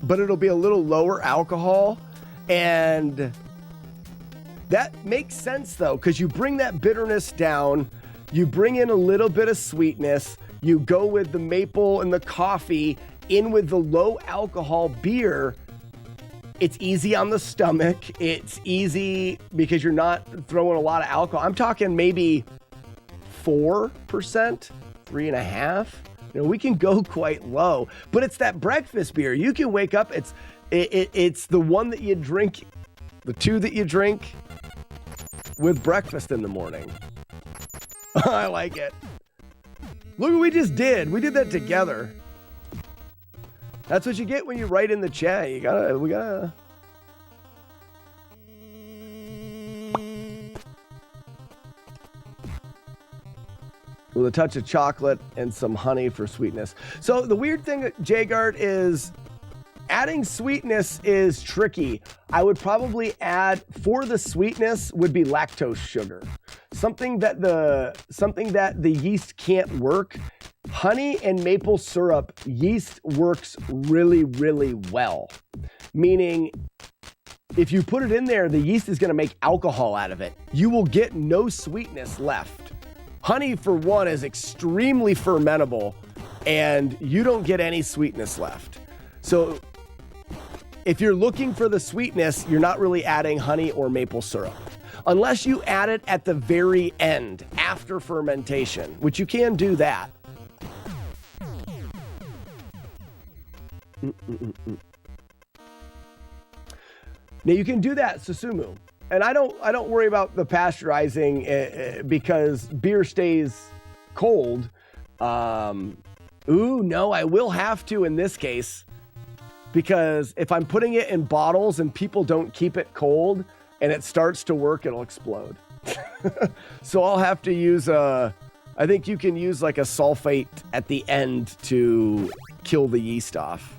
but it'll be a little lower alcohol. And that makes sense, though, because you bring that bitterness down. You bring in a little bit of sweetness. You go with the maple and the coffee in with the low alcohol beer. It's easy on the stomach. It's easy because you're not throwing a lot of alcohol. I'm talking maybe 4%, 3.5%. You know, we can go quite low, but it's that breakfast beer. You can wake up. It's the one that you drink, the 2 that you drink with breakfast in the morning. I like it. Look what we just did. We did that together. That's what you get when you write in the chat. We gotta. With a touch of chocolate and some honey for sweetness. So the weird thing, Jagard, is adding sweetness is tricky. I would probably add, for the sweetness, would be lactose sugar. Something that the yeast can't work. Honey and maple syrup, yeast works really, really well. Meaning, if you put it in there, the yeast is going to make alcohol out of it. You will get no sweetness left. Honey, for one, is extremely fermentable, and you don't get any sweetness left. So, if you're looking for the sweetness, you're not really adding honey or maple syrup. Unless you add it at the very end, after fermentation, which you can do that. Now you can do that, Susumu, and I don't worry about the pasteurizing because beer stays cold. No, I will have to in this case, because if I'm putting it in bottles and people don't keep it cold and it starts to work, it'll explode. So I'll have to use I think you can use like a sulfate at the end to kill the yeast off.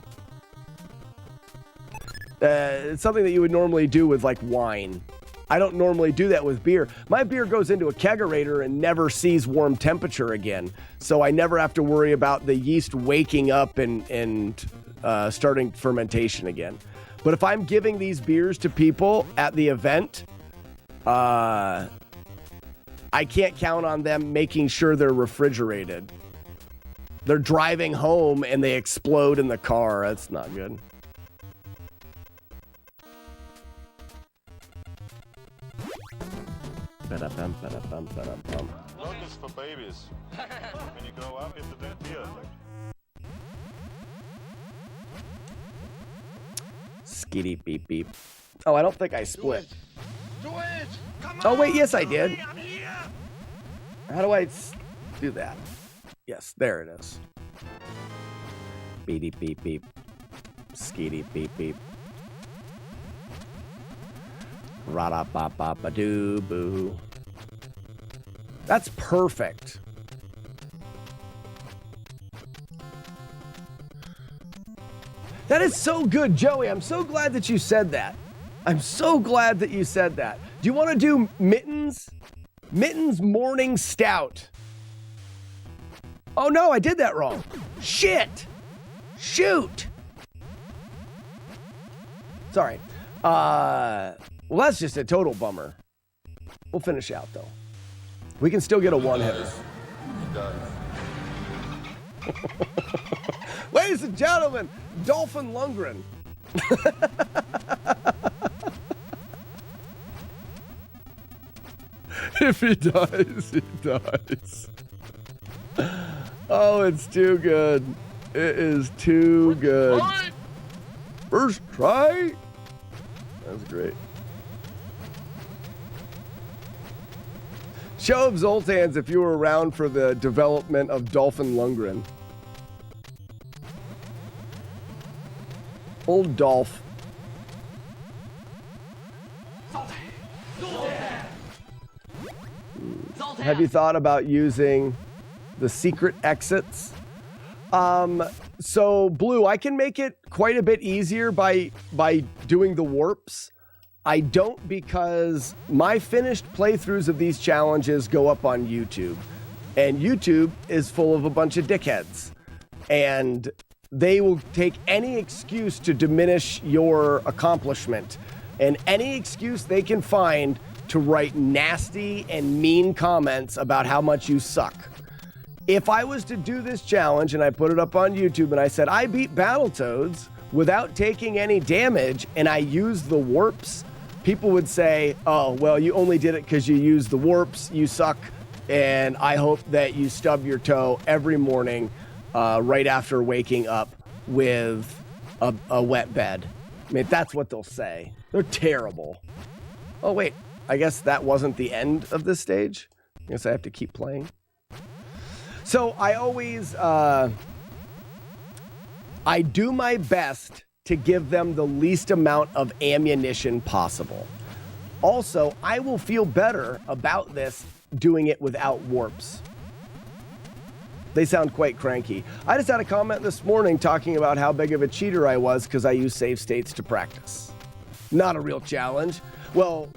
It's something that you would normally do with like wine. I don't normally do that with beer. My beer goes into a kegerator and never sees warm temperature again. So I never have to worry about the yeast waking up and starting fermentation again. But if I'm giving these beers to people at the event, I can't count on them making sure they're refrigerated. They're driving home and they explode in the car. That's not good. Milk is for babies. When you grow up, you have to drink beer. Skitty beep beep. Oh, I don't think I split. Oh, wait, yes, I did. How do I do that? Yes, there it is. Beady beep beep. Skitty beep beep. Rada ba ba ba doo boo. That's perfect. That is so good, Joey. I'm so glad that you said that. I'm so glad that you said that. Do you want to do Mittens? Mittens Morning Stout. Oh no, I did that wrong. Shit. Shoot. Sorry. Well, that's just a total bummer. We'll finish out though. We can still get a one-hitter. Ladies and gentlemen, Dolphin Lundgren. If he dies, he dies. Oh, it's too good. It is too good. First try. That's great. Show of Zoltans if you were around for the development of Dolphin Lundgren. Old Dolph. Have you thought about using the secret exits? So Blue, I can make it quite a bit easier by doing the warps. I don't, because my finished playthroughs of these challenges go up on YouTube, and YouTube is full of a bunch of dickheads, and they will take any excuse to diminish your accomplishment and any excuse they can find to write nasty and mean comments about how much you suck. If I was to do this challenge and I put it up on YouTube and I said, I beat Battletoads without taking any damage and I used the warps, people would say, oh, well, you only did it because you used the warps, you suck, and I hope that you stub your toe every morning right after waking up with a wet bed. I mean, that's what they'll say. They're terrible. Oh, wait. I guess that wasn't the end of this stage. I guess I have to keep playing. So I always, I do my best to give them the least amount of ammunition possible. Also, I will feel better about this doing it without warps. They sound quite cranky. I just had a comment this morning talking about how big of a cheater I was because I use save states to practice. Not a real challenge. Well,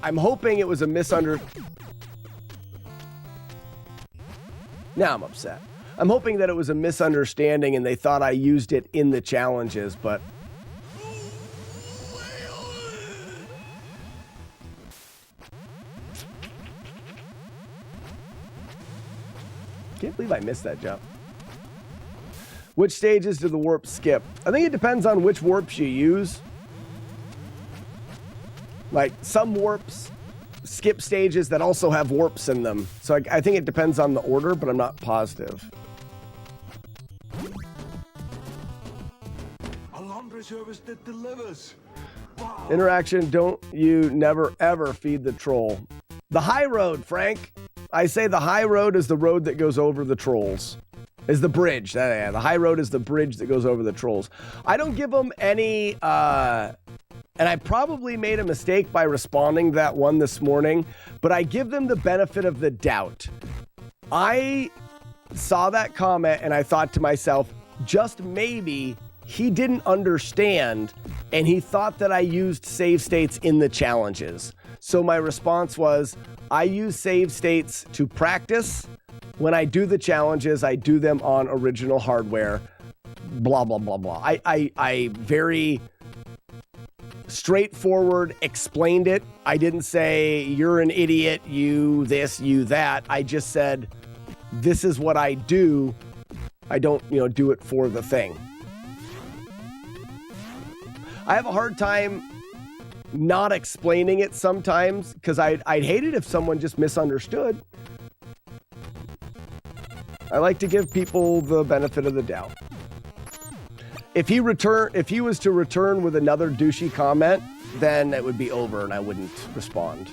I'm hoping it was a Now I'm upset. I'm hoping that it was a misunderstanding and they thought I used it in the challenges, but... Can't believe I missed that jump. Which stages do the warps skip? I think it depends on which warps you use. Like, some warps skip stages that also have warps in them. So I think it depends on the order, but I'm not positive. A laundry service that delivers. Wow. Interaction, don't you never ever feed the troll. The high road, Frank. I say the high road is the road that goes over the trolls. Is the bridge. Yeah, the high road is the bridge that goes over the trolls. I don't give them any... And I probably made a mistake by responding to that one this morning, but I give them the benefit of the doubt. I saw that comment and I thought to myself, just maybe he didn't understand and he thought that I used save states in the challenges. So my response was, I use save states to practice. When I do the challenges, I do them on original hardware. Blah, blah, blah, blah. I very... straightforward explained it. I didn't say, you're an idiot, you this, you that. I just said, this is what I do. I don't, do it for the thing. I have a hard time not explaining it sometimes because I'd hate it if someone just misunderstood. I like to give people the benefit of the doubt. If he was to return with another douchey comment, then it would be over and I wouldn't respond.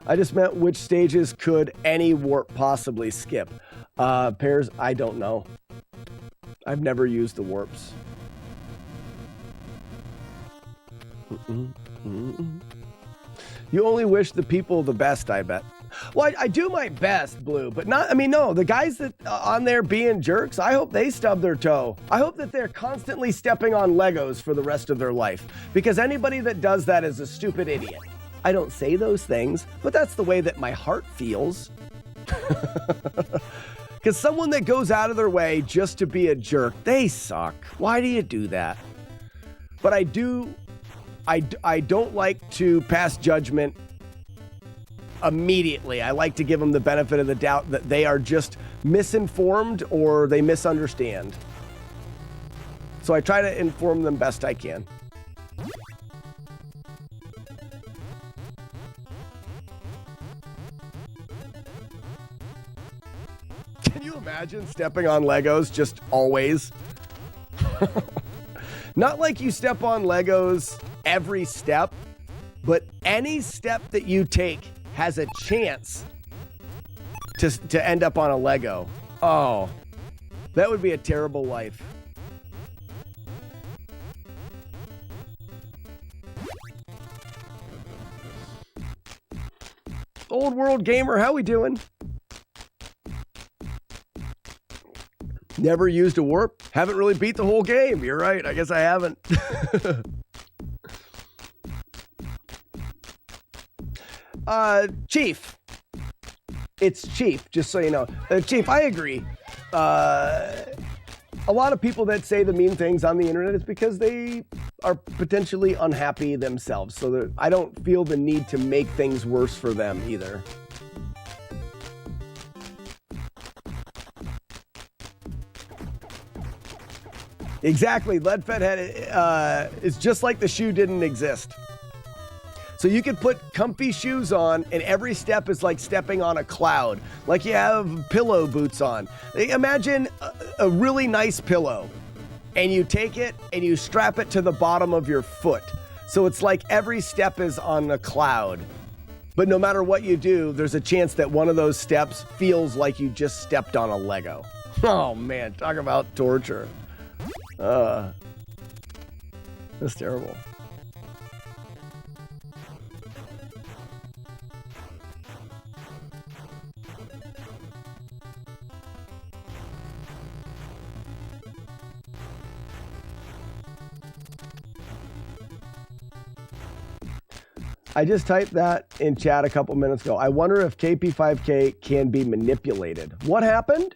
I just meant which stages could any warp possibly skip? Pairs, I don't know. I've never used the warps. You only wish the people the best, I bet. Well, I do my best, Blue, but not, I mean, no, the guys that on there being jerks, I hope they stub their toe. I hope that they're constantly stepping on Legos for the rest of their life, because anybody that does that is a stupid idiot. I don't say those things, but that's the way that my heart feels. Because someone that goes out of their way just to be a jerk, they suck. Why do you do that? But I don't like to pass judgment immediately. I like to give them the benefit of the doubt that they are just misinformed or they misunderstand. So I try to inform them best I can. Can you imagine stepping on Legos just always? Not like you step on Legos every step, but any step that you take has a chance to end up on a Lego. Oh, that would be a terrible life. Old World Gamer, how we doing? Never used a warp? Haven't really beat the whole game. You're right. I guess I haven't. Chief. It's Chief, just so you know. Chief, I agree. A lot of people that say the mean things on the internet is because they are potentially unhappy themselves. So I don't feel the need to make things worse for them either. Exactly. Lead-fed head is just like the shoe didn't exist. So you could put comfy shoes on and every step is like stepping on a cloud. Like you have pillow boots on. Imagine a really nice pillow and you take it and you strap it to the bottom of your foot. So it's like every step is on a cloud. But no matter what you do, there's a chance that one of those steps feels like you just stepped on a Lego. Oh man, talk about torture. That's terrible. I just typed that in chat a couple minutes ago. I wonder if KP5K can be manipulated. What happened?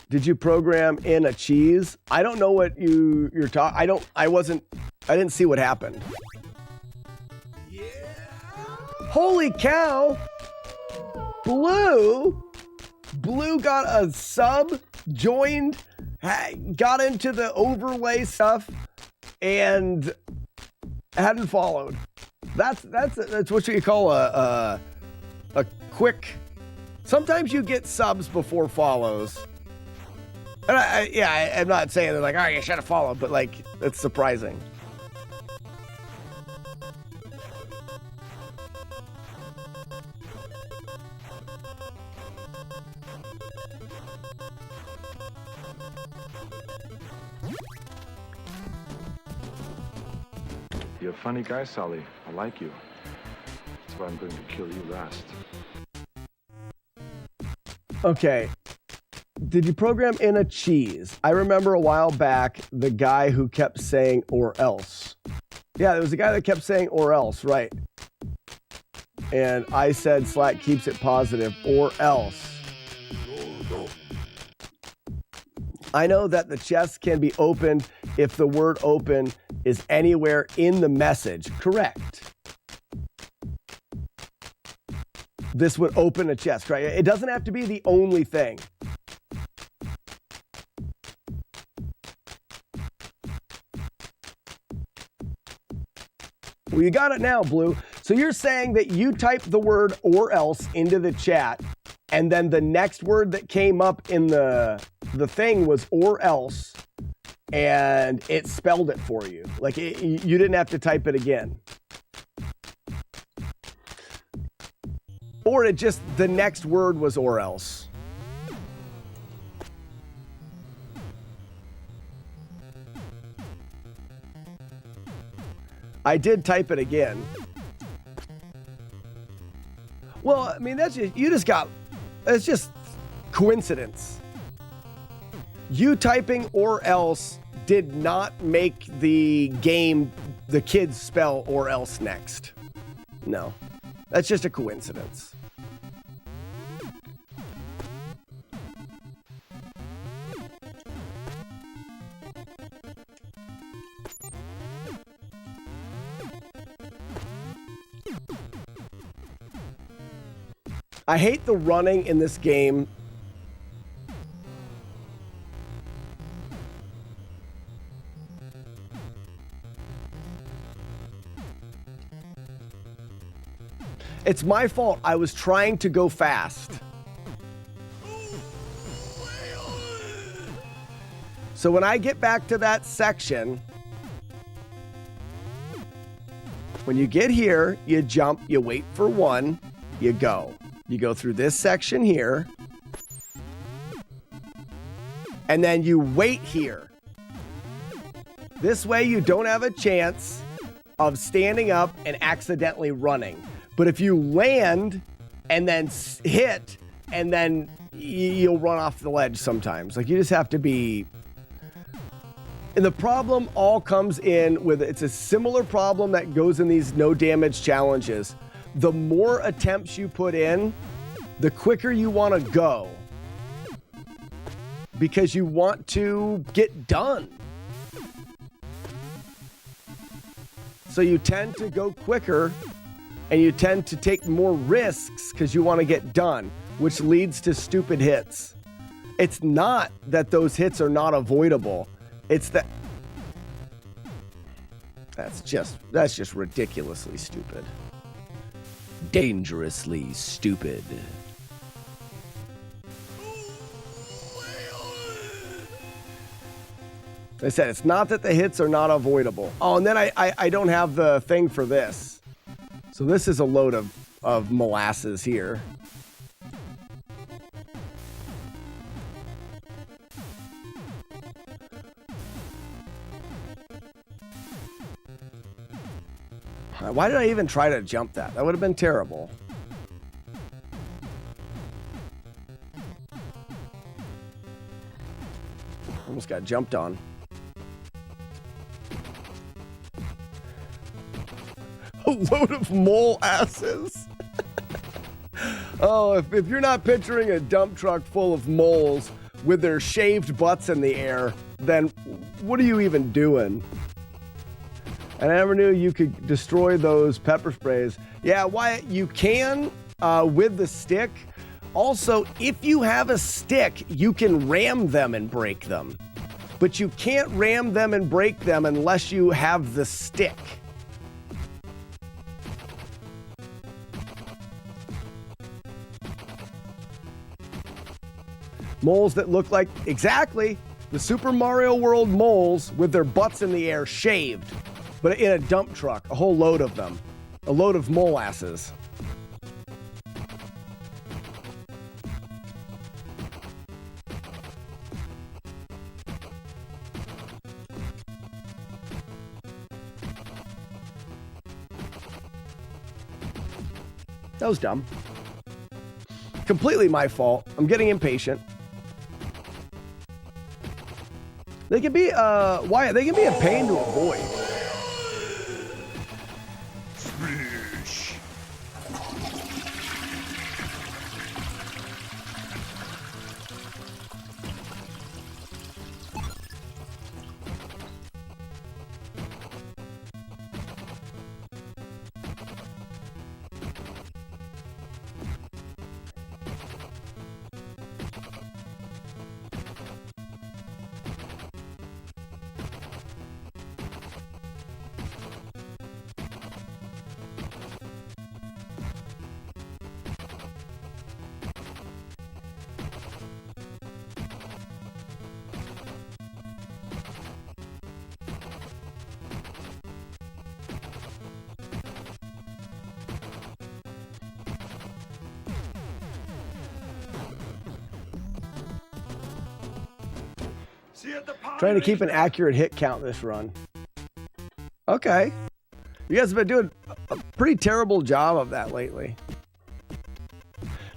Did you program in a cheese? I don't know what you're talking. I didn't see what happened. Yeah. Holy cow! Blue got a sub, joined, got into the overlay stuff, and hadn't followed. That's what you call a quick. Sometimes you get subs before follows. And I'm not saying they're like, oh, you should have followed, but like, it's surprising. You're a funny guy, Sully. I like you. That's why I'm going to kill you last. Okay. Did you program in a cheese? I remember a while back, the guy who kept saying, or else. Yeah, there was a guy that kept saying, or else, right. And I said, Slack keeps it positive, or else. I know that the chest can be opened if the word open is anywhere in the message. Correct. This would open a chest, right? It doesn't have to be the only thing. Well, you got it now, Blue. So you're saying that you typed the word or else into the chat, and then the next word that came up in the thing was or else, and it spelled it for you. Like you didn't have to type it again. Or it just, the next word was or else. I did type it again. Well, I mean, that's just, it's just coincidence. You typing or else did not make the game, the kids spell or else next. No, that's just a coincidence. I hate the running in this game. It's my fault. I was trying to go fast. So when I get back to that section, when you get here, you jump, you wait for one, you go. You go through this section here, and then you wait here. This way you don't have a chance of standing up and accidentally running. But if you land and then hit, and then you'll run off the ledge sometimes. Like, you just have to be... And the problem all comes in with, it's a similar problem that goes in these no damage challenges. The more attempts you put in, the quicker you want to go. Because you want to get done. So you tend to go quicker, and you tend to take more risks because you want to get done, which leads to stupid hits. It's not that those hits are not avoidable. It's that... That's just ridiculously stupid. Dangerously stupid. I said, it's not that the hits are not avoidable. Oh, and then I don't have the thing for this. So this is a load of molasses here. Why did I even try to jump that? That would have been terrible. Almost got jumped on. A load of mole asses. Oh, if you're not picturing a dump truck full of moles with their shaved butts in the air, then what are you even doing? And I never knew you could destroy those pepper sprays. Yeah, Wyatt, you can with the stick. Also, if you have a stick, you can ram them and break them. But you can't ram them and break them unless you have the stick. Moles that look like, exactly, the Super Mario World moles with their butts in the air shaved. But in a dump truck, a whole load of them. A load of molasses. That was dumb. Completely my fault. I'm getting impatient. They can be, Wyatt, they can be a pain to avoid. Trying to keep an accurate hit count this run. Okay. You guys have been doing a pretty terrible job of that lately.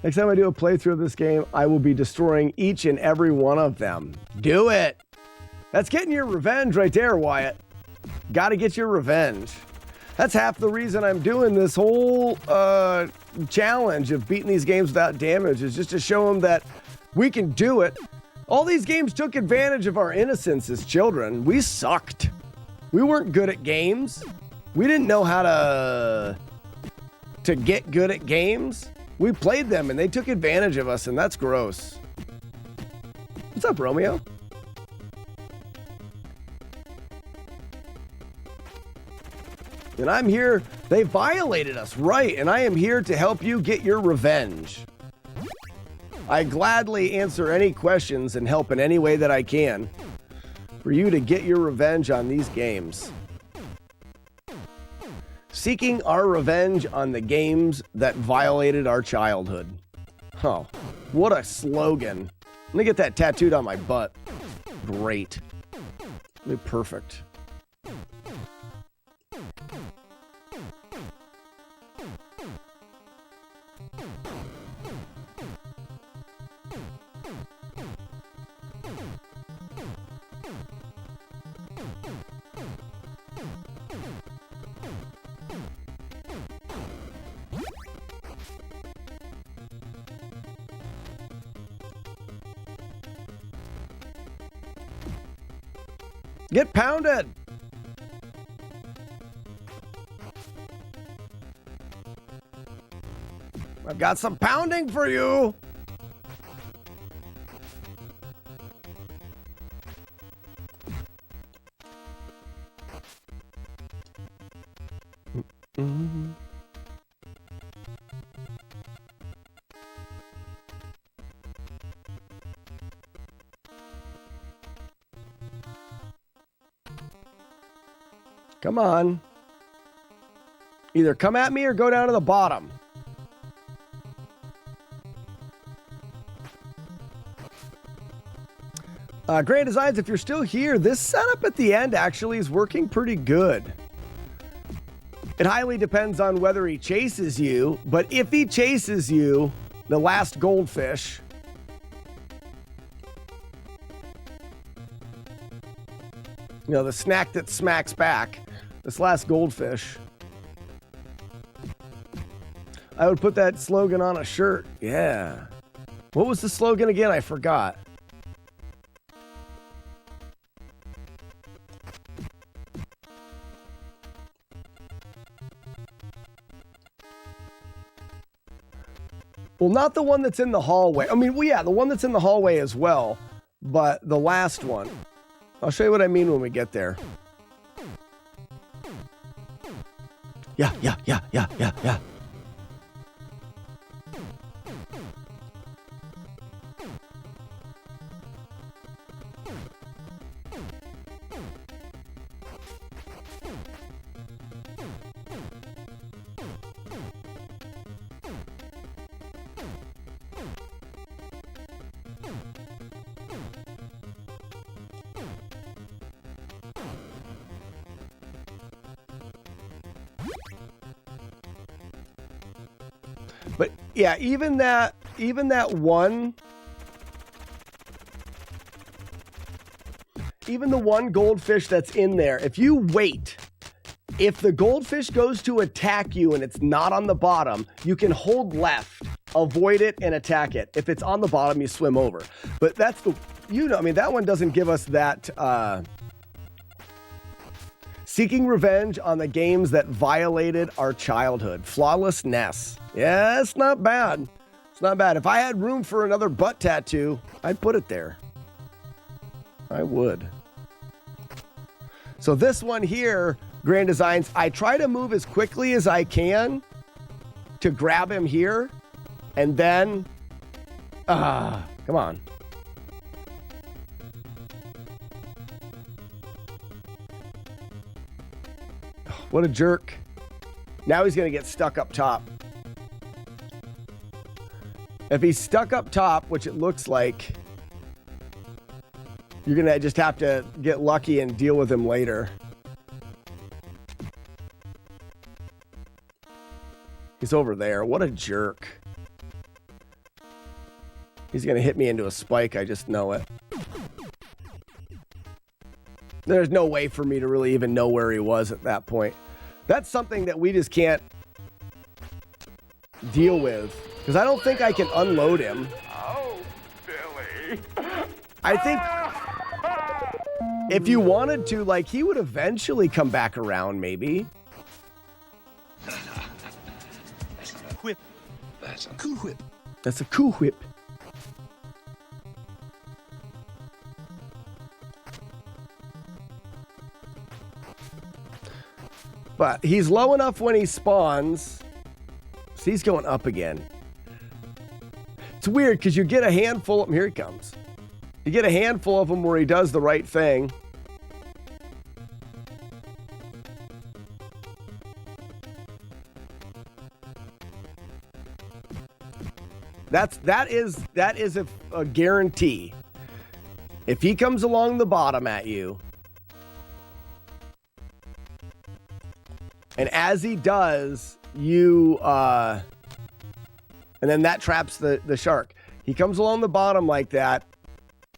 Next time I do a playthrough of this game, I will be destroying each and every one of them. Do it! That's getting your revenge right there, Wyatt. Gotta get your revenge. That's half the reason I'm doing this whole challenge of beating these games without damage, is just to show them that we can do it. All these games took advantage of our innocence as children. We sucked. We weren't good at games. We didn't know how to get good at games. We played them and they took advantage of us, and that's gross. What's up, Romeo? And I'm here. They violated us, right? And I am here to help you get your revenge. I gladly answer any questions and help in any way that I can for you to get your revenge on these games. Seeking our revenge on the games that violated our childhood. Oh, what a slogan. Let me get that tattooed on my butt. Great. Perfect. Get pounded! I've got some pounding for you! Come on. Either come at me or go down to the bottom. Grand Designs, if you're still here, this setup at the end actually is working pretty good. It highly depends on whether he chases you, but if he chases you, the last goldfish, you know, the snack that smacks back, this last goldfish, I would put that slogan on a shirt. Yeah. What was the slogan again? I forgot. Well, not the one that's in the hallway. I mean, well, yeah, the one that's in the hallway as well, but the last one. I'll show you what I mean when we get there. Yeah. But yeah, even that one, even the one goldfish that's in there, if you wait, if the goldfish goes to attack you and it's not on the bottom, you can hold left, avoid it, and attack it. If it's on the bottom, you swim over. But that's the, you know, I mean, that one doesn't give us that, seeking revenge on the games that violated our childhood. FlawlessNES. Yeah, it's not bad. It's not bad. If I had room for another butt tattoo, I'd put it there. I would. So this one here, Grand Designs, I try to move as quickly as I can to grab him here. And then, come on. What a jerk. Now he's going to get stuck up top. If he's stuck up top, which it looks like, You're going to just have to get lucky and deal with him later. He's over there. What a jerk. He's going to hit me into a spike. I just know it. There's no way for me to really even know where he was at that point. That's something that we just can't deal with. Because I don't think I can unload him. Oh, Billy. I think if you wanted to, like, he would eventually come back around, maybe. That's not a whip. That's a cool whip. That's a cool whip. But he's low enough when he spawns. So he's going up again. It's weird because you get a handful of him. Here he comes. You get a handful of him where he does the right thing. That is a guarantee. If he comes along the bottom at you, and as he does, you and then that traps the shark. He comes along the bottom like that,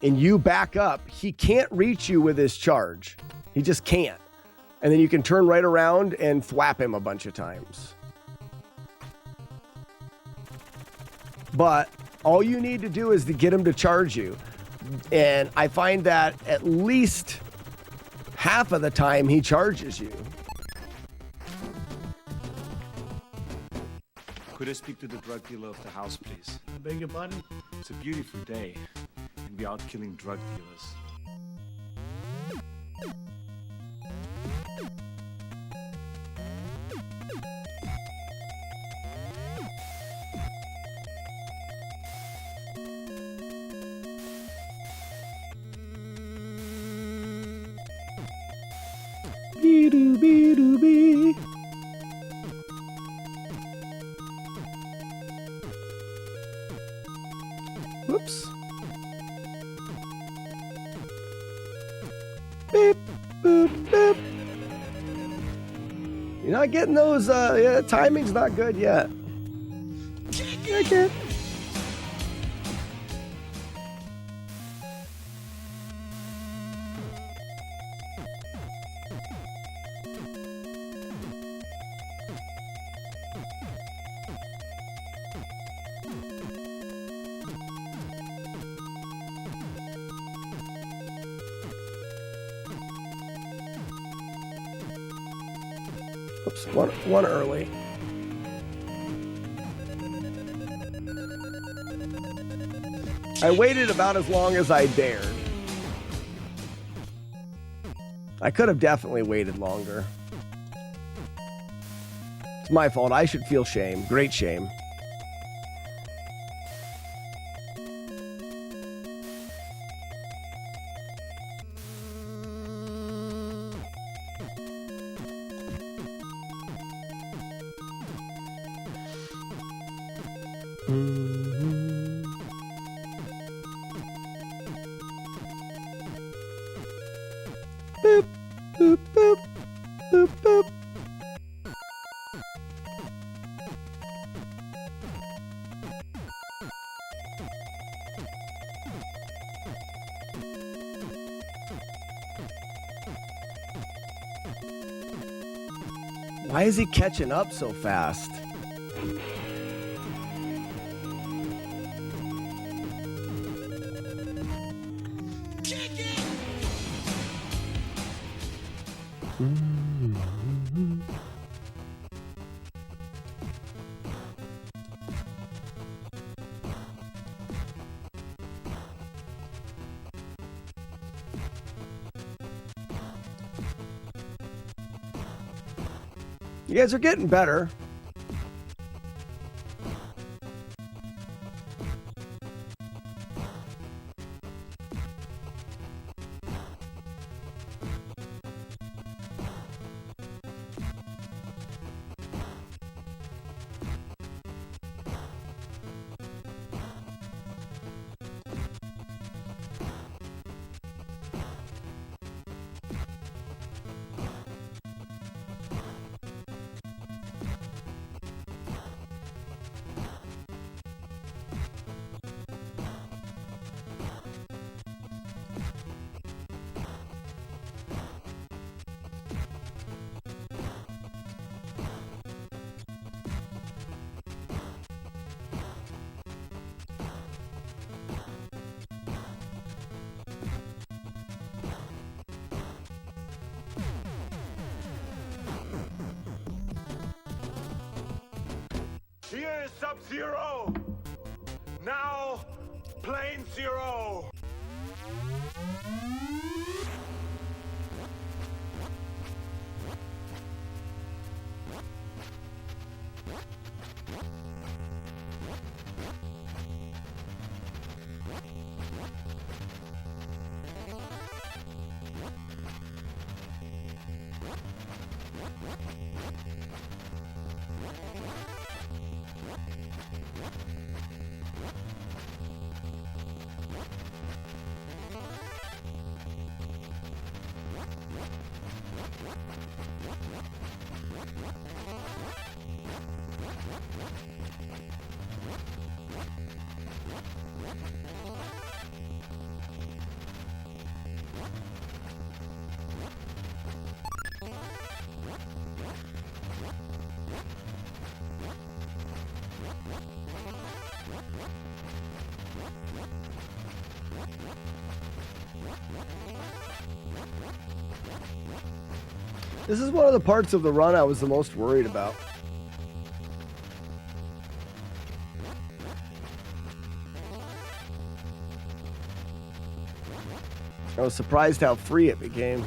and you back up. He can't reach you with his charge. He just can't. And then you can turn right around and thwap him a bunch of times. But all you need to do is to get him to charge you. And I find that at least half of the time he charges you. Could I speak to the drug dealer of the house, please? I beg your pardon? It's a beautiful day, and we're out killing drug dealers. Bee-doo-bee-doo-bee. Whoops. Beep, boop, boop. You're not getting those, yeah, timing's not good yet. Okay. Oops, one early. I waited about as long as I dared. I could have definitely waited longer. It's my fault. I should feel shame. Great shame. Boop, boop, boop, boop, boop. Why is he catching up so fast? You guys are getting better. Here is Sub-Zero. Now, Plane Zero. This is one of the parts of the run I was the most worried about. I was surprised how free it became.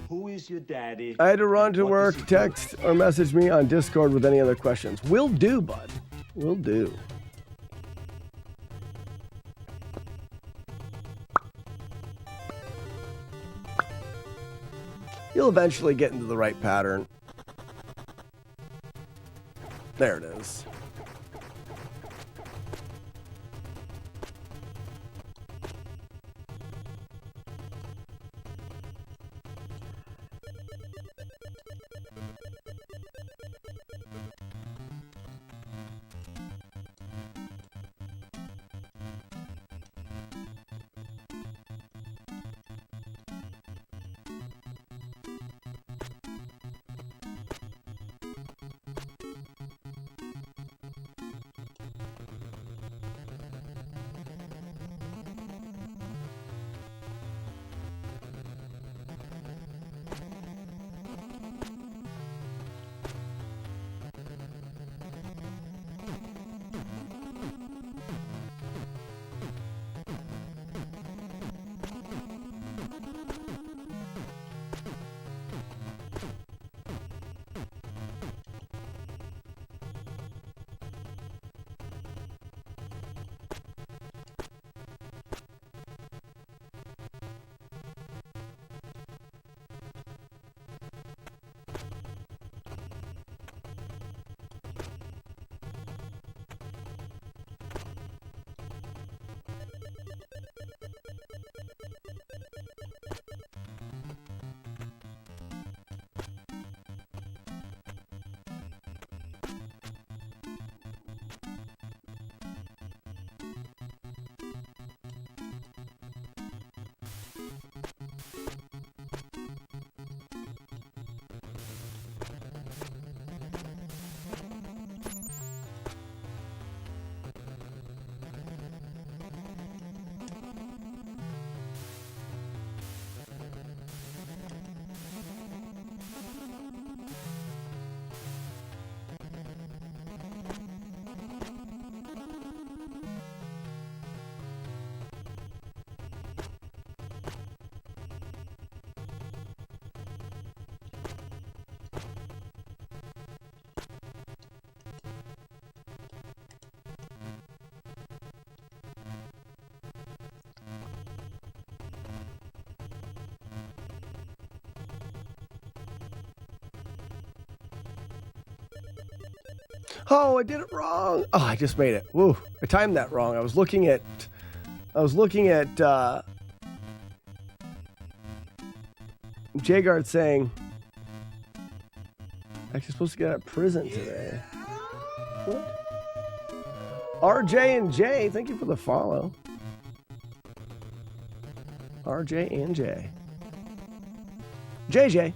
Who is your daddy? I had to run to work. Text or message me on Discord with any other questions. Will do, bud. Will do. You'll eventually get into the right pattern. There it is. Oh, I did it wrong. Oh, I just made it. Woo. I timed that wrong. I was looking at Jagard saying I'm actually supposed to get out of prison today. What? RJ and J, thank you for the follow. RJ and J. JJ.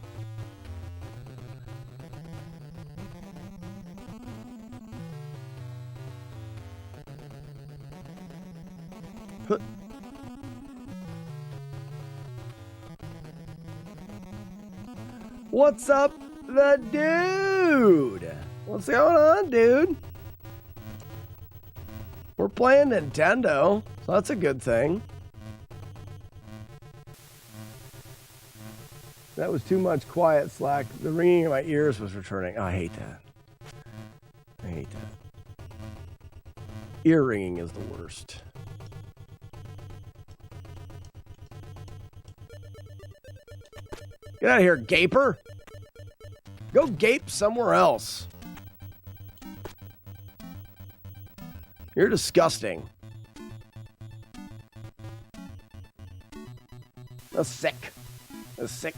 What's up, the dude? What's going on, dude? We're playing Nintendo, so that's a good thing. That was too much quiet slack. The ringing in my ears was returning. Oh, I hate that. I hate that. Ear ringing is the worst. Get out of here, gaper. Go gape somewhere else. You're disgusting. That's sick. That's sick.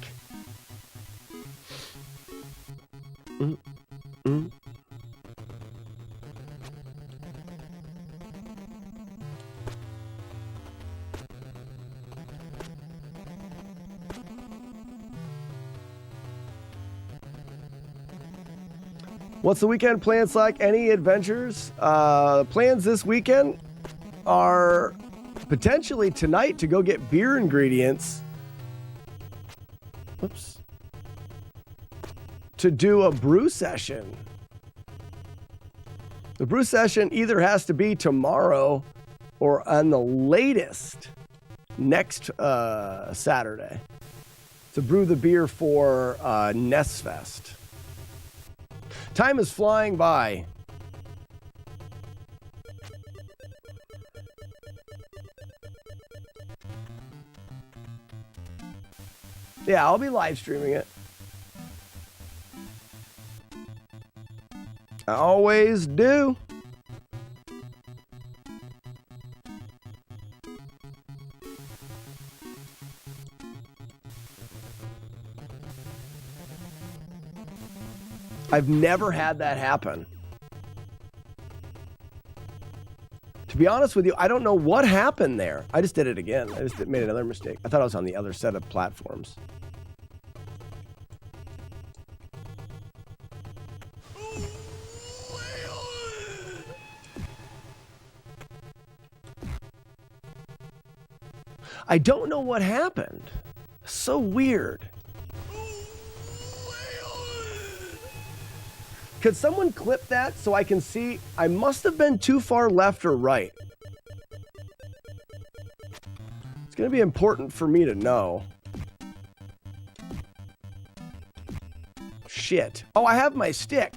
What's the weekend plans like? Any adventures? Plans this weekend are potentially tonight to go get beer ingredients. Oops. To do a brew session. The brew session either has to be tomorrow or on the latest next Saturday to brew the beer for NES Fest. Time is flying by. Yeah, I'll be live streaming it. I always do. I've never had that happen. To be honest with you, I don't know what happened there. I just did it again. I just made another mistake. I thought I was on the other set of platforms. I don't know what happened. So weird. Could someone clip that so I can see? I must have been too far left or right. It's going to be important for me to know. Shit. Oh, I have my stick.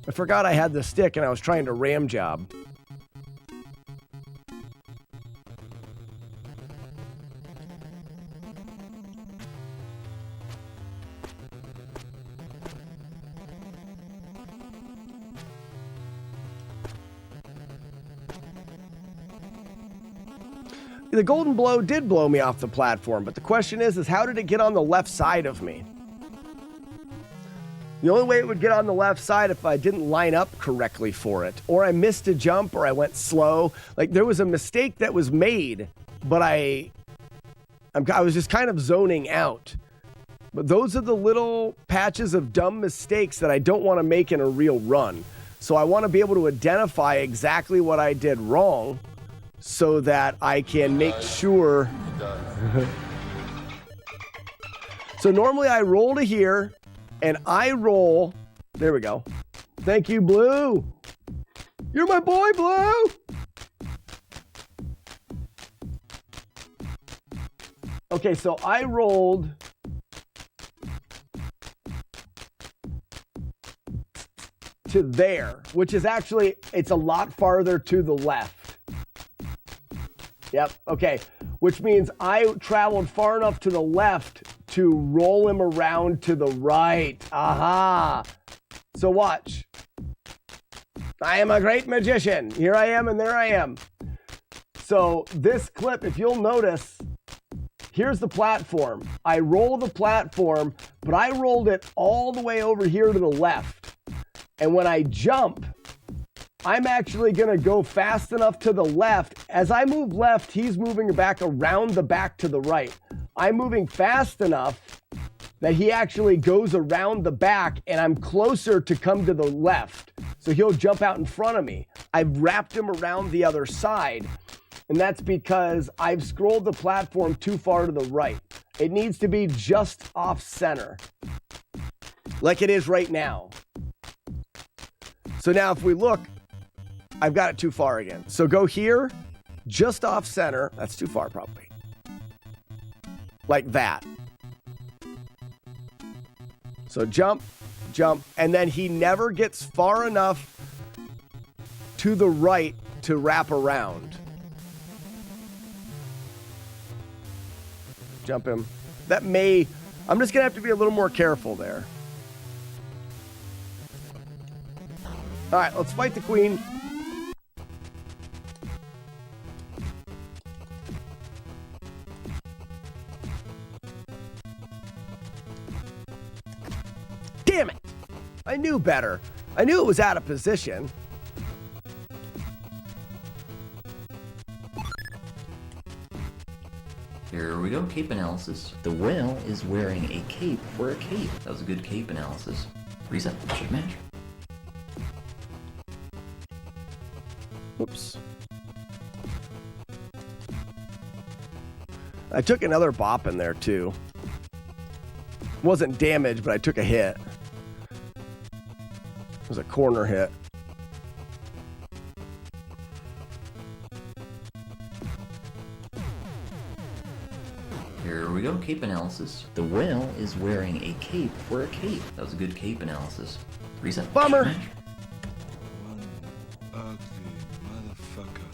I forgot I had the stick and I was trying to ram job. The golden blow did blow me off the platform, but the question is how did it get on the left side of me? The only way it would get on the left side if I didn't line up correctly for it, or I missed a jump, or I went slow. Like there was a mistake that was made, but I was just kind of zoning out. But those are the little patches of dumb mistakes that I don't want to make in a real run. So I want to be able to identify exactly what I did wrong, so that I can make sure. So normally I roll to here, and I roll. There we go. Thank you, Blue. You're my boy, Blue. Okay, so I rolled. To there, which is actually, it's a lot farther to the left. Yep, okay. Which means I traveled far enough to the left to roll him around to the right. Aha. So watch. I am a great magician. Here I am and there I am. So this clip, if you'll notice, here's the platform. I roll the platform, but I rolled it all the way over here to the left. And when I jump, I'm actually going to go fast enough to the left. As I move left, he's moving back around the back to the right. I'm moving fast enough that he actually goes around the back and I'm closer to come to the left. So he'll jump out in front of me. I've wrapped him around the other side. And that's because I've scrolled the platform too far to the right. It needs to be just off center, like it is right now. So now if we look, I've got it too far again. So go here, just off center. That's too far probably. Like that. So jump, jump, and then he never gets far enough to the right to wrap around. Jump him. That may, I'm just going to have to be a little more careful there. All right, let's fight the queen. Damn it! I knew better. I knew it was out of position. Here we go, cape analysis. The whale is wearing a cape for a cape. That was a good cape analysis. Reset, should match. Oops. I took another bop in there too. Wasn't damaged, but I took a hit. It was a corner hit. Here we go, cape analysis. The whale is wearing a cape for a cape. That was a good cape analysis. Reset. Bummer. Ugly motherfucker.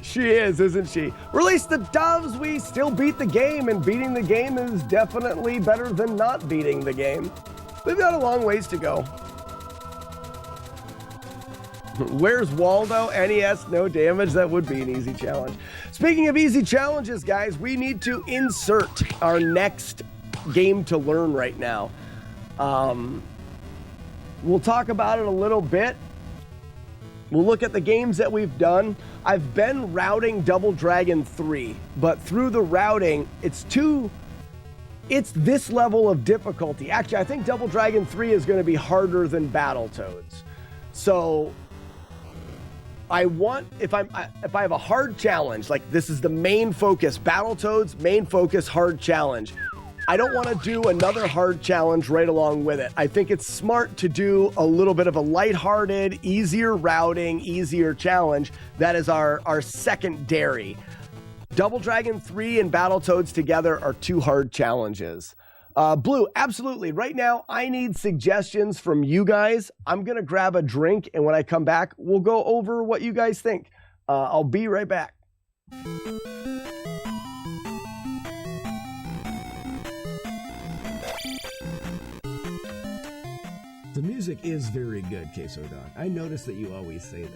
She is, isn't she? Release the doves, we still beat the game, and beating the game is definitely better than not beating the game. We've got a long ways to go. Where's Waldo? NES, no damage. That would be an easy challenge. Speaking of easy challenges, guys, we need to insert our next game to learn right now. We'll talk about it a little bit. We'll look at the games that we've done. I've been routing Double Dragon 3, but through the routing, it's this level of difficulty. Actually, I think Double Dragon 3 is going to be harder than Battletoads. So I want, if I have a hard challenge, like this is the main focus, Battletoads, main focus, hard challenge. I don't want to do another hard challenge right along with it. I think it's smart to do a little bit of a lighthearted, easier routing, easier challenge. That is our secondary. Double Dragon 3 and Battletoads together are two hard challenges. Blue, absolutely. Right now, I need suggestions from you guys. I'm going to grab a drink, and when I come back, we'll go over what you guys think. I'll be right back. The music is very good, Queso Dog. I noticed that you always say that.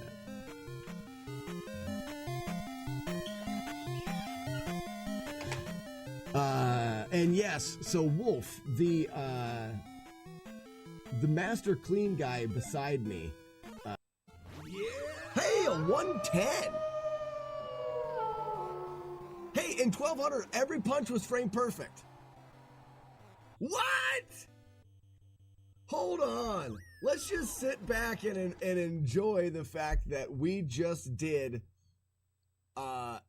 And yes, so Wolf, the Master Clean guy beside me. Hey, a 110. Hey, in 1200, every punch was frame perfect. What? Hold on. Let's just sit back and enjoy the fact that we just did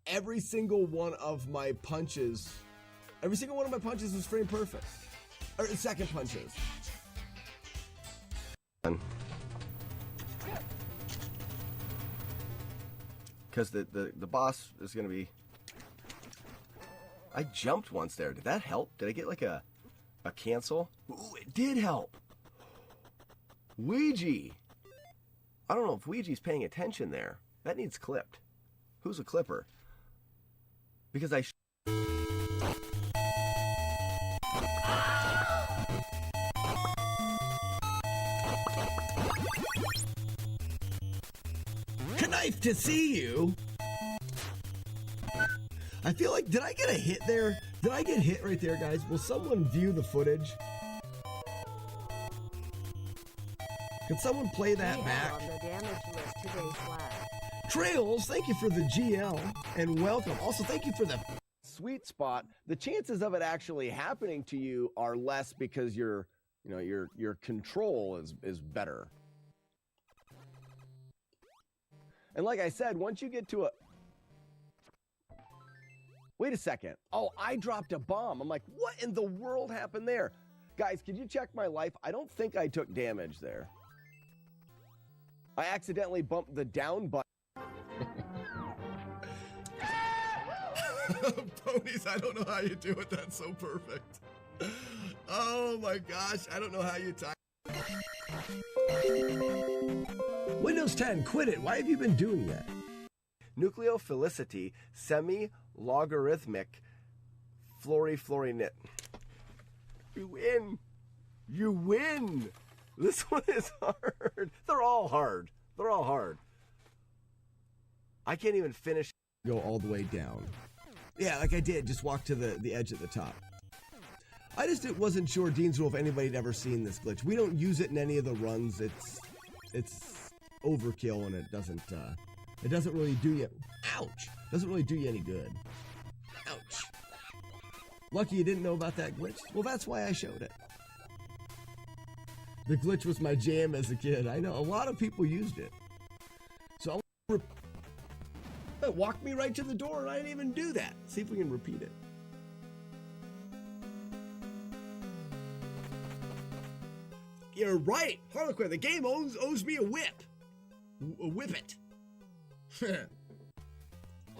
every single one of my punches. Every single one of my punches was frame perfect. Or second punches. Because the boss is going to be... I jumped once there. Did that help? Did I get like a cancel? Ooh, it did help. Ouija. I don't know if Ouija's paying attention there. That needs clipped. Who's a clipper? Because I... Knife to see you. I feel like, did I get a hit there? Did I get hit right there, guys? Will someone view the footage? Can someone play that back? On the damage list today, Trails, thank you for the GL and welcome. Also, thank you for the sweet spot. The chances of it actually happening to you are less because your control is better. And like I said, once you get to a... Wait a second. Oh, I dropped a bomb. I'm like, what in the world happened there? Guys, could you check my life? I don't think I took damage there. I accidentally bumped the down button. Ponies, I don't know how you do it. That's so perfect. Oh my gosh, I don't know how you type. Windows 10, quit it. Why have you been doing that? Nucleophilicity, semi-logarithmic, florinit. You win. You win. This one is hard. They're all hard. They're all hard. I can't even finish. Go all the way down. Yeah, like I did. Just walk to the edge at the top. I just wasn't sure, Dean's Rule, if anybody had ever seen this glitch. We don't use it in any of the runs. It's overkill, and it doesn't really do you. Ouch! Doesn't really do you any good. Ouch! Lucky you didn't know about that glitch. Well, that's why I showed it. The glitch was my jam as a kid. I know a lot of people used it. So it walked me right to the door, and I didn't even do that. See if we can repeat it. You're right, Harlequin. The game owes me a whip. A whippet. We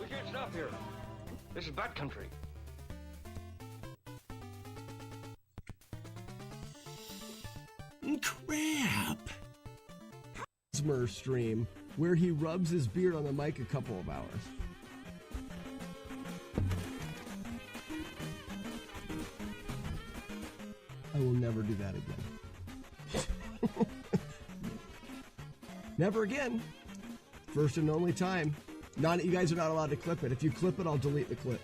can't stop here. This is bad country. Crap. Smurf stream where he rubs his beard on the mic a couple of hours. I will never do that again. Never again. First and only time. You guys are not allowed to clip it. If you clip it, I'll delete the clip.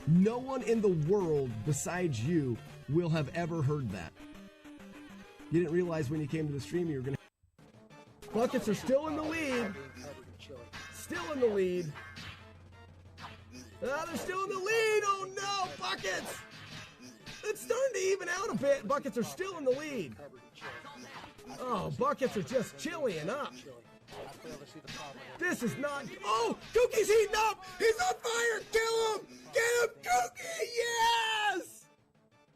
No one in the world besides you will have ever heard that. You didn't realize when you came to the stream you were going to... Buckets are still in the lead. Still in the lead. They're still in the lead. Oh no, Buckets! It's starting to even out a bit. Buckets are still in the lead. Oh, Buckets are just chilling up. This is not... Oh, Kookie's heating up! He's on fire! Kill him! Get him, Kookie! Yes!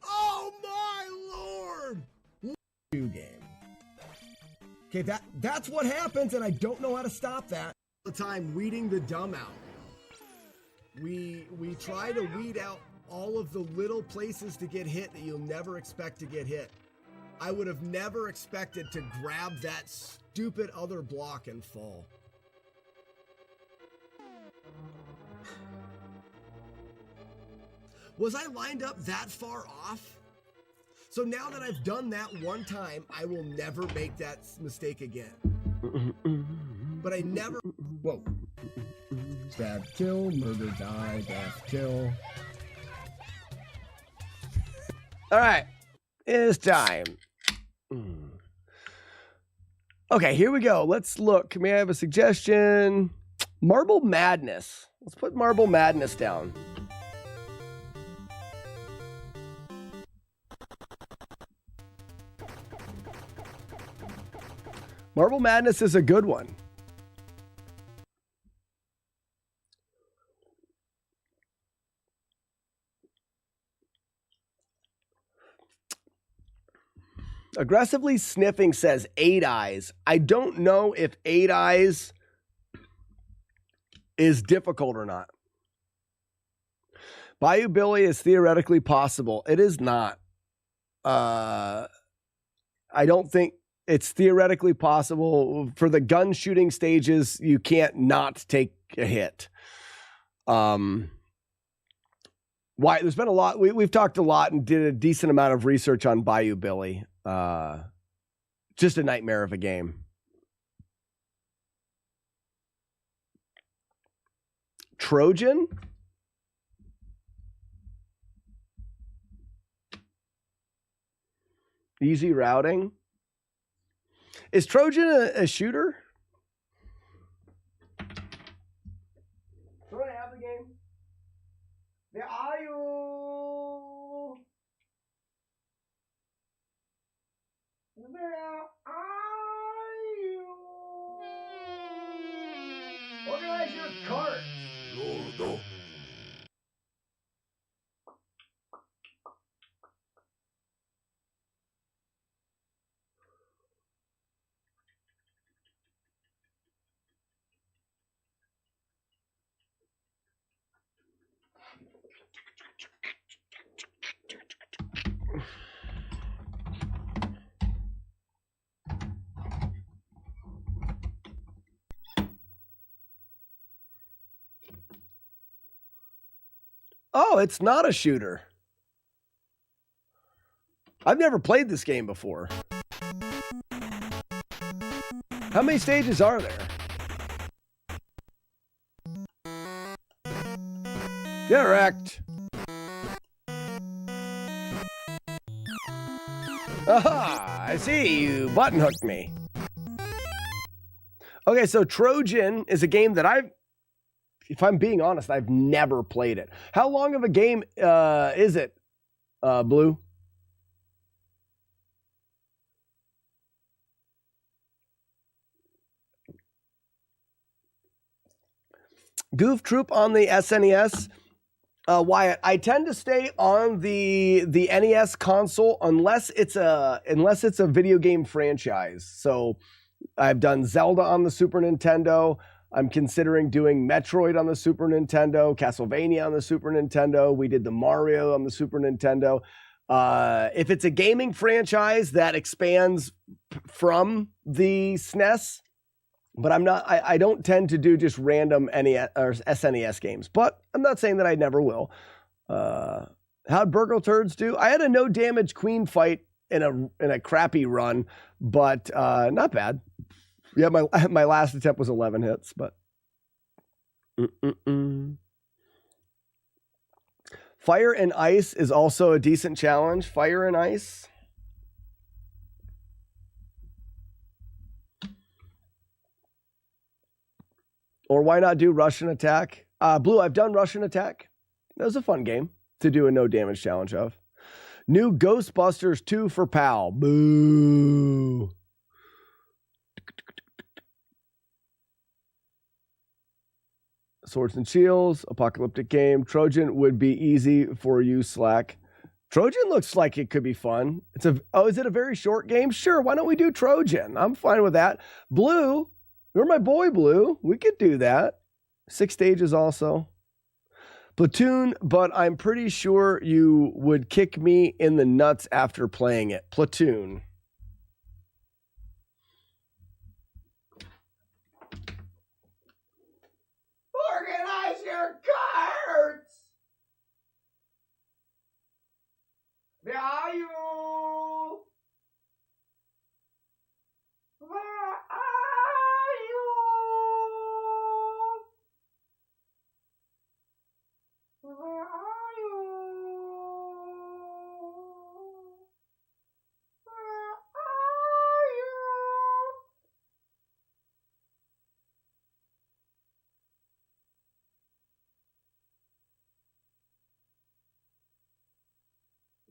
Oh my lord! Game. Okay, that's what happens, and I don't know how to stop that. All the time weeding the dumb out. We try to weed out all of the little places to get hit that you'll never expect to get hit. I would have never expected to grab that stupid other block and fall. Was I lined up that far off? So now that I've done that one time, I will never make that mistake again. But I never... Whoa. Stab, kill, murder, die, death, kill. All right. It's time. Okay, here we go. Let's look. May I have a suggestion? Marble Madness. Let's put Marble Madness down. Marble Madness is a good one. Aggressively Sniffing says 8 Eyes. I don't know if 8 Eyes is difficult or not. Bayou Billy is theoretically possible. It is not. I don't think it's theoretically possible. For the gun shooting stages, you can't not take a hit. Why? There's been a lot. We've talked a lot and did a decent amount of research on Bayou Billy. Just a nightmare of a game. Trojan? Easy routing. Is Trojan a shooter? Do I have the game? Where are you? Where are you? Organize your cart. No. Oh, it's not a shooter. I've never played this game before. How many stages are there? Correct. Aha! I see you button hooked me. Okay, so Trojan is a game that if I'm being honest, I've never played it. How long of a game is it, Blue? Goof Troop on the SNES. Wyatt, I tend to stay on the NES console unless it's a video game franchise. So I've done Zelda on the Super Nintendo. I'm considering doing Metroid on the Super Nintendo, Castlevania on the Super Nintendo. We did the Mario on the Super Nintendo. If it's a gaming franchise that expands from the SNES, but I don't tend to do just random NES or SNES games, but I'm not saying that I never will. How'd Burgle Turds do? I had a no damage queen fight in a crappy run, but not bad. Yeah, my last attempt was 11 hits, but Fire and Ice is also a decent challenge. Fire and Ice. Or why not do Russian Attack? Blue, I've done Russian Attack. That was a fun game to do a no damage challenge of. New Ghostbusters 2 for PAL. Boo. Swords and Shields, apocalyptic game. Trojan would be easy for you, Slack. Trojan looks like it could be fun. Is it a very short game? Sure, why don't we do Trojan? I'm fine with that. Blue, you're my boy, Blue. We could do that. 6 stages also. Platoon, but I'm pretty sure you would kick me in the nuts after playing it. Platoon. Organize your cards! Where are you? Where are you? Where are you? Where are you?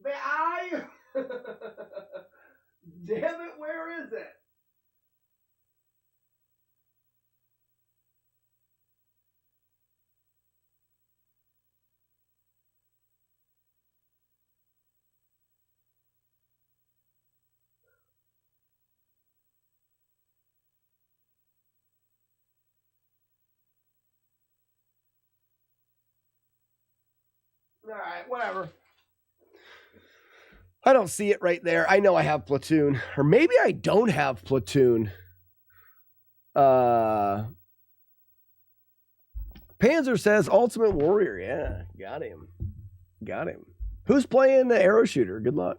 Where are you? Damn it, where is it? All right, whatever. I don't see it right there. I know I have Platoon. Or maybe I don't have Platoon. Panzer says Ultimate Warrior. Yeah, got him. Got him. Who's playing the arrow shooter? Good luck.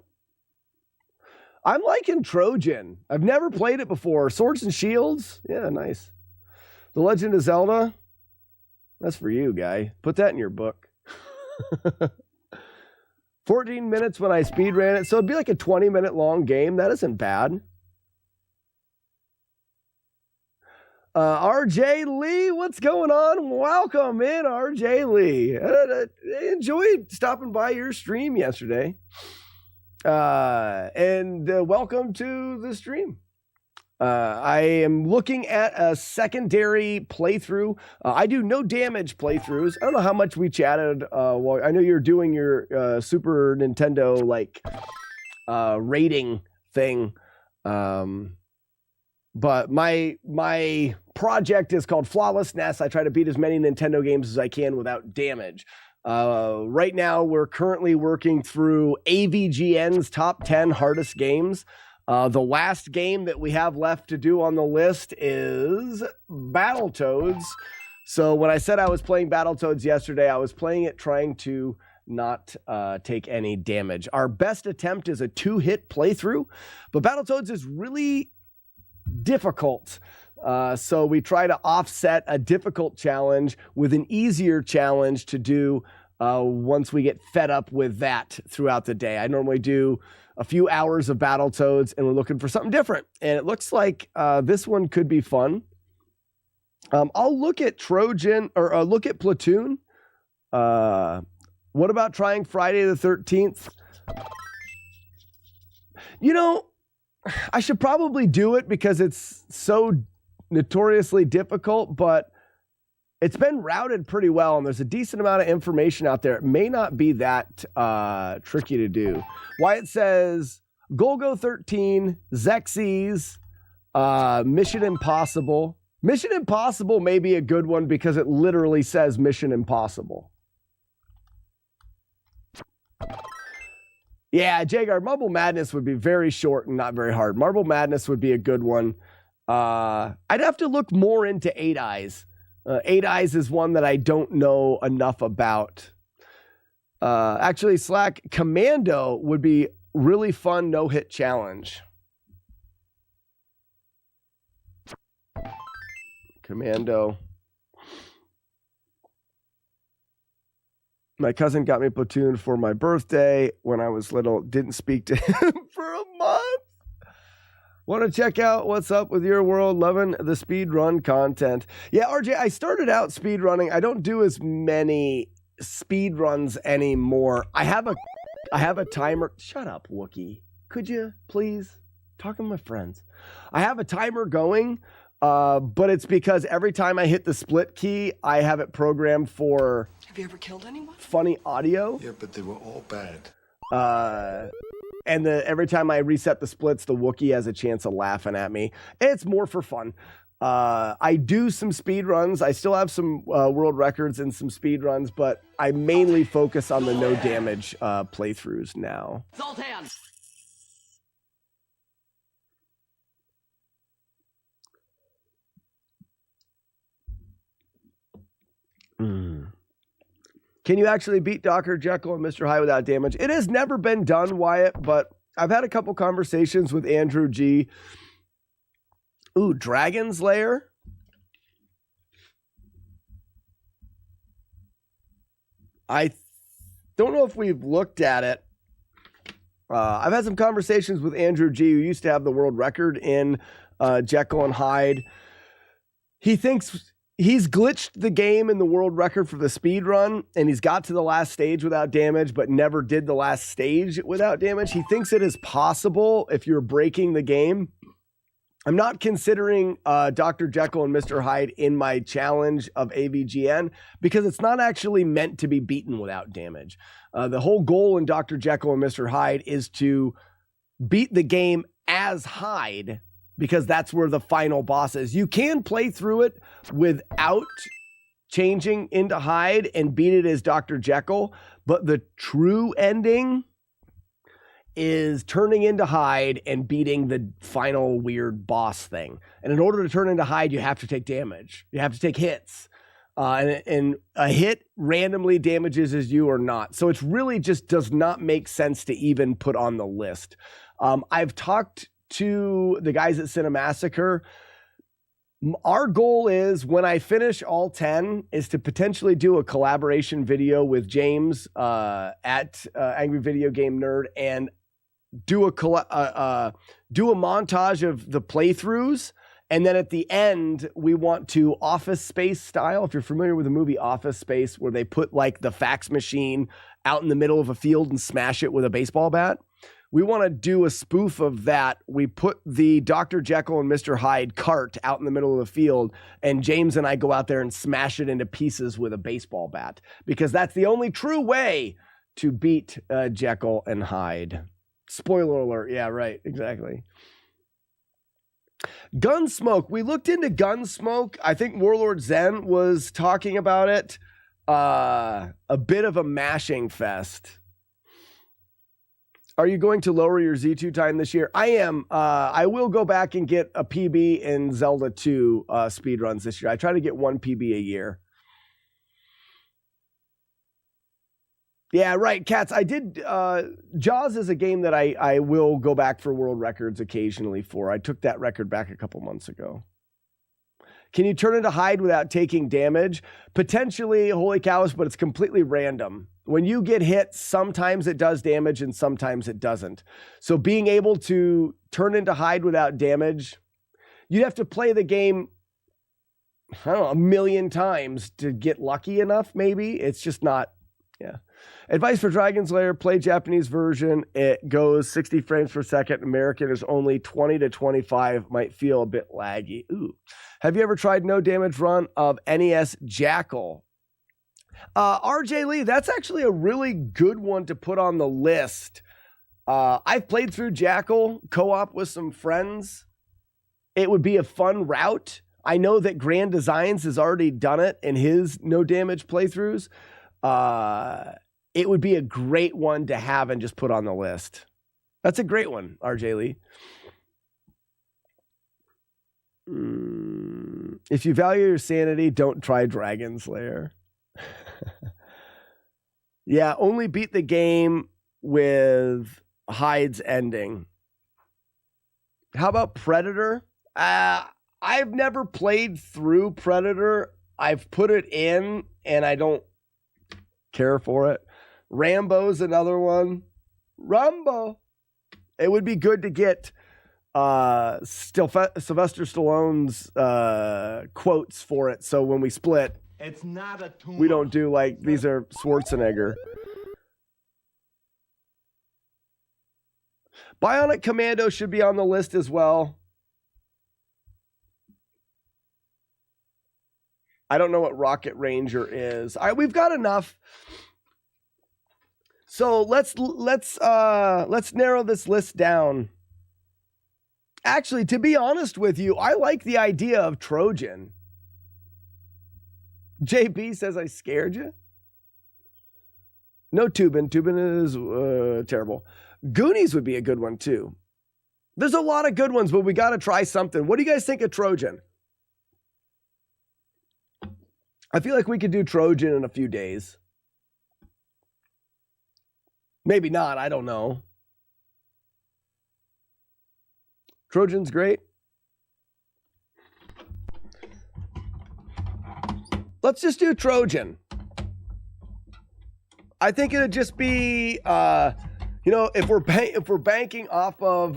I'm liking Trojan. I've never played it before. Swords and Shields? Yeah, nice. The Legend of Zelda? That's for you, guy. Put that in your book. 14 minutes when I speed ran it. So it'd be like a 20-minute long game. That isn't bad. RJ Lee, what's going on? Welcome in, RJ Lee. I enjoyed stopping by your stream yesterday. And welcome to the stream. I am looking at a secondary playthrough. I do no damage playthroughs. I don't know how much we chatted. Well, I know you're doing your Super Nintendo like rating thing. But my project is called FlawlessNES. I try to beat as many Nintendo games as I can without damage. Right now, we're currently working through AVGN's top 10 hardest games. The last game that we have left to do on the list is Battletoads. So when I said I was playing Battletoads yesterday, I was playing it trying to not take any damage. Our best attempt is a 2-hit playthrough, but Battletoads is really difficult. So we try to offset a difficult challenge with an easier challenge to do once we get fed up with that throughout the day. I normally do a few hours of Battletoads, and we're looking for something different. And it looks like this one could be fun. I'll look at Trojan, or look at Platoon. What about trying Friday the 13th? You know, I should probably do it because it's so notoriously difficult, but it's been routed pretty well, and there's a decent amount of information out there. It may not be that tricky to do. Wyatt says, Golgo 13, Xerxes, Mission Impossible. Mission Impossible may be a good one because it literally says Mission Impossible. Yeah, Jagar, Marble Madness would be very short and not very hard. Marble Madness would be a good one. I'd have to look more into 8 Eyes. 8 Eyes is one that I don't know enough about. Actually, Slack, Commando would be really fun no-hit challenge. Commando. My cousin got me Platoon for my birthday when I was little. Didn't speak to him for a month. Want to check out what's up with your world? Loving the speed run content. Yeah, RJ, I started out speed running. I don't do as many speed runs anymore. I have a timer. Shut up, Wookie. Could you please talk to my friends? I have a timer going, but it's because every time I hit the split key, I have it programmed for. Have you ever killed anyone? Funny audio. Yeah, but they were all bad. And every time I reset the splits, the Wookiee has a chance of laughing at me. It's more for fun. I do some speed runs. I still have some world records and some speed runs, but I mainly focus on the no damage playthroughs now. Zoltan! Can you actually beat Dr. Jekyll and Mr. Hyde without damage? It has never been done, Wyatt, but I've had a couple conversations with Andrew G. Ooh, Dragon's Lair? I don't know if we've looked at it. I've had some conversations with Andrew G., who used to have the world record in Jekyll and Hyde. He thinks he's glitched the game in the world record for the speed run, and he's got to the last stage without damage, but never did the last stage without damage. He thinks it is possible if you're breaking the game. I'm not considering Dr. Jekyll and Mr. Hyde in my challenge of AVGN because it's not actually meant to be beaten without damage. The whole goal in Dr. Jekyll and Mr. Hyde is to beat the game as Hyde, because that's where the final boss is. You can play through it without changing into Hyde and beat it as Dr. Jekyll, but the true ending is turning into Hyde and beating the final weird boss thing. And in order to turn into Hyde, you have to take damage. You have to take hits. and a hit randomly damages as you or not. So it's really just does not make sense to even put on the list. I've talked to the guys at Cinemassacre. Our goal is, when I finish all 10, is to potentially do a collaboration video with James at Angry Video Game Nerd and do a montage of the playthroughs. And then at the end, we want to Office Space style. If you're familiar with the movie Office Space, where they put like the fax machine out in the middle of a field and smash it with a baseball bat. We want to do a spoof of that. We put the Dr. Jekyll and Mr. Hyde cart out in the middle of the field, and James and I go out there and smash it into pieces with a baseball bat, because that's the only true way to beat Jekyll and Hyde. Spoiler alert. Yeah, right. Exactly. Gunsmoke. We looked into Gunsmoke. I think Warlord Zen was talking about it. A bit of a mashing fest. Are you going to lower your Z2 time this year? I am. I will go back and get a PB in Zelda 2 speedruns this year. I try to get one PB a year. Yeah, right, Cats. I did. Jaws is a game that I will go back for world records occasionally for. I took that record back a couple months ago. Can you turn into Hyde without taking damage? Potentially, holy cows, but it's completely random. When you get hit, sometimes it does damage and sometimes it doesn't. So being able to turn into Hyde without damage, you'd have to play the game, I don't know, 1 million times to get lucky enough, maybe. It's just not, yeah. Advice for Dragon's Lair, play Japanese version. It goes 60 frames per second. American is only 20 to 25. Might feel a bit laggy. Ooh. Have you ever tried No Damage Run of NES Jackal? RJ Lee, that's actually a really good one to put on the list. I've played through Jackal co-op with some friends. It would be a fun route. I know that Grand Designs has already done it in his No Damage playthroughs. It would be a great one to have and just put on the list. That's a great one, RJ Lee. If you value your sanity, don't try Dragon's Lair. Yeah, only beat the game with Hyde's ending. How about Predator? I've never played through Predator. I've put it in and I don't care for it. Rambo's another one. Rambo. It would be good to get Sylvester Stallone's quotes for it, so when we split, it's not a tumor. We don't do like these are Schwarzenegger. Bionic Commando should be on the list as well. I don't know what Rocket Ranger is. We've got enough. So let's narrow this list down. Actually, to be honest with you, I like the idea of Trojan. JB says I scared you. No Tubin. Tubin is terrible. Goonies would be a good one too. There's a lot of good ones, but we got to try something. What do you guys think of Trojan? I feel like we could do Trojan in a few days. Maybe not. I don't know. Trojan's great. Let's just do Trojan. I think it'd just be, if we're banking off of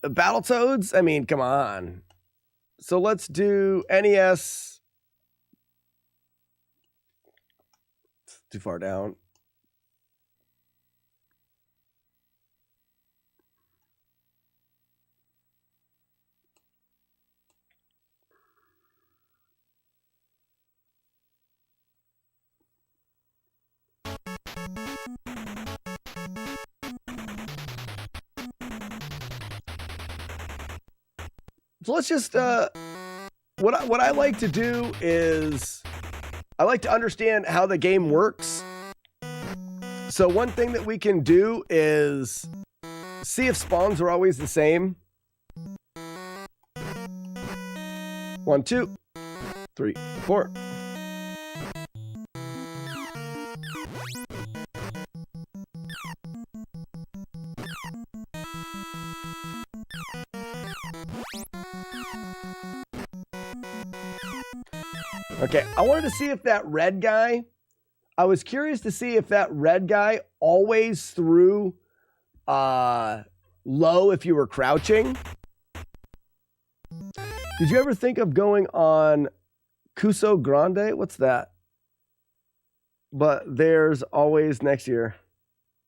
Battletoads. I mean, come on. So let's do NES. It's too far down. So let's just, what I like to do is, I like to understand how the game works. So one thing that we can do is see if spawns are always the same. 1, 2, 3, 4. Okay, I wanted to see if that red guy, I was curious to see if that red guy always threw low if you were crouching. Did you ever think of going on Cuso Grande? What's that? But there's always next year.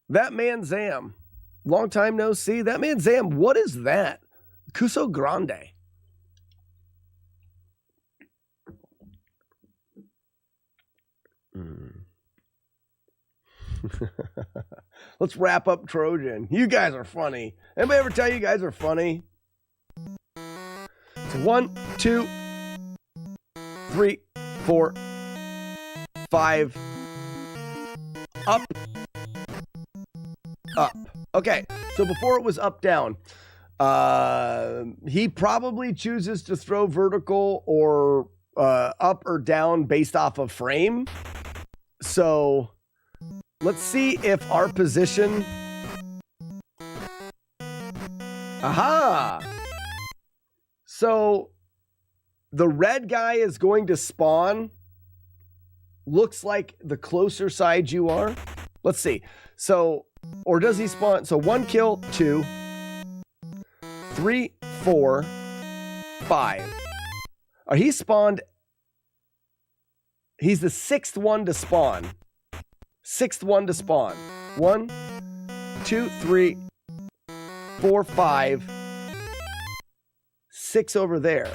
That man Zam. Long time no see. That man Zam, what is that? Cuso Grande. Let's wrap up Trojan. You guys are funny. Anybody ever tell you guys are funny? So 1, 2, 3, 4, 5. Up. Up. Okay, so before it was up, down. He probably chooses to throw vertical or up or down based off of frame. So let's see if our position. Aha! So the red guy is going to spawn. Looks like the closer side you are. Let's see. So, or does he spawn? So 1 kill, 2, 3, 4, 5. He spawned. He's the 6th one to spawn. 6th one to spawn. 1, 2, 3, 4, 5. 6 over there.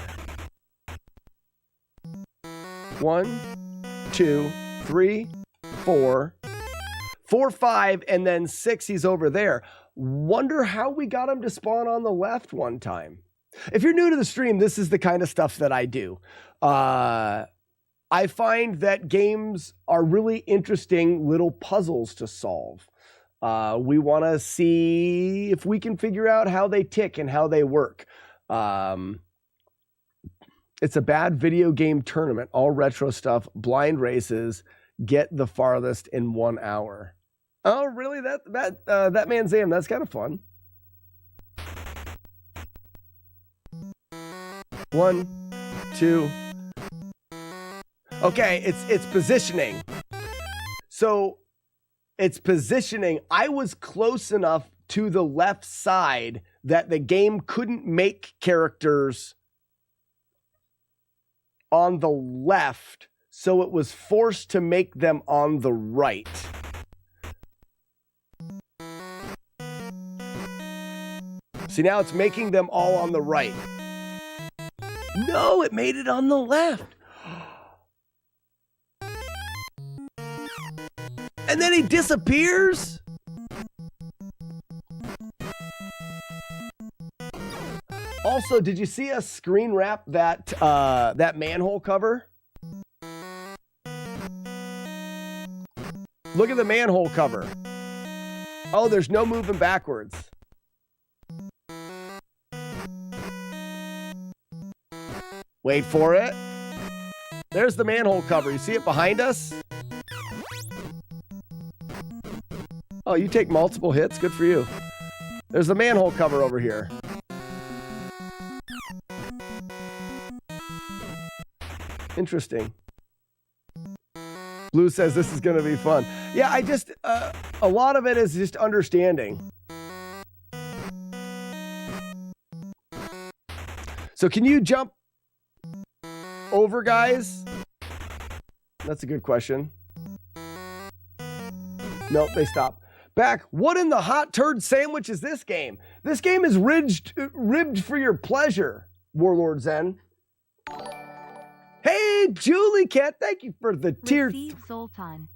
1, 2, 3, 4. 4, 5, and then 6, he's over there. Wonder how we got him to spawn on the left one time. If you're new to the stream, this is the kind of stuff that I do. I find that games are really interesting little puzzles to solve. We want to see if we can figure out how they tick and how they work. It's a bad video game tournament. All retro stuff, blind races, get the farthest in 1 hour. Oh, really? That man Zam, that's kind of fun. 1, 2. Okay, it's positioning. So it's positioning. I was close enough to the left side that the game couldn't make characters on the left, so it was forced to make them on the right. See, now it's making them all on the right. No, it made it on the left. And then he disappears? Also, did you see us screen wrap that manhole cover? Look at the manhole cover. Oh, there's no moving backwards. Wait for it. There's the manhole cover. You see it behind us? Oh, you take multiple hits? Good for you. There's the manhole cover over here. Interesting. Blue says this is going to be fun. Yeah, I just, a lot of it is just understanding. So can you jump over, guys? That's a good question. Nope, they stopped. Back. What in the hot turd sandwich is this game? This game is ribbed for your pleasure, Warlord Zen. Hey, Julie Cat, thank you for the tier. Sultan.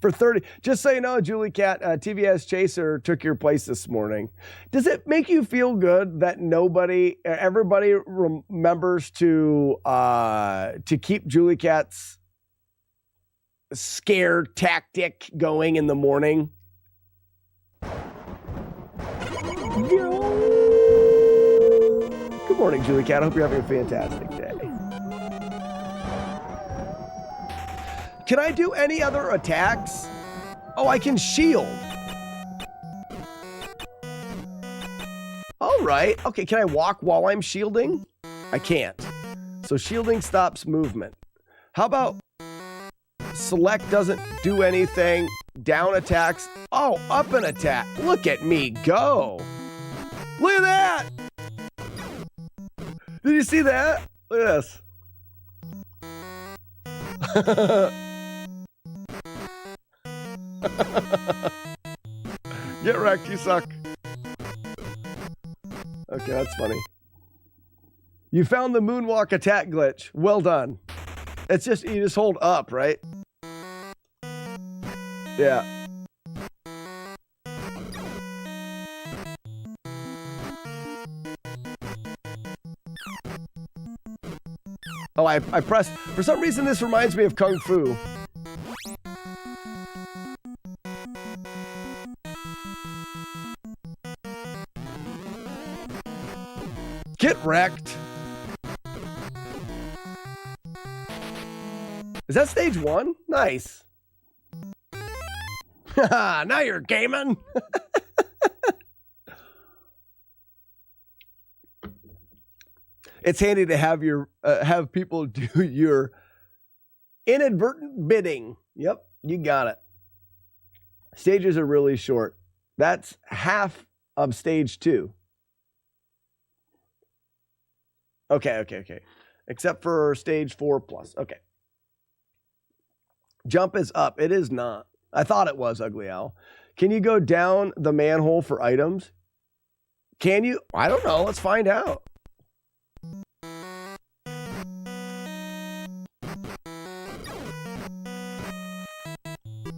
For 30. Just so you know, Julie Cat, TVS Chaser took your place this morning. Does it make you feel good that everybody remembers to keep Julie Cat's scare tactic going in the morning? Good morning, Julie Cat. I hope you're having a fantastic day. Can I do any other attacks? Oh, I can shield. All right. Okay, can I walk while I'm shielding? I can't. So shielding stops movement. How about select doesn't do anything, down attacks. Oh, up an attack. Look at me go. Look at that. Did you see that? Look at this. Get wrecked, you suck. Okay, that's funny. You found the moonwalk attack glitch. Well done. It's just, you just hold up, right? Yeah. Oh, I pressed. For some reason, this reminds me of Kung Fu. Get wrecked. Is that stage 1? Nice. Now you're gaming. It's handy to have your have people do your inadvertent bidding. Yep, you got it. Stages are really short. That's half of stage 2. Okay. Except for stage 4 plus. Okay. Jump is up. It is not. I thought it was, Ugly Owl. Can you go down the manhole for items? Can you? I don't know. Let's find out.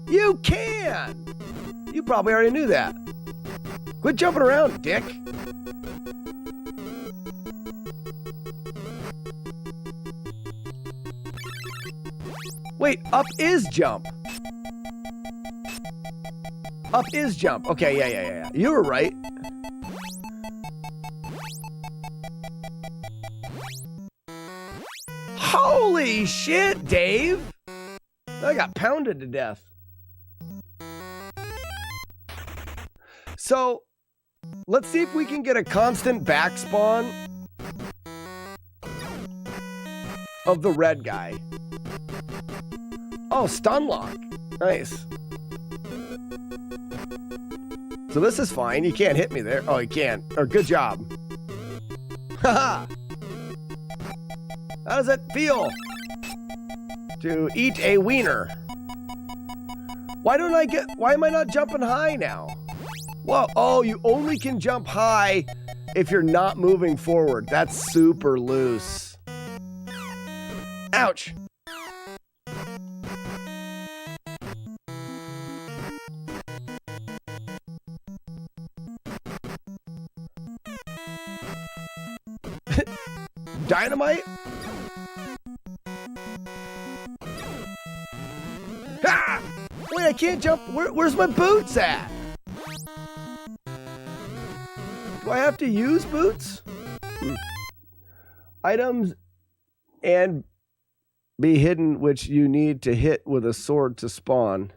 You can! You probably already knew that. Quit jumping around, dick. Wait, up is jump. Up is jump. Okay, yeah. You were right. Holy shit, Dave! I got pounded to death. So, let's see if we can get a constant back spawn of the red guy. Oh, stun lock. Nice. So this is fine. You can't hit me there. Oh, you can. Or good job. Haha. How does it feel to eat a wiener? Why am I not jumping high now? Whoa, oh, you only can jump high if you're not moving forward. That's super loose. Ouch. Dynamite? Ah! Wait, I can't jump. Where's my boots at? Do I have to use boots? Items and be hidden, which you need to hit with a sword to spawn.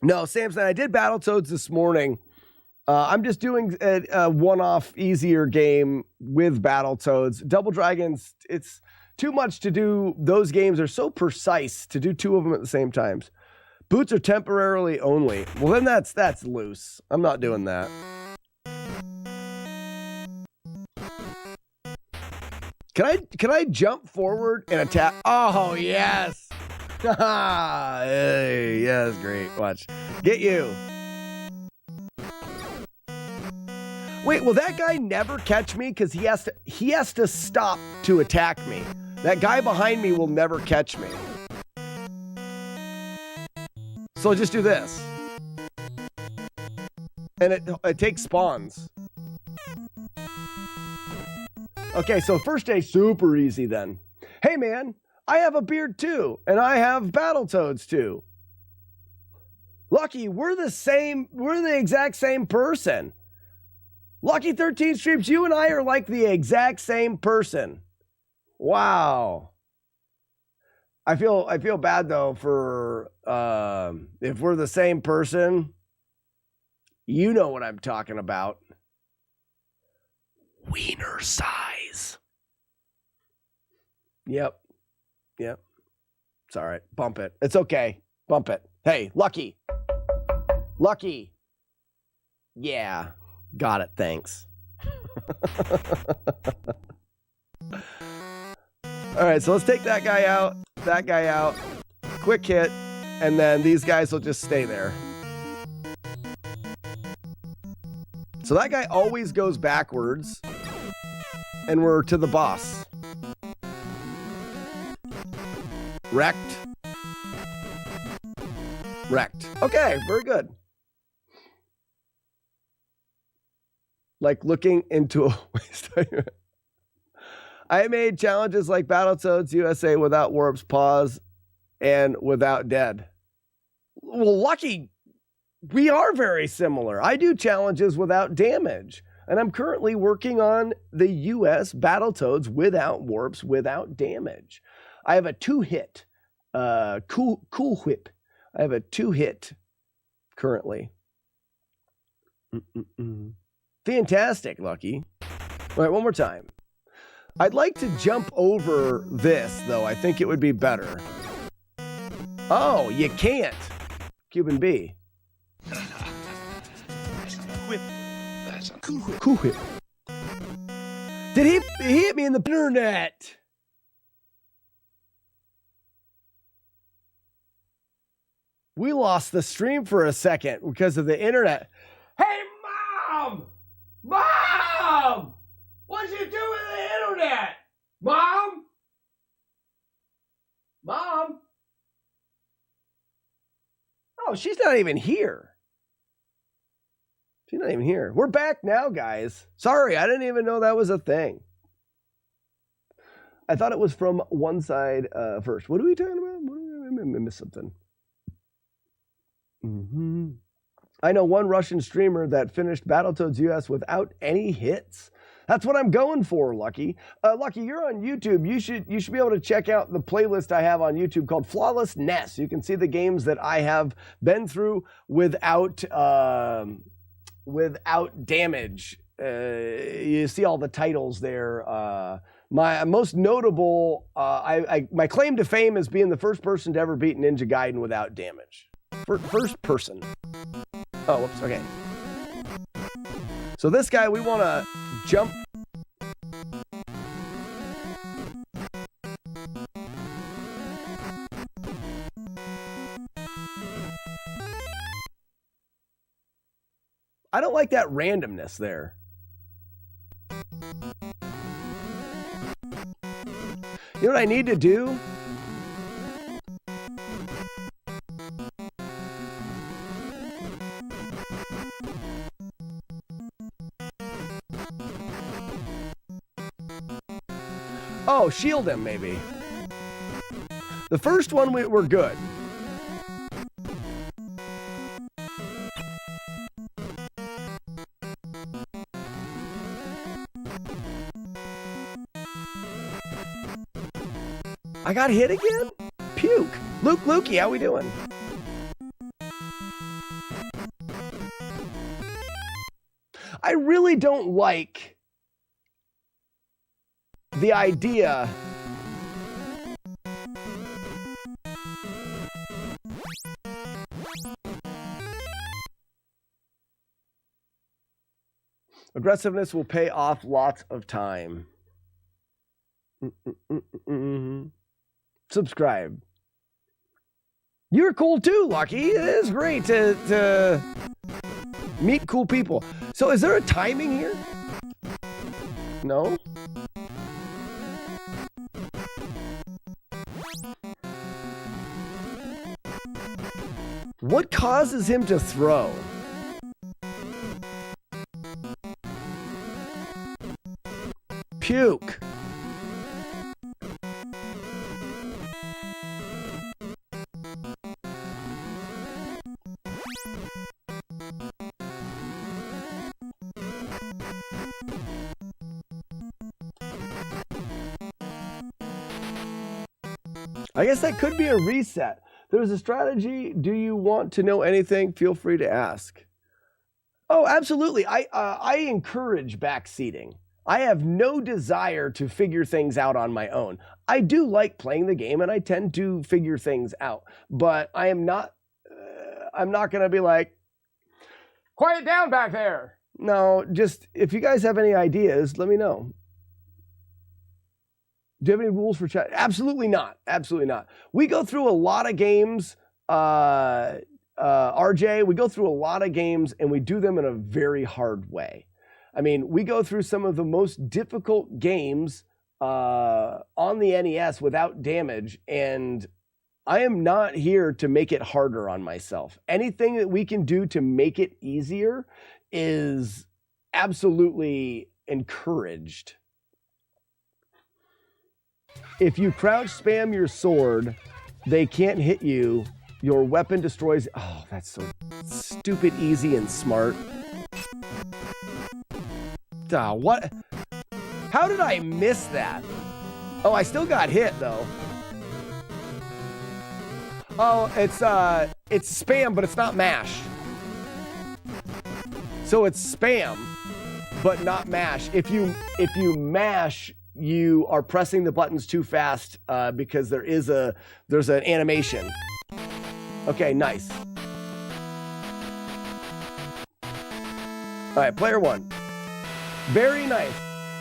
No, Samson, I did Battletoads this morning. I'm just doing a one-off easier game with Battletoads. Double Dragons, it's too much to do. Those games are so precise to do 2 of them at the same time. Boots are temporarily only. Well, then that's loose. I'm not doing that. Can I jump forward and attack? Oh, yes. Hey, yeah, that's great. Watch. Get you. Wait, will that guy never catch me? Because he has to stop to attack me. That guy behind me will never catch me. So I'll just do this. And it takes spawns. Okay, so first day, super easy then. Hey man, I have a beard too, and I have Battletoads too. Lucky, we're the exact same person. Lucky 13 Streams, you and I are like the exact same person. Wow. I feel bad though for if we're the same person. You know what I'm talking about. Wiener size. Yep. It's all right. Bump it. It's okay. Bump it. Hey, Lucky. Lucky. Yeah. Got it. Thanks. All right, so let's take that guy out. That guy out. Quick hit. And then these guys will just stay there. So that guy always goes backwards. And we're to the boss. Wrecked. Okay, very good. Like looking into a waste. I made challenges like Battletoads USA without warps, pause, and without dead. Well, Lucky, we are very similar. I do challenges without damage. And I'm currently working on the US Battletoads without warps, without damage. I have a 2-hit cool whip. I have a 2-hit currently. Fantastic, Lucky. All right, one more time. I'd like to jump over this, though. I think it would be better. Oh, you can't. Cuban B. Whip. That's a cool whip. Cool whip. Did he hit me in the internet? We lost the stream for a second because of the internet. Hey, Mom! Mom! What'd you do with the internet? Mom? Mom? Oh, she's not even here. She's not even here. We're back now, guys. Sorry, I didn't even know that was a thing. I thought it was from one side first. What are we talking about? I missed something. I know one Russian streamer that finished Battletoads US without any hits. That's what I'm going for, Lucky. Lucky, you're on YouTube. You should be able to check out the playlist I have on YouTube called FlawlessNES. You can see the games that I have been through without damage. You see all the titles there. My most notable, my claim to fame is being the first person to ever beat Ninja Gaiden without damage. First person. Oh, whoops, okay. So this guy, we want to jump. I don't like that randomness there. You know what I need to do? Oh, shield him, maybe. The first one, we're good. I got hit again? Puke. Lukey, how we doing? I really don't like the idea aggressiveness will pay off lots of time. Subscribe. You're cool too, Lucky. It is great to meet cool people. So is there a timing here? No? What causes him to throw? Puke. I guess that could be a reset. There's a strategy. Do you want to know anything? Feel free to ask. Oh, absolutely. I encourage backseating. I have no desire to figure things out on my own. I do like playing the game, and I tend to figure things out. But I am not. I'm not going to be like, quiet down back there. No, just if you guys have any ideas, let me know. Do you have any rules for chat? Absolutely not. Absolutely not. We go through a lot of games, RJ. We go through a lot of games, and we do them in a very hard way. I mean, we go through some of the most difficult games on the NES without damage, and I am not here to make it harder on myself. Anything that we can do to make it easier is absolutely encouraged. If you crouch spam your sword, they can't hit you. Your weapon destroys. Oh, that's so stupid, easy, and smart. What? How did I miss that? Oh, I still got hit though. Oh, it's spam, but it's not mash. So it's spam, but not mash. If you mash, you are pressing the buttons too fast because there's an animation. Okay, nice. All right, player one. Very nice.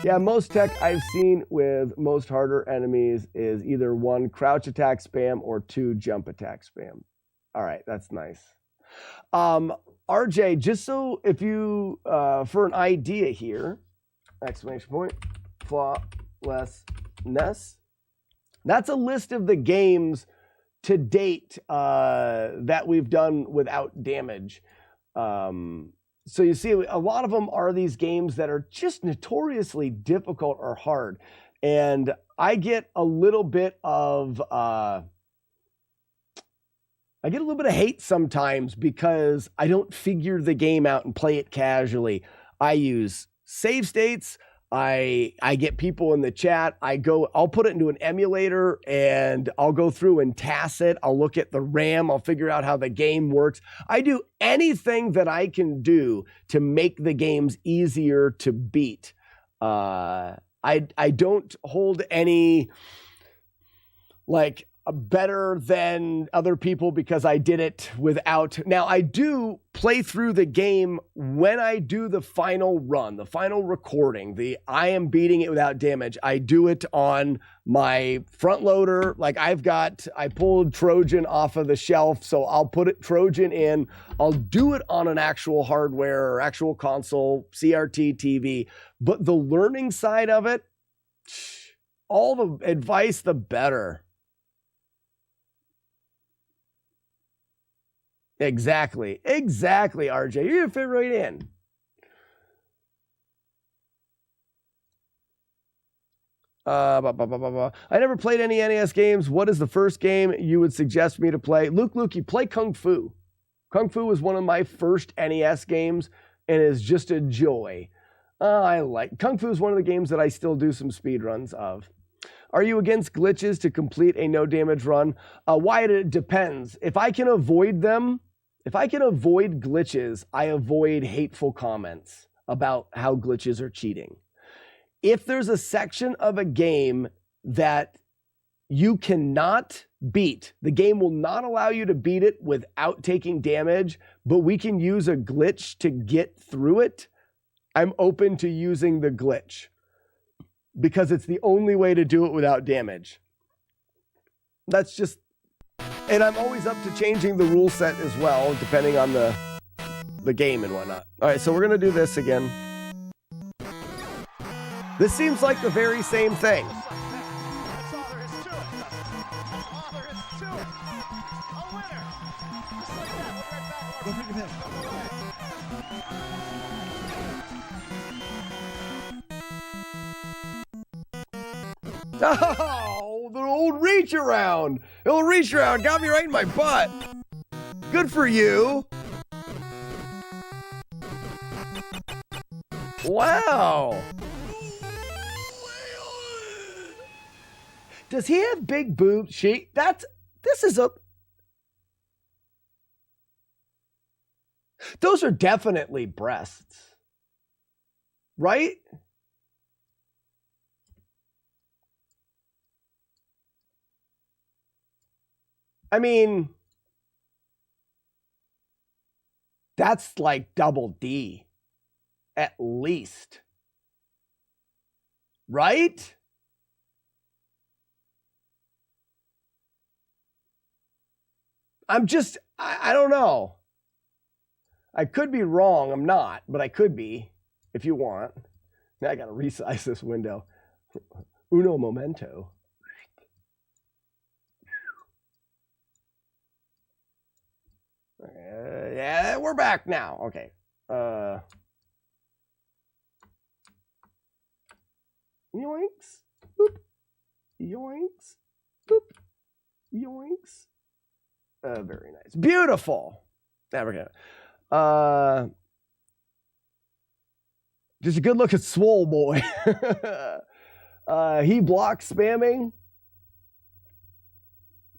Yeah, most tech I've seen with most harder enemies is either 1, crouch attack spam, or 2, jump attack spam. All right, that's nice. RJ, just so if you, for an idea here, exclamation point, FlawlessNES. That's a list of the games to date that we've done without damage. So you see, a lot of them are these games that are just notoriously difficult or hard. And I get a little bit of hate sometimes because I don't figure the game out and play it casually. I use save states. I get people in the chat. I'll put it into an emulator and I'll go through and TAS it. I'll look at the RAM. I'll figure out how the game works. I do anything that I can do to make the games easier to beat. I don't hold any like better than other people because I did it without. Now I do play through the game when I do the final run, the final recording, I am beating it without damage. I do it on my front loader. Like I pulled Trojan off of the shelf, so I'll put it Trojan in. I'll do it on an actual hardware or actual console, CRT TV, but the learning side of it, all the advice, the better. Exactly, RJ. You're gonna fit right in. I never played any NES games. What is the first game you would suggest me to play? Luke, you play Kung Fu. Kung Fu was one of my first NES games and is just a joy. Kung Fu is one of the games that I still do some speed runs of. Are you against glitches to complete a no damage run? Wyatt, it depends. If I can avoid them, if I can avoid glitches, I avoid hateful comments about how glitches are cheating. If there's a section of a game that you cannot beat, the game will not allow you to beat it without taking damage, but we can use a glitch to get through it, I'm open to using the glitch because it's the only way to do it without damage. That's just, and I'm always up to changing the rule set as well, depending on the game and whatnot. All right, so we're gonna do this again. This seems like the very same thing. Oh, the old reach around. The old reach around got me right in my butt. Good for you. Wow. Does he have big boobs? Those are definitely breasts. Right? I mean, that's like double D. At least. Right? I don't know. I could be wrong. I'm not, but I could be if you want. Now I got to resize this window. Uno momento. Yeah, we're back now. Okay. Yoinks. Boop. Yoinks. Boop. Yoinks. Very nice. Beautiful. There we go. Just a good look at Swole Boy. He blocks spamming.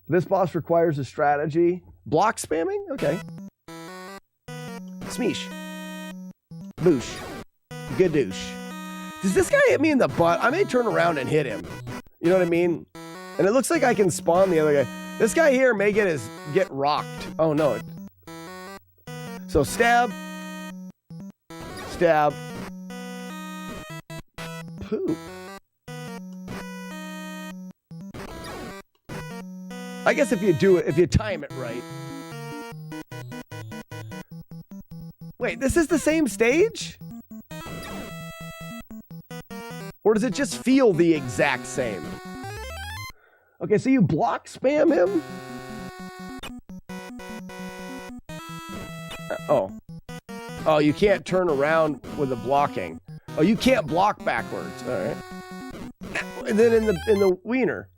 This boss requires a strategy. Block spamming? Okay. Smeesh. Boosh. Gadoosh. Does this guy hit me in the butt? I may turn around and hit him. You know what I mean? And it looks like I can spawn the other guy. This guy here may get rocked. Oh no. So stab. Stab. Poop. I guess if you time it right. Wait, this is the same stage? Or does it just feel the exact same? Okay, so you block spam him? Oh, you can't turn around with the blocking. Oh, you can't block backwards. All right. And then in the wiener.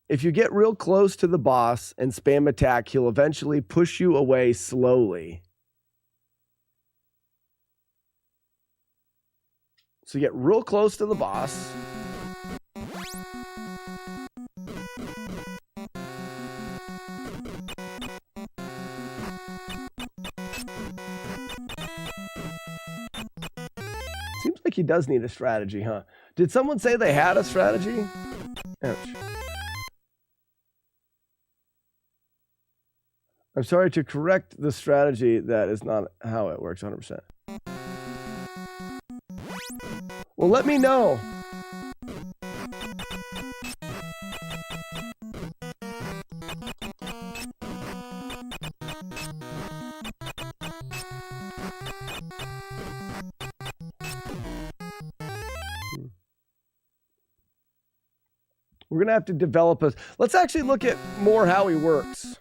If you get real close to the boss and spam attack, he'll eventually push you away slowly. So you get real close to the boss. Seems like he does need a strategy, huh? Did someone say they had a strategy? Ouch. I'm sorry to correct the strategy. That is not how it works 100%. Well, let me know. We're going to have to develop a... Let's actually look at more how he works.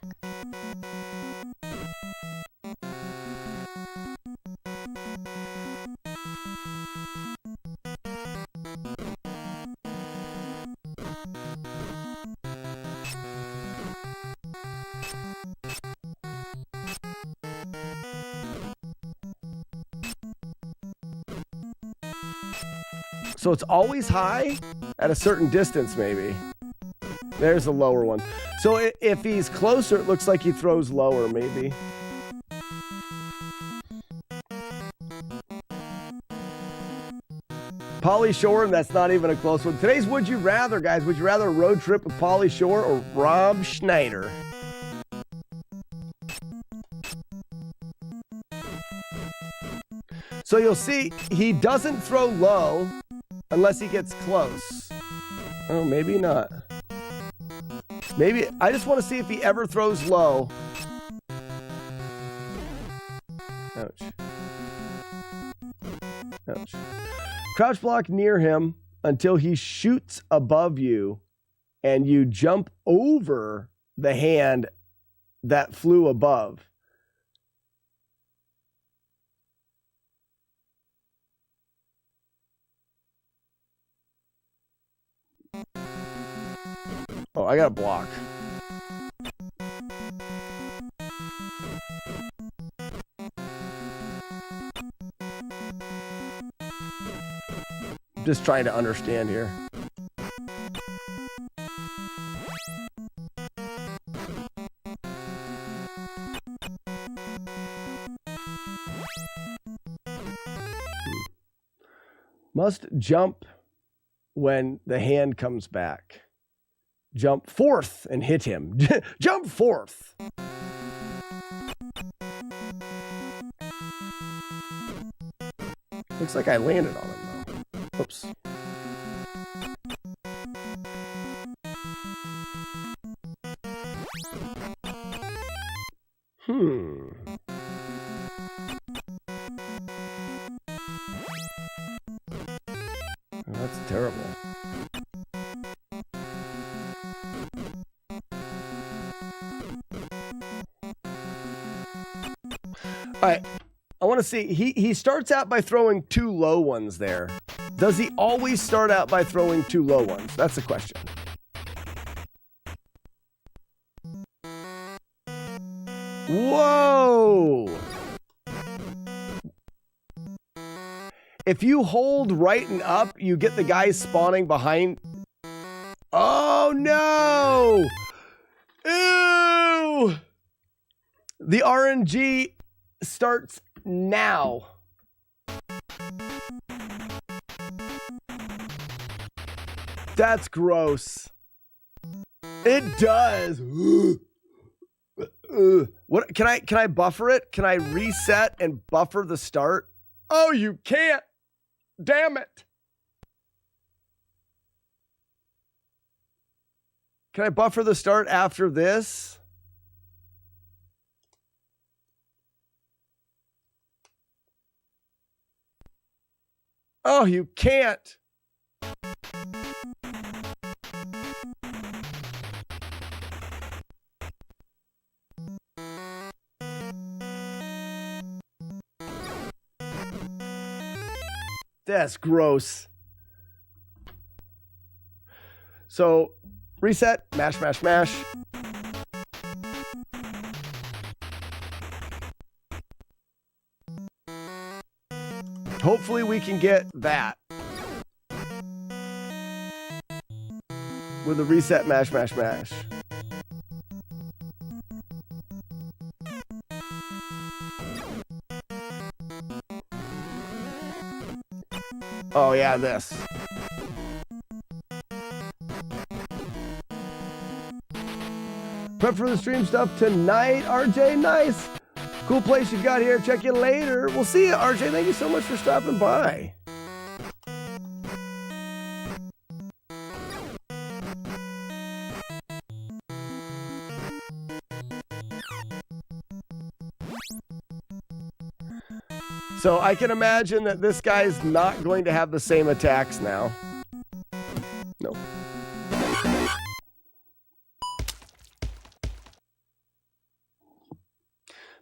So it's always high at a certain distance, maybe. There's the lower one. So if he's closer, it looks like he throws lower, maybe. Pauly Shore, and that's not even a close one. Today's Would You Rather, guys. Would you rather a road trip with Pauly Shore or Rob Schneider? So you'll see he doesn't throw low unless he gets close. Oh, maybe not. Maybe I just want to see if he ever throws low. Ouch. Ouch. Crouch block near him until he shoots above you and you jump over the hand that flew above. Oh, I got a block. Just trying to understand here. Must jump when the hand comes back. Jump forth and hit him. Jump forth. Looks like I landed on him though. Oops. Oh, that's terrible. All right. I want to see. He starts out by throwing 2 low ones there. Does he always start out by throwing 2 low ones? That's the question. Whoa! If you hold right and up, you get the guys spawning behind. Oh no! Ew! The RNG starts now. That's gross. It does. What can I buffer it? Can I reset and buffer the start? Oh, you can't. Damn it. Can I buffer the start after this? Oh, you can't. That's gross. So, reset, mash, mash, mash. Hopefully we can get that with a reset, mash, mash, mash. Oh yeah, this. Prep for the stream stuff tonight, RJ. Nice. Cool place you've got here. Check you later. We'll see you, RJ. Thank you so much for stopping by. So I can imagine that this guy's not going to have the same attacks now. Nope.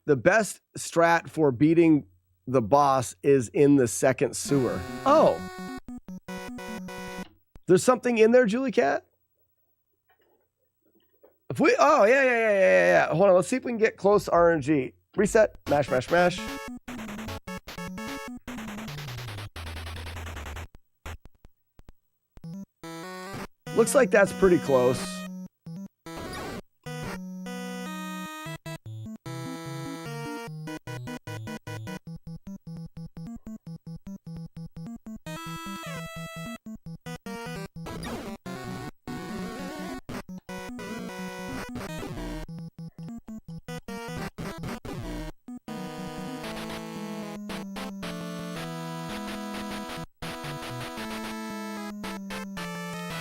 The best strat for beating the boss is in the second sewer. Oh. There's something in there, Julie Cat? If we, oh, yeah. Hold on, let's see if we can get close RNG. Reset, mash, mash, mash. Looks like that's pretty close.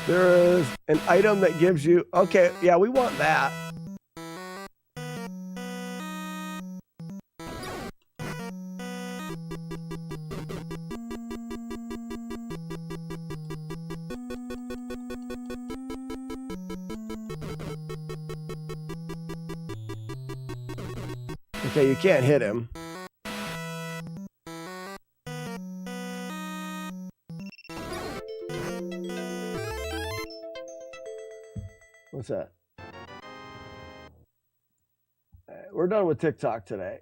There is an item that gives you... Okay, yeah, we want that. Okay, you can't hit him. What's that? All right, we're done with TikTok today.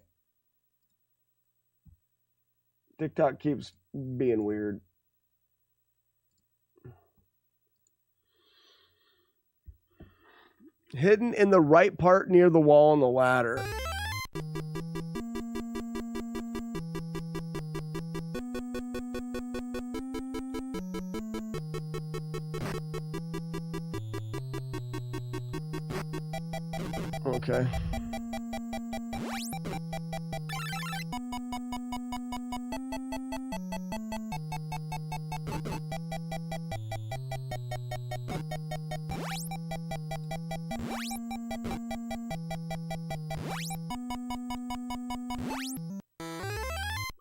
TikTok keeps being weird. Hidden in the right part near the wall on the ladder. Okay.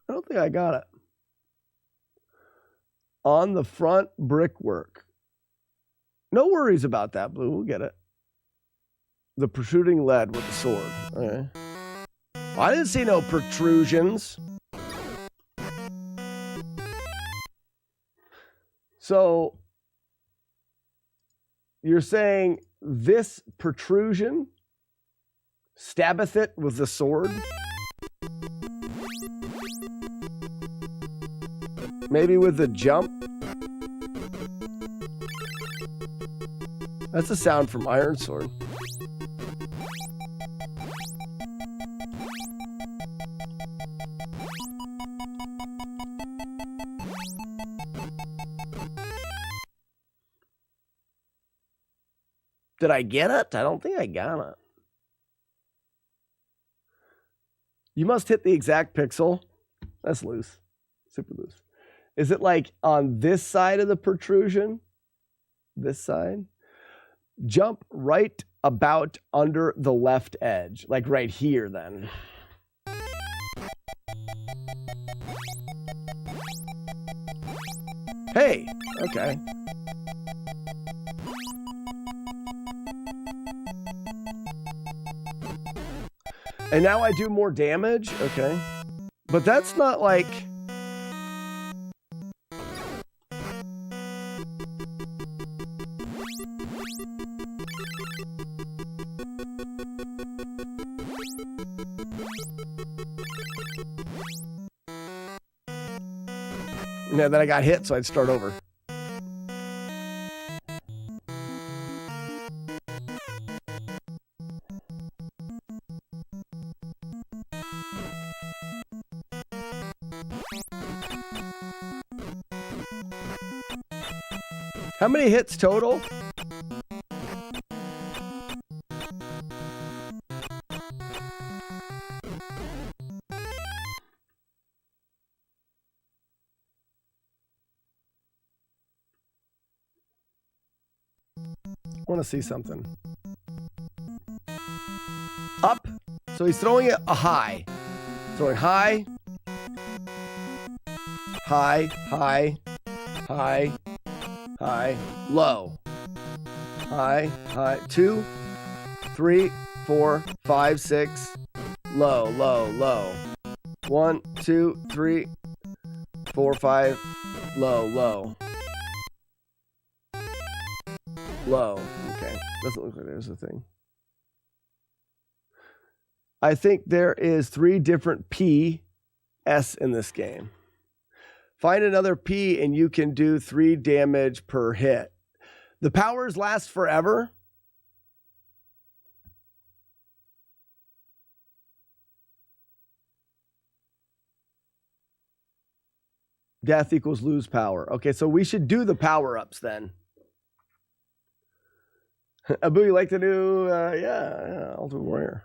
I don't think I got it. On the front brickwork. No worries about that, Blue. We'll get it. The protruding lead with the sword. Okay. Well, I didn't see no protrusions. So, you're saying this protrusion stabbeth it with the sword? Maybe with the jump? That's a sound from Iron Sword. Did I get it? I don't think I got it. You must hit the exact pixel. That's loose. Super loose. Is it like on this side of the protrusion? This side? Jump right about under the left edge. Like right here then. Hey, okay. And now I do more damage? Okay. But that's not like... Yeah, then I got hit, so I'd start over. How many hits total? I want to see something. Up. So he's throwing it a high. Throwing high. High. High. High. High. Low. High. High. 2, 3, 4, 5, 6. Low. Low. Low. 1, 2, 3, 4, 5. Low. Low. Low. Okay. Doesn't look like there's a thing. I think there is 3 different P, S in this game. Find another P and you can do 3 damage per hit. The powers last forever. Death equals lose power. Okay, so we should do the power-ups then. Abu, you like to do, yeah, Ultimate Warrior.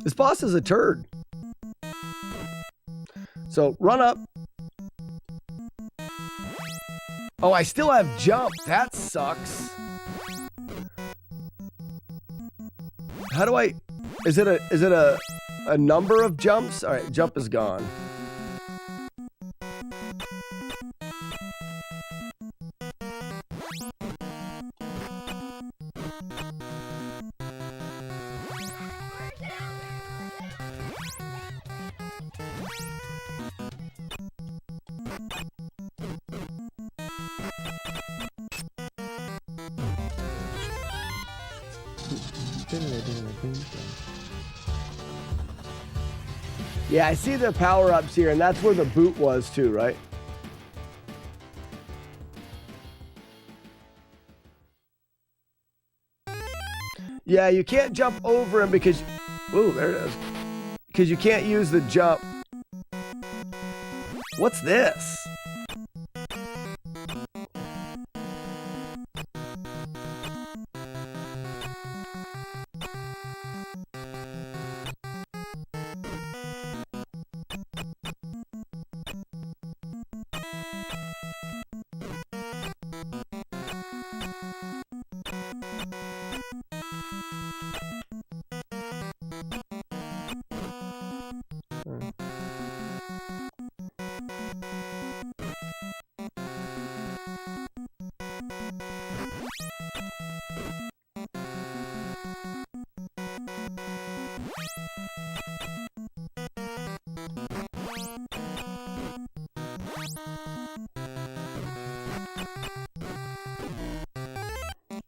This boss is a turd. So run up. Oh, I still have jump. That sucks. How do I... Is it a number of jumps? All right, jump is gone. Yeah, I see the power-ups here, and that's where the boot was too, right? Yeah, you can't jump over him because... Ooh, there it is. Because you can't use the jump. What's this?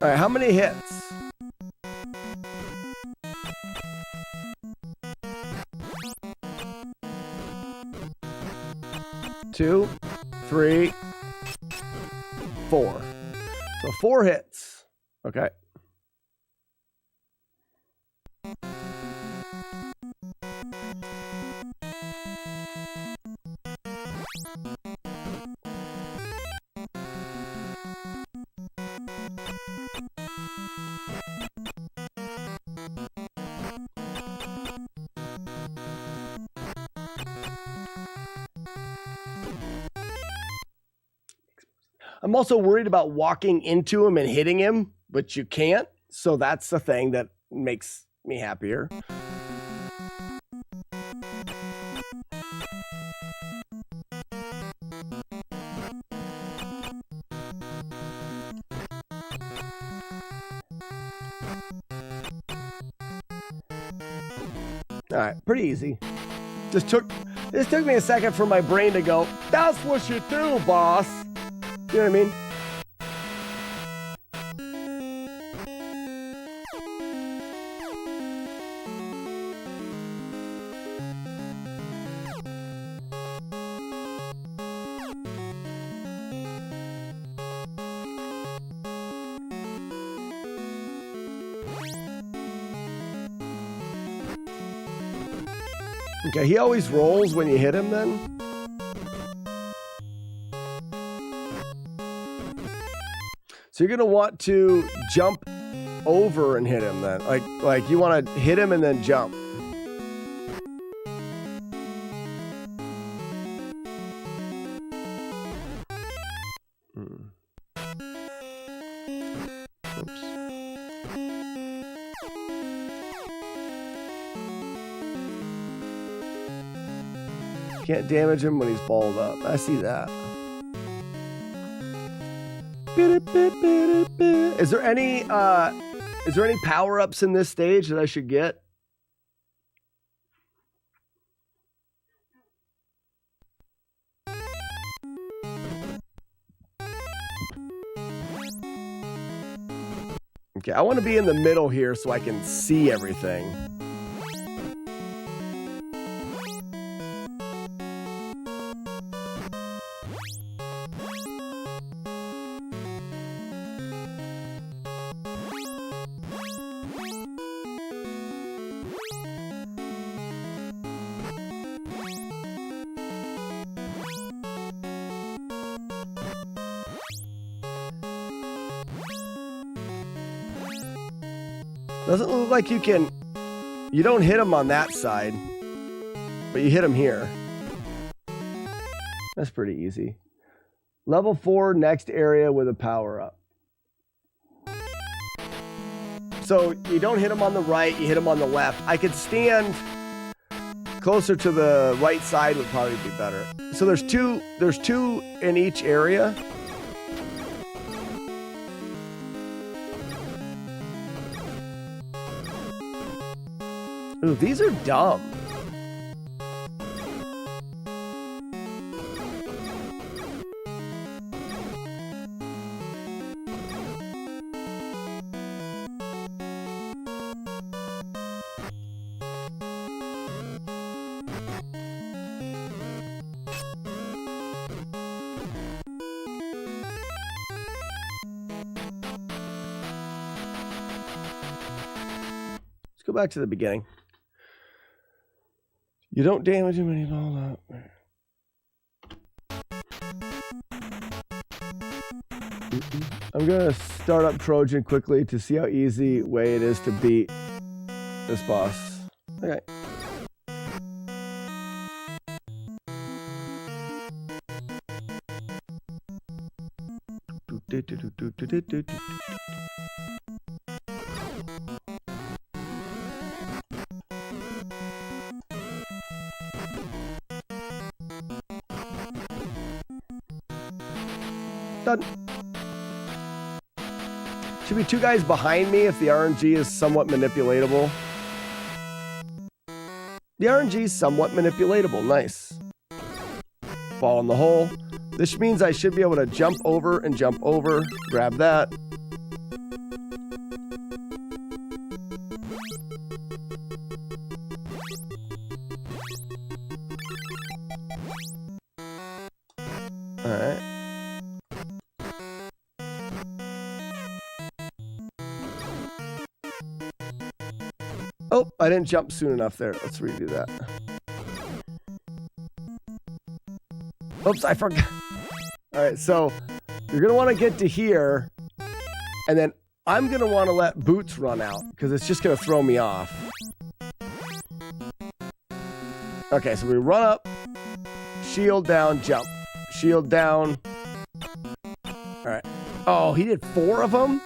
All right, how many hits? Two, three, four. So 4 hits. Okay. I'm also worried about walking into him and hitting him, but you can't. So that's the thing that makes me happier. All right, pretty easy. This took me a second for my brain to go, that's what you do, boss. You know what I mean? Okay, he always rolls when you hit him then. So you're gonna want to jump over and hit him then. Like you want to hit him and then jump. Oops. Can't damage him when he's balled up. I see that. Is there any power-ups in this stage that I should get? Okay, I want to be in the middle here so I can see everything. Doesn't look like you don't hit him on that side, but you hit him here. That's pretty easy. Level 4, next area with a power up. So you don't hit him on the right, you hit him on the left. I could stand closer to the right side would probably be better. So there's two in each area. Ooh, these are dumb. back to the beginning. You don't damage him when he's all up. I'm going to start up Trojan quickly to see how easy way it is to beat this boss. Okay. Done. Should be 2 guys behind me if the RNG is somewhat manipulatable. The RNG is somewhat manipulatable. Nice. Ball in the hole. This means I should be able to jump over and jump over. Grab that. All right. Oh, I didn't jump soon enough there. Let's redo that. Oops, I forgot. All right, so you're going to want to get to here, and then I'm going to want to let Boots run out because it's just going to throw me off. Okay, so we run up, shield down, jump. Shield down. All right. Oh, he did 4 of them?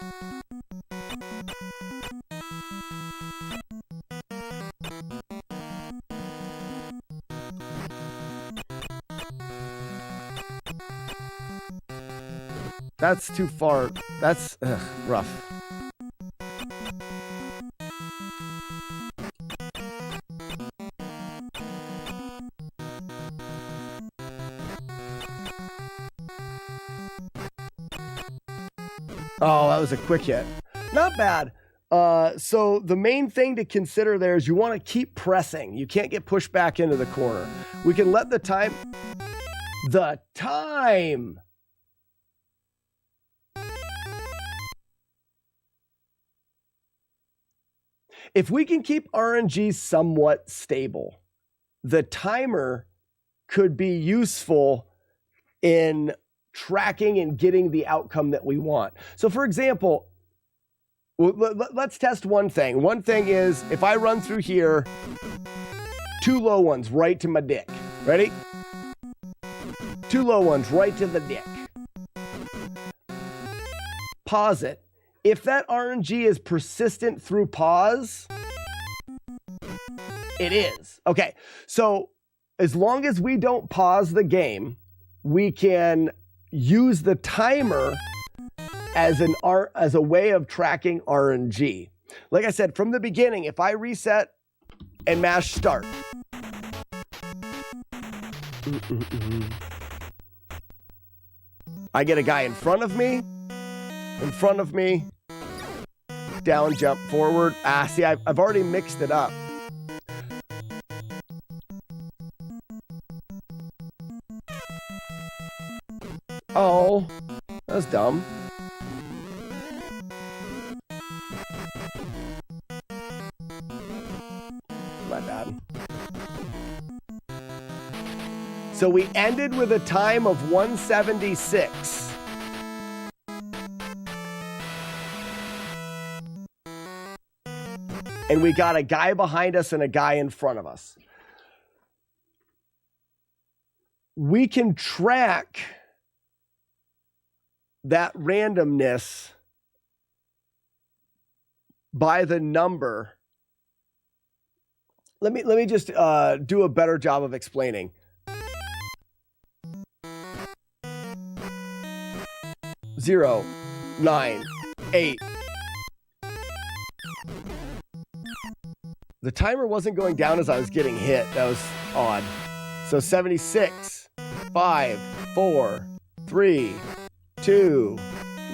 That's too far. That's rough. Oh, that was a quick hit. Not bad. So the main thing to consider there is you want to keep pressing. You can't get pushed back into the corner. We can let the time... If we can keep RNG somewhat stable, the timer could be useful in tracking and getting the outcome that we want. So for example, let's test one thing. One thing is if I run through here, 2 low ones right to my dick. Ready? 2 low ones right to the dick. Pause it. If that RNG is persistent through pause, it is. Okay, so as long as we don't pause the game, we can use the timer as a way of tracking RNG. Like I said, from the beginning, if I reset and mash start, I get a guy in front of me, down, jump, forward. See, I've already mixed it up. Oh, that's dumb. My bad. So we ended with a time of 176. And we got a guy behind us and a guy in front of us. We can track that randomness by the number. Let me just do a better job of explaining. Zero, 9, 8. The timer wasn't going down as I was getting hit. That was odd. So 76, 5, 4, 3, 2,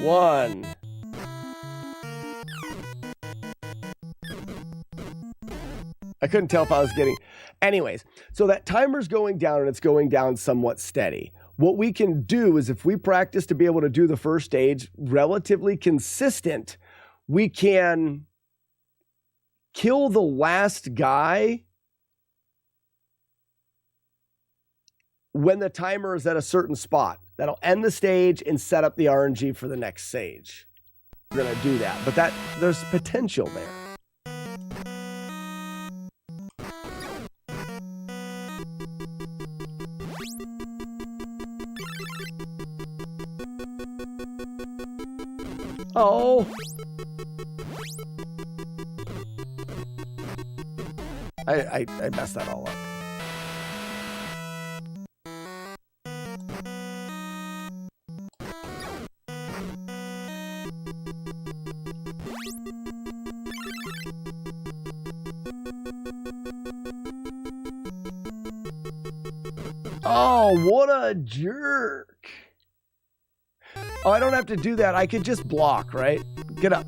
1. I couldn't tell if I was getting... Anyways, so that timer's going down and it's going down somewhat steady. What we can do is if we practice to be able to do the first stage relatively consistent, we can kill the last guy when the timer is at a certain spot. That'll end the stage and set up the RNG for the next stage. We're going to do that, but there's potential there. Oh. I messed that all up. Oh, what a jerk. Oh, I don't have to do that. I could just block, right? Get up.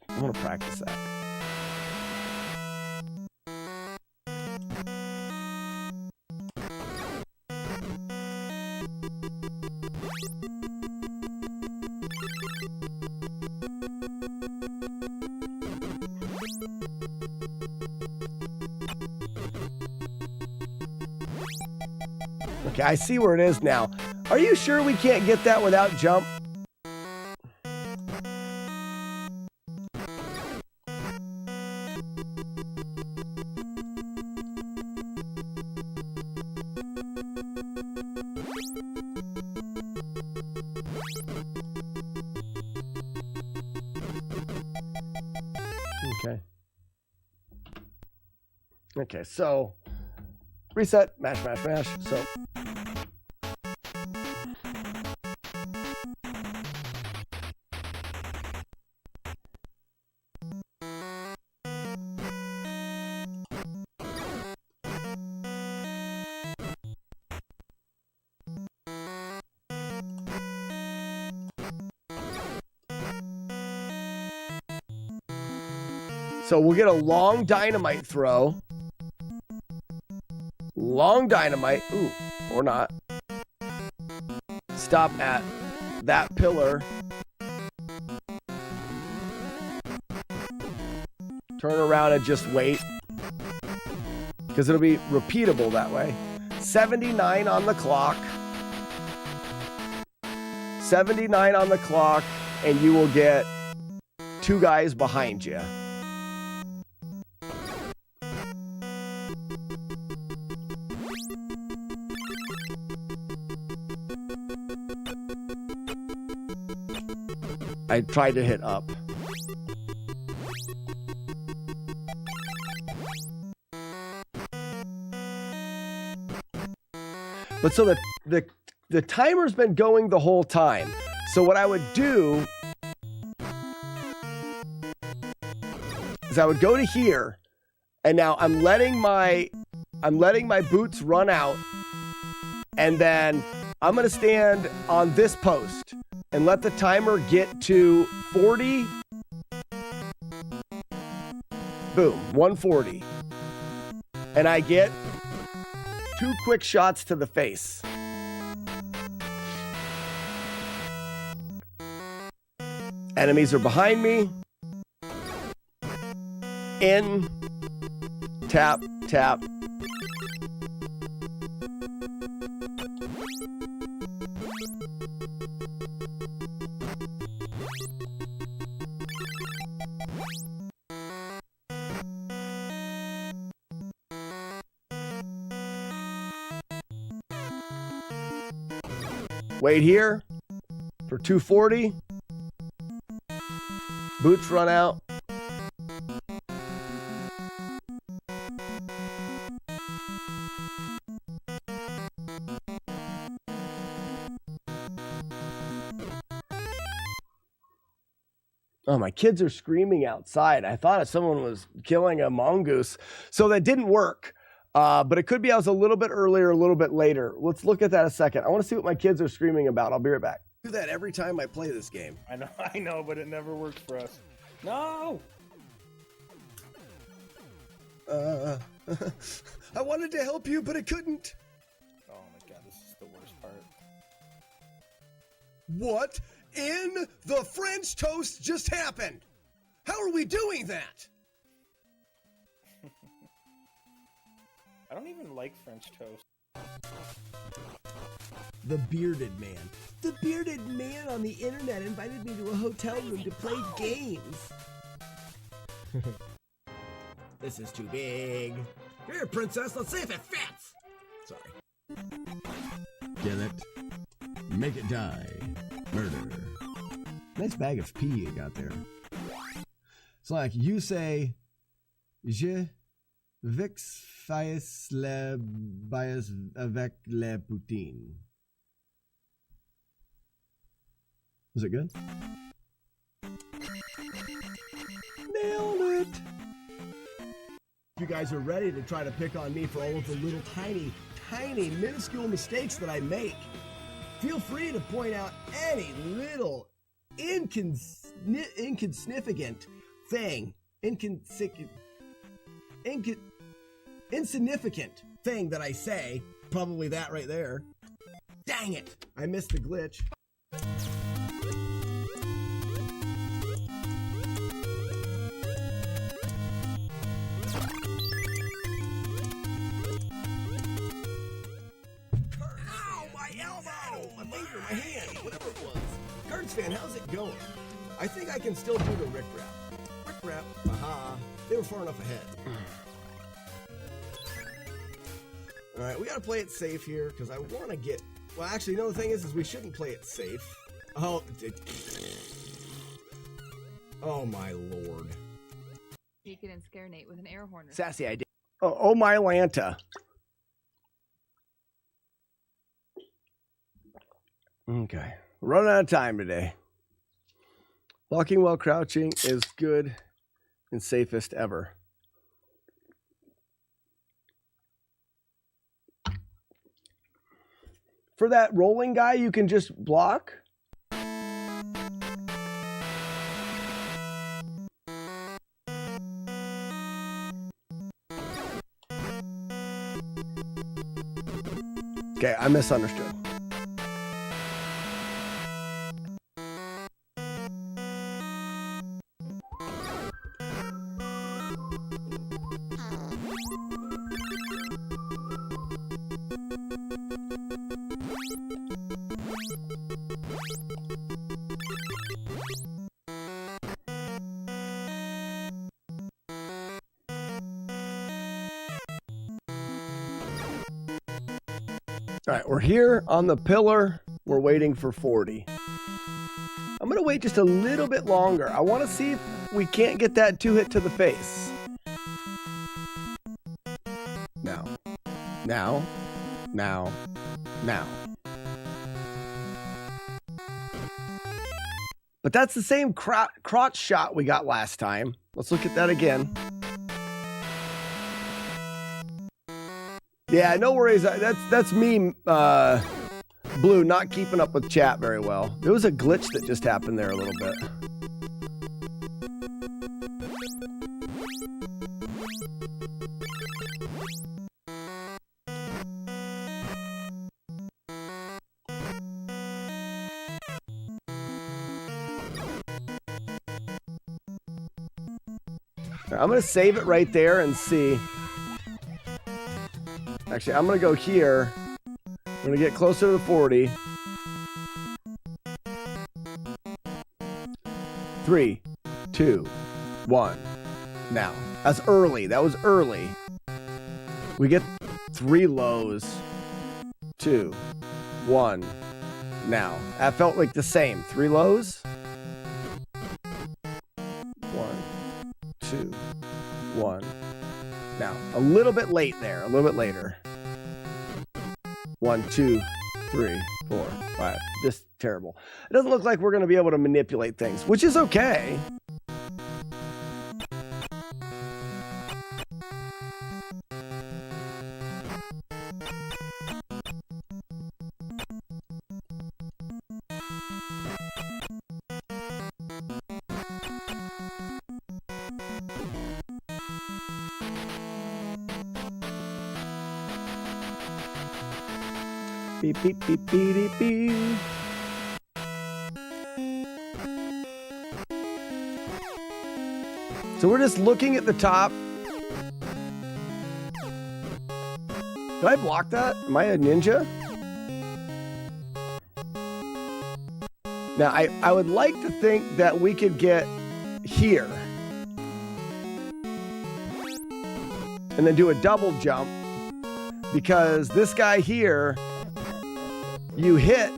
I want to practice that. Okay, I see where it is now. Are you sure we can't get that without jump? Okay. Okay, so reset, mash, mash, mash. So we'll get a long dynamite throw. Long dynamite. Ooh, or not. Stop at that pillar. Turn around and just wait. Because it'll be repeatable that way. 79 on the clock. 79 on the clock. And you will get 2 guys behind you. I tried to hit up. But so the timer's been going the whole time. So what I would do is I would go to here, and now I'm letting my boots run out, and then I'm gonna stand on this post and let the timer get to 40. Boom, 140. And I get 2 quick shots to the face. Enemies are behind me. In, tap, tap. Wait here for 240. Boots run out. Oh, my kids are screaming outside. I thought someone was killing a mongoose. So that didn't work. But it could be I was a little bit earlier, a little bit later. Let's look at that a second. I want to see what my kids are screaming about. I'll be right back. I do that every time I play this game. I know, but it never works for us. No! I wanted to help you, but I couldn't. Oh my god, this is the worst part. What in the French toast just happened? How are we doing that? I don't even like French toast. The bearded man. The bearded man on the internet invited me to a hotel room to play games. This is too big. Here, princess, let's see if it fits. Sorry. Kill it. Make it die. Murder. Nice bag of pee you got there. It's like you say, Je vix fais le bias avec le poutine. Was it good? Nailed it! You guys are ready to try to pick on me for all of the little tiny, minuscule mistakes that I make. Feel free to point out any little insignificant thing, insignificant thing that I say. Probably that right there. Dang it! I missed the glitch. My hand, whatever it was. Cards fan, how's it going? I think I can still do the Rick Rap. Rick Rap, aha. They were far enough ahead. Alright, we gotta play it safe here, because I want to get... Well, actually, no, the thing is we shouldn't play it safe. Oh, oh my lord. You can scare Nate with an air horn. Sassy idea. Oh my Lanta. Okay, running out of time today. Walking while crouching is good and safest ever. For that rolling guy, you can just block. Okay, I misunderstood. All right, we're here on the pillar. We're waiting for 40. I'm going to wait just a little bit longer. I want to see if we can't get that 2-hit to the face. Now. Now. Now. Now. But that's the same crotch shot we got last time. Let's look at that again. Yeah, no worries. That's me, Blue, not keeping up with chat very well. There was a glitch that just happened there a little bit. I'm going to save it right there and see. Actually, I'm going to go here. I'm going to get closer to the 40. 3, 2, 1. Now. That's early. That was early. We get 3 lows. 2, 1. Now. That felt like the same. 3 lows. 1, 2, 1. Now, a little bit late there. A little bit later. 1, 2, 3, 4, 5. Just terrible. It doesn't look like we're going to be able to manipulate things, which is okay. Beep, beep, beep, beep, beep, beep. So we're just looking at the top. Did I block that? Am I a ninja? Now, I would like to think that we could get here. And then do a double jump. Because this guy here, you hit.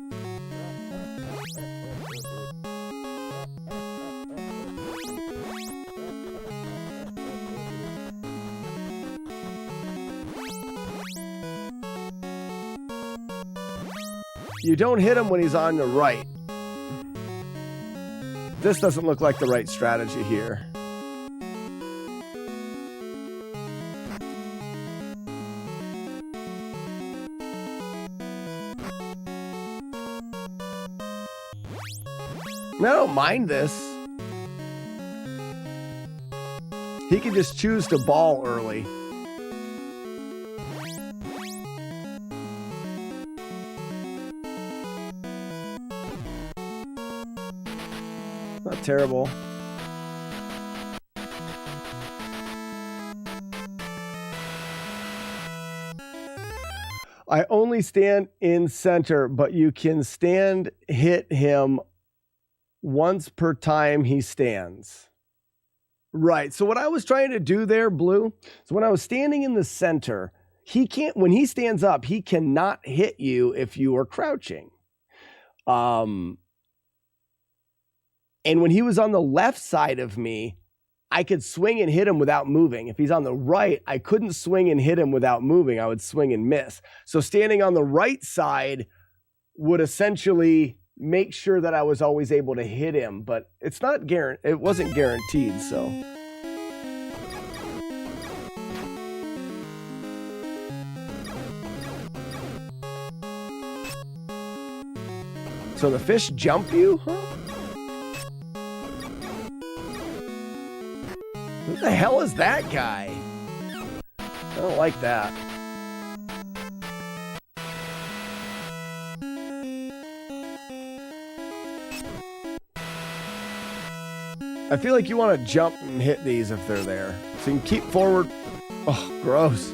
You don't hit him when he's on the right. This doesn't look like the right strategy here. I don't mind this. He can just choose to ball early. Not terrible. I only stand in center, but you can hit him once per time he stands. Right. So what I was trying to do there, Blue, so when I was standing in the center, when he stands up, he cannot hit you if you are crouching. And when he was on the left side of me, I could swing and hit him without moving. If he's on the right, I couldn't swing and hit him without moving. I would swing and miss. So standing on the right side would essentially make sure that I was always able to hit him, but it wasn't guaranteed, so. So the fish jump you? Huh? Who the hell is that guy? I don't like that. I feel like you want to jump and hit these if they're there. So you can keep forward. Oh, gross.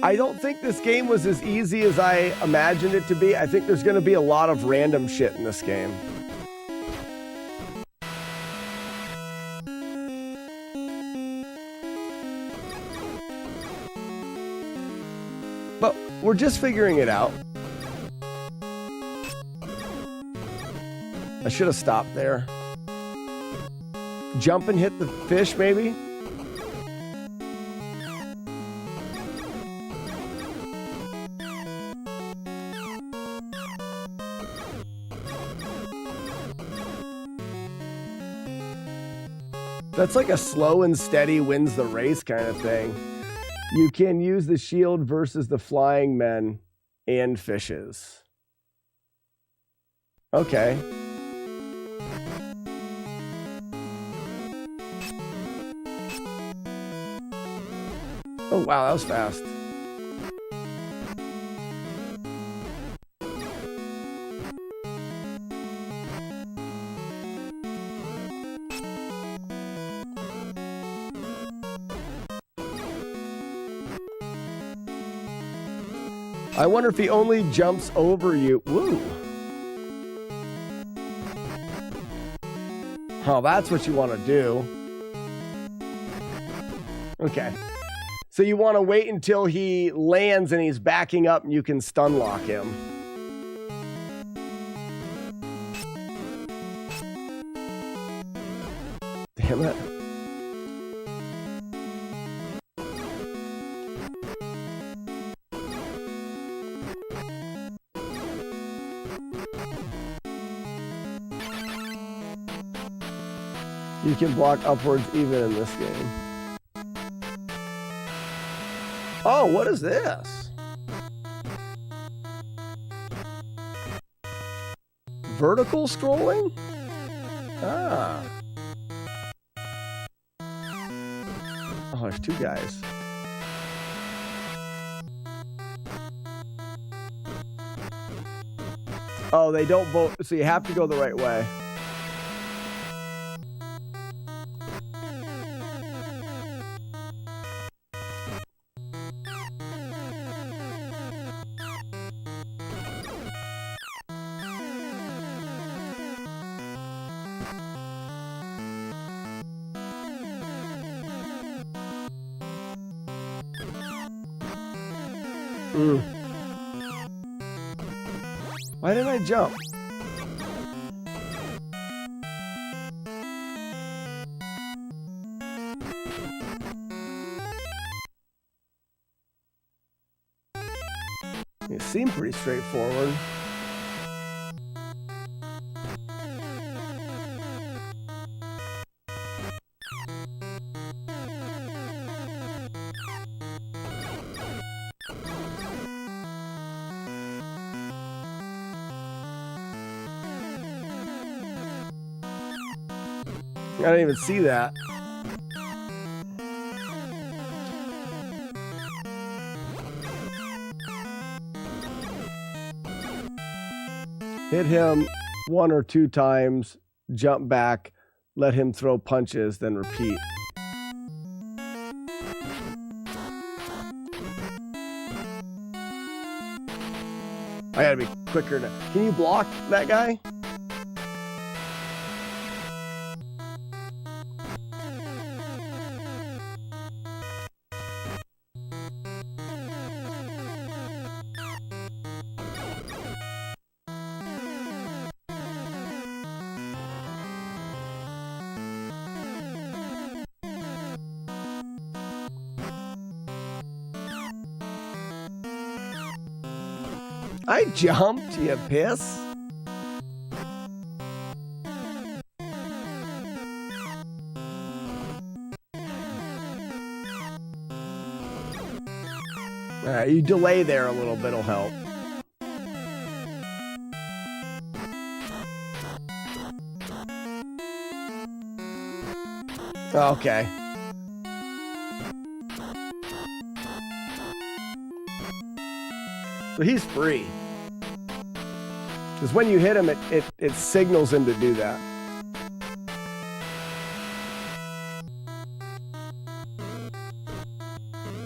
I don't think this game was as easy as I imagined it to be. I think there's going to be a lot of random shit in this game. But we're just figuring it out. I should have stopped there. Jump and hit the fish, maybe? That's like a slow and steady wins the race kind of thing. You can use the shield versus the flying men and fishes. Okay. Oh, wow, that was fast. I wonder if he only jumps over you. Woo. Oh, that's what you want to do. Okay. So you want to wait until he lands and he's backing up and you can stun lock him. Damn it. You can block upwards even in this game. Oh, what is this? Vertical scrolling? Ah. Oh, there's two guys. Oh, they don't vote, so you have to go the right way. Why didn't I jump? It seemed pretty straightforward. I didn't even see that. Hit him 1 or 2 times, jump back, let him throw punches, then repeat. I gotta be quicker. Can you block that guy? I jumped, you piss. Alright, you delay there a little bit will help. Okay. So he's free. Because when you hit him, it signals him to do that.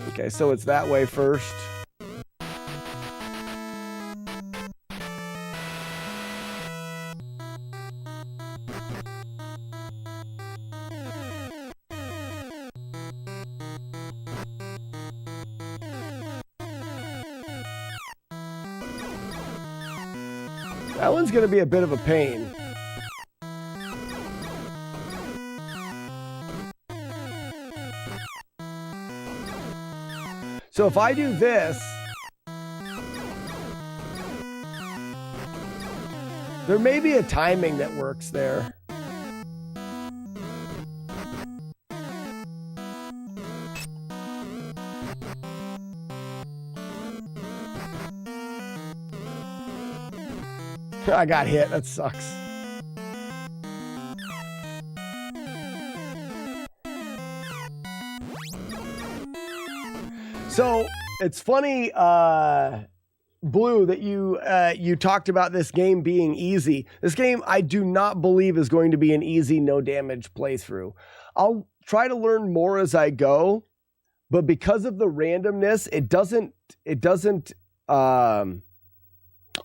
Okay, so it's that way first. That one's going to be a bit of a pain. So if I do this, there may be a timing that works there. I got hit. That sucks. So it's funny, Blue, that you talked about this game being easy. This game, I do not believe is going to be an easy, no damage playthrough. I'll try to learn more as I go, but because of the randomness, it doesn't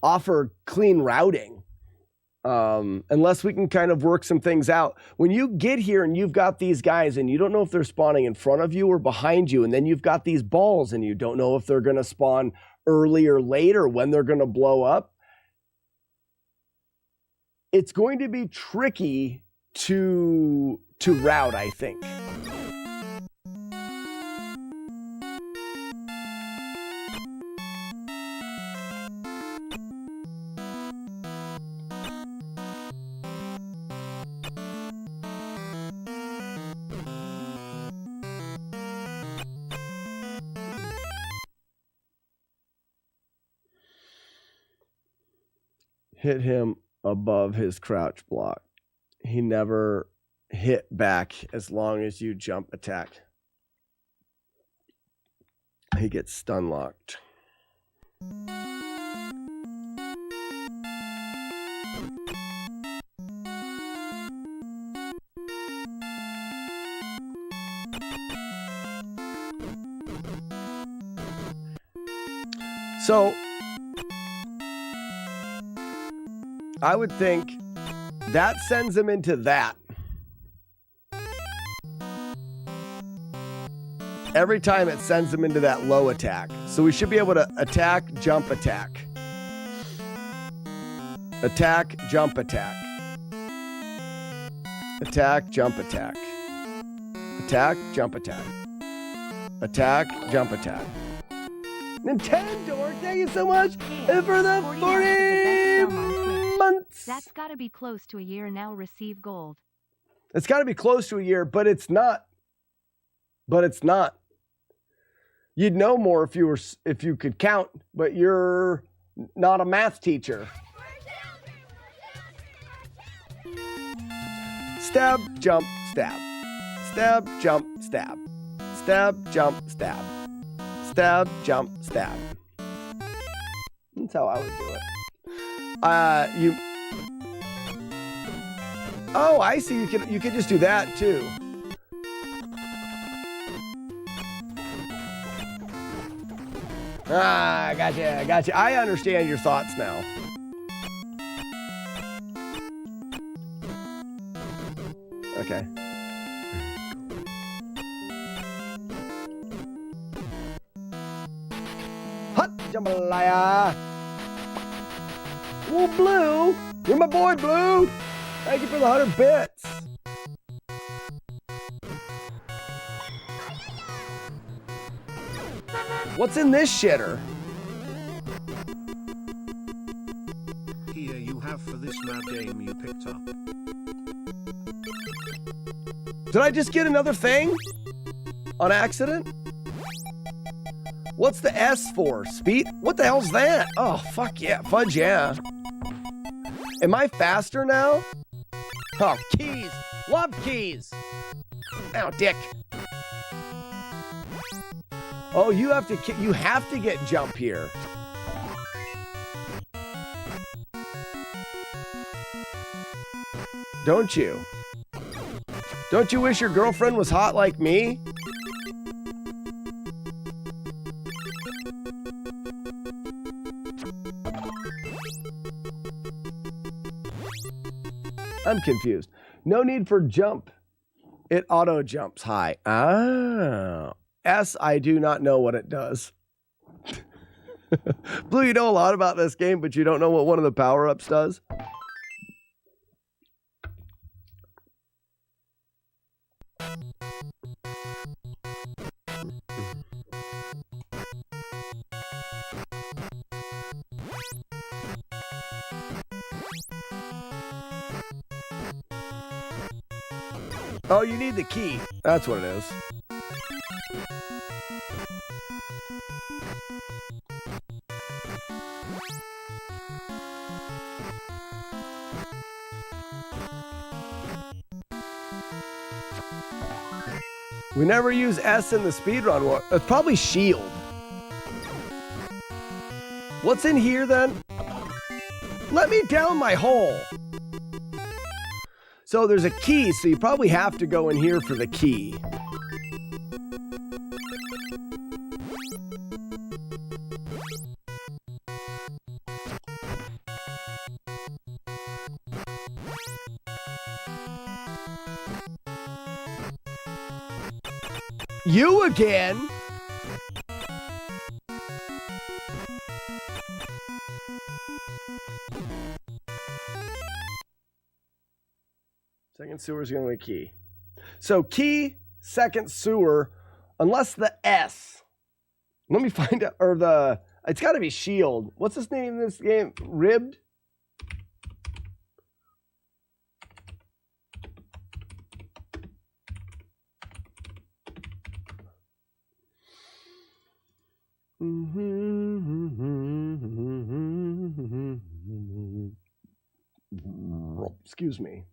offer clean routing unless we can kind of work some things out. When you get here and you've got these guys and you don't know if they're spawning in front of you or behind you, and then you've got these balls and you don't know if they're going to spawn early or late or when they're going to blow up, it's going to be tricky to route, I think. Hit him above his crouch block. He never hit back as long as you jump attack. He gets stun locked. So I would think that sends him into that. Every time it sends him into that low attack. So we should be able to attack, jump, attack. Attack, jump, attack. Attack, jump, attack. Attack, jump, attack. Attack, jump, attack. Nintendo, thank you so much for the 40 months. That's gotta be close to a year now. Receive gold. It's gotta be close to a year, but it's not. But it's not. You'd know more if you could count, but you're not a math teacher. Stab, jump, stab. Stab, jump, stab. Stab, jump, stab. Stab, jump, stab. That's how I would do it. Oh, I see. You can just do that too. Ah, gotcha. I understand your thoughts now. Okay. Hot jambalaya. Oh, Blue. You're my boy, Blue. Thank you for the 100 bits. What's in this shitter? Here you have for this mad game you picked up. Did I just get another thing? On accident? What's the S for? Speed? What the hell's that? Oh, fuck yeah. Fudge yeah. Am I faster now? Oh, keys. Love keys. Ow, dick. Oh, you have to get jump here. Don't you? Don't you wish your girlfriend was hot like me? I'm confused. No need for jump. It auto jumps high. Ah. S, I do not know what it does. Blue, you know a lot about this game, but you don't know what one of the power-ups does? Oh, you need the key. That's what it is. We never use S in the speedrun. It's probably shield. What's in here then? Let me down my hole. So there's a key, so you probably have to go in here for the key. You again? Second sewer is going to be key. So key, second sewer, unless the S. Let me find out, or the, it's got to be shield. What's his name in this game? Ribbed? Excuse me.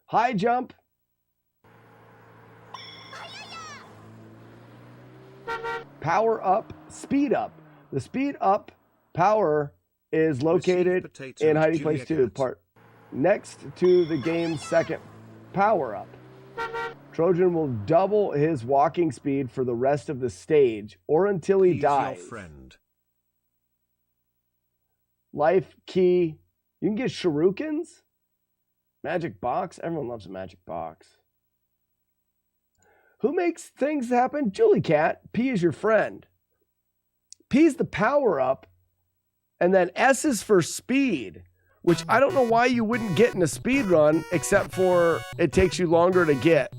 High jump. Power up, speed up. The speed up power is located in hiding place 2, part next to the game's second power up. Trojan will double his walking speed for the rest of the stage or until he He's dies. your friend. Life key. You can get shurikens? Magic box? Everyone loves a magic box. Who makes things happen? Julie Cat. P is your friend. P is the power up. And then S is for speed, which I don't know why you wouldn't get in a speed run, except for it takes you longer to get.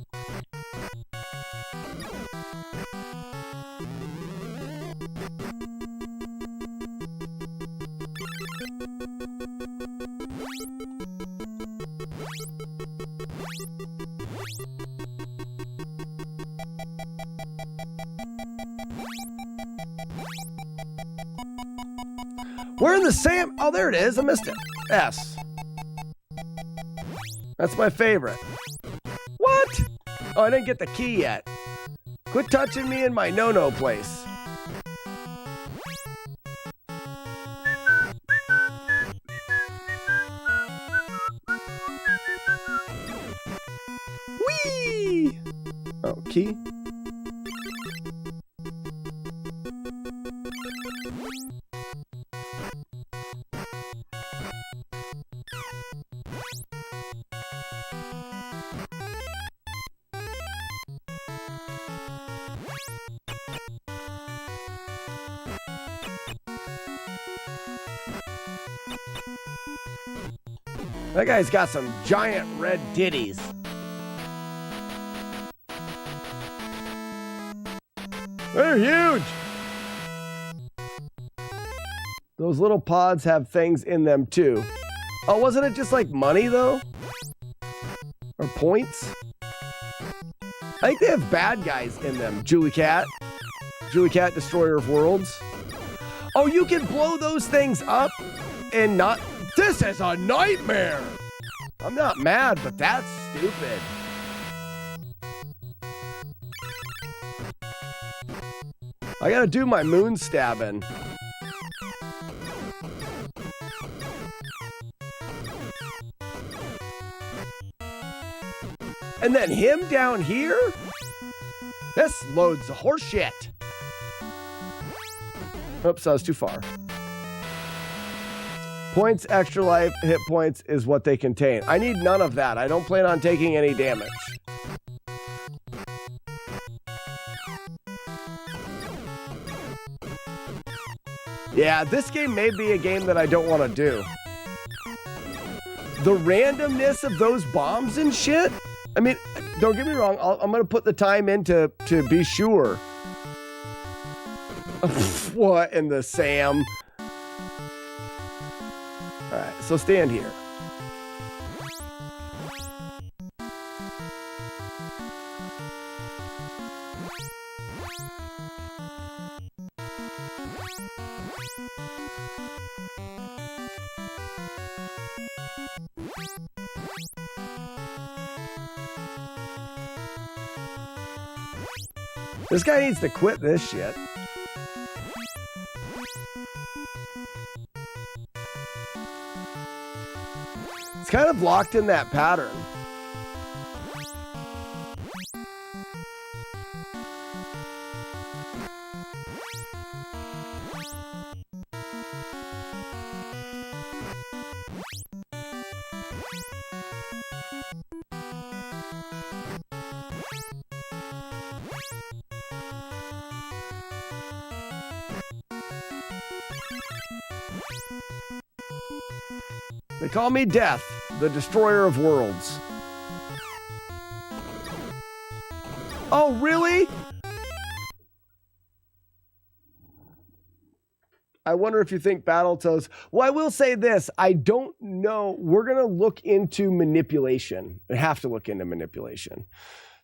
We're in the same. Oh, there it is. I missed it. S. That's my favorite. What? Oh, I didn't get the key yet. Quit touching me in my no-no place. Whee! Oh, key. That guy's got some giant red ditties. They're huge. Those little pods have things in them too. Oh, wasn't it just like money though? Or points? I think they have bad guys in them. Julie Cat, Destroyer of Worlds. Oh, you can blow those things up and not... This is a nightmare! I'm not mad, but that's stupid. I gotta do my moon stabbing. And then him down here? This loads of horse shit. Oops, I was too far. Points, extra life, hit points is what they contain. I need none of that. I don't plan on taking any damage. Yeah, this game may be a game that I don't want to do. The randomness of those bombs and shit? I mean, don't get me wrong. I'm going to put the time in to be sure. What in the Sam? All right, so stand here. This guy needs to quit this shit. It's kind of locked in that pattern. They call me Death, the Destroyer of Worlds. Oh, really? I wonder if you think Battletoads... Well, I will say this. I don't know. We're going to look into manipulation. We have to look into manipulation.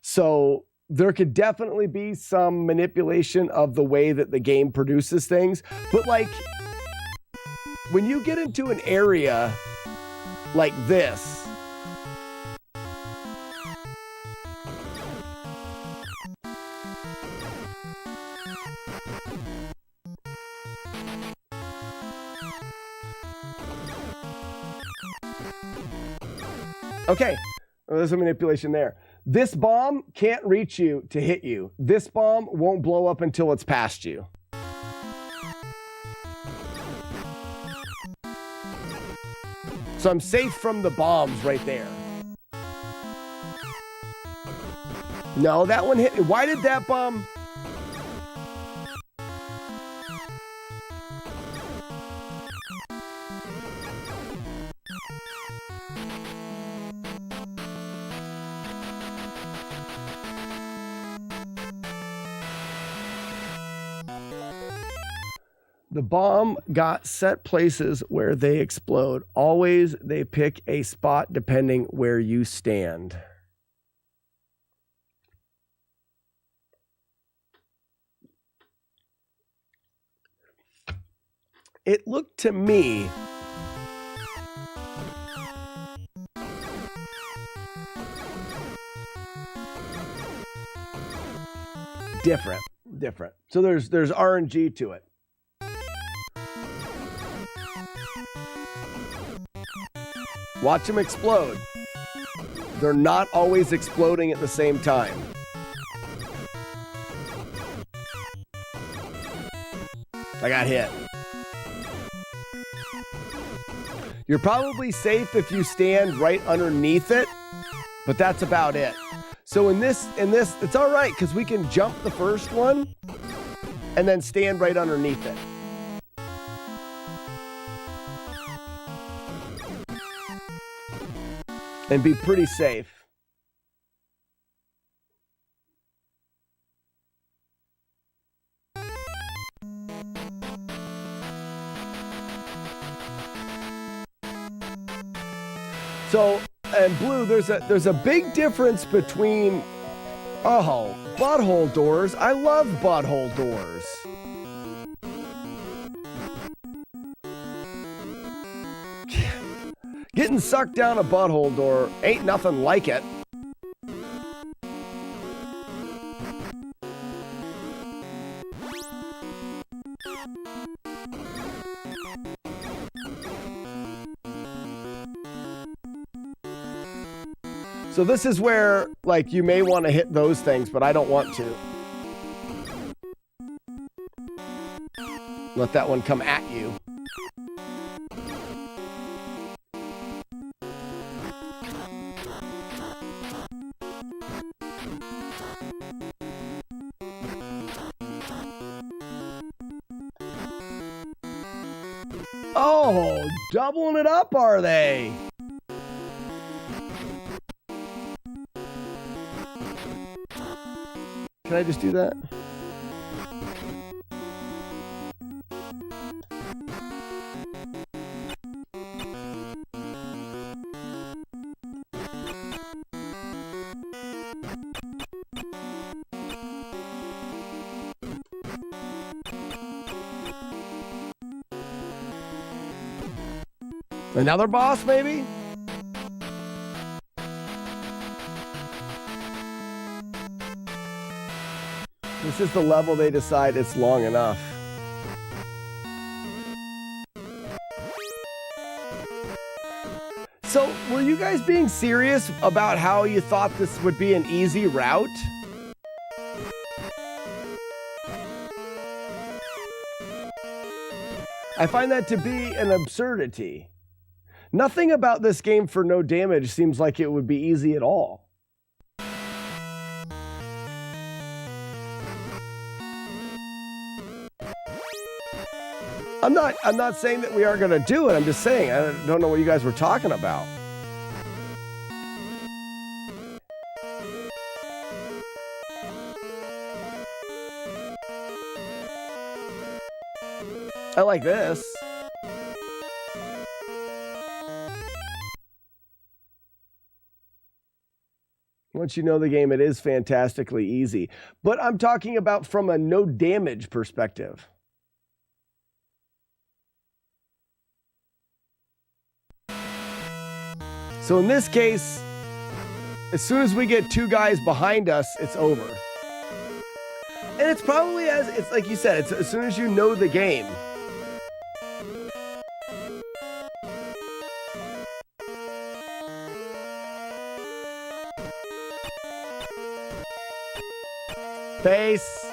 So there could definitely be some manipulation of the way that the game produces things. But, like, when you get into an area like this, okay, well, there's a manipulation there. This bomb can't reach you to hit you. This bomb won't blow up until it's past you. So I'm safe from the bombs right there. No, that one hit me. Why did that bomb? The bomb got set places where they explode. Always they pick a spot depending where you stand. It looked to me different. So there's RNG to it. Watch them explode. They're not always exploding at the same time. I got hit. You're probably safe if you stand right underneath it, but that's about it. So in this, it's all right because we can jump the first one and then stand right underneath it. And be pretty safe. So, and Blue, there's a big difference between, butthole doors. I love butthole doors. Getting sucked down a butthole door ain't nothing like it. So this is where, like, you may want to hit those things, but I don't want to. Let that one come at you. Oh, doubling it up, are they? Can I just do that? Another boss, maybe? This is the level they decide it's long enough. So, were you guys being serious about how you thought this would be an easy route? I find that to be an absurdity. Nothing about this game for no damage seems like it would be easy at all. I'm not saying that we aren't going to do it. I'm just saying I don't know what you guys were talking about. I like this. Once you know the game, it is fantastically easy. But I'm talking about from a no damage perspective. So in this case, as soon as we get two guys behind us, it's over. And it's probably it's like you said, it's as soon as you know the game. face.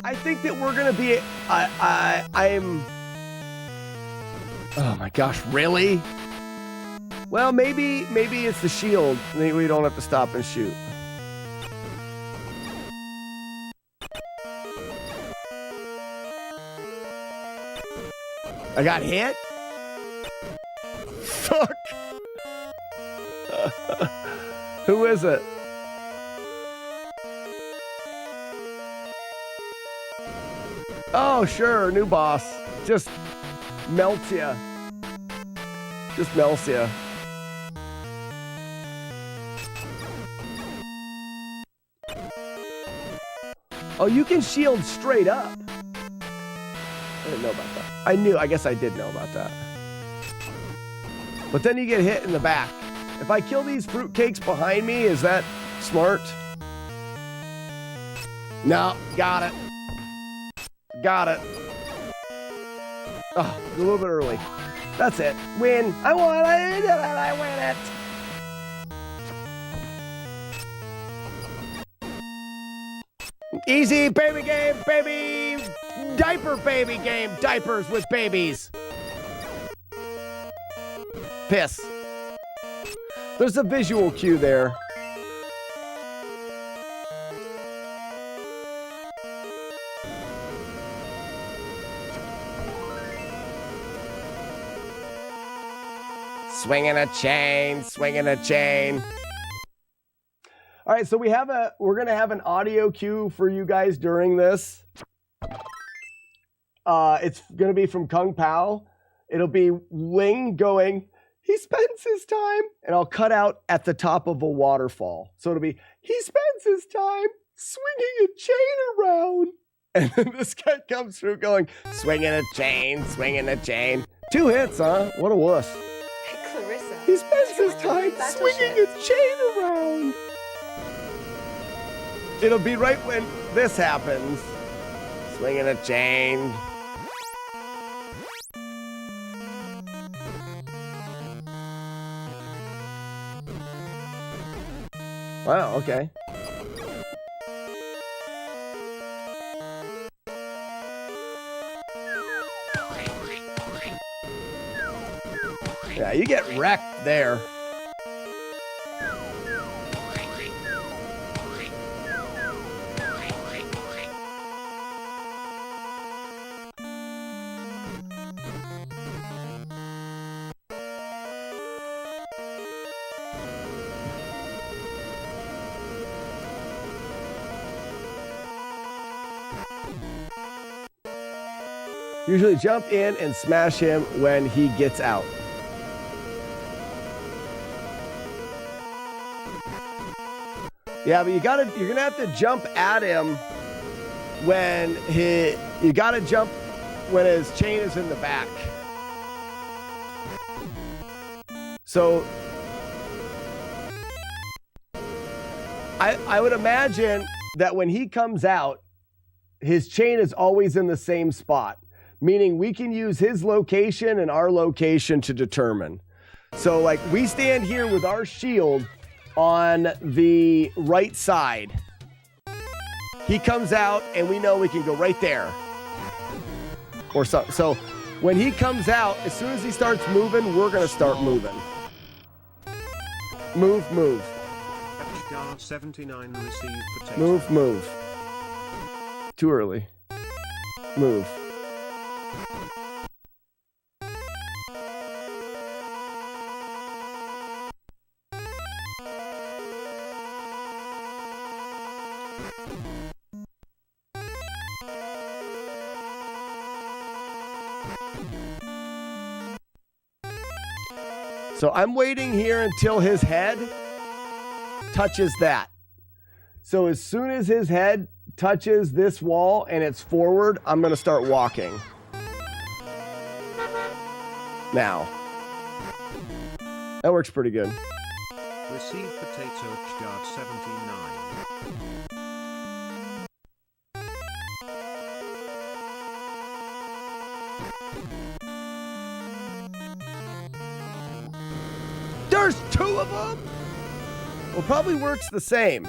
I think that we're gonna be. I'm. Oh my gosh! Really? Well, maybe it's the shield. Maybe we don't have to stop and shoot. I got hit? Fuck. Who is it? Oh, sure, new boss. Just melts ya. Just melts ya. Oh, you can shield straight up. I didn't know about that. I guess I did know about that. But then you get hit in the back. If I kill these fruitcakes behind me, is that smart? No, got it. Got it. Oh, a little bit early. That's it. Win. I won. I did it. I win it. Easy baby game, baby. Diaper baby game. Diapers with babies. Piss. There's a visual cue there. Swinging a chain, swinging a chain. All right, so we're gonna have an audio cue for you guys during this. It's gonna be from Kung Pao. It'll be Ling going, he spends his time, and I'll cut out at the top of a waterfall. So it'll be, he spends his time swinging a chain around. And then this guy comes through going, swinging a chain, swinging a chain. 2 hits, huh? What a wuss. Clarissa. He spends his time swinging a chain around. It'll be right when this happens. Swinging a chain. Wow, okay. Yeah, you get wrecked there. Usually jump in and smash him when he gets out. Yeah, but you're gonna have to jump at him when you gotta jump when his chain is in the back. So I would imagine that when he comes out, his chain is always in the same spot, meaning we can use his location and our location to determine. So like we stand here with our shield on the right side. He comes out and we know we can go right there. Or so. So when he comes out, as soon as he starts moving, we're going to start moving. Move, move. Guard 79 received potato. Move, move. Too early. Move. So I'm waiting here until his head touches that. So as soon as his head touches this wall and it's forward, I'm going to start walking. Now. That works pretty good. Receive potato guard 79. There's 2 of them? Well, probably works the same.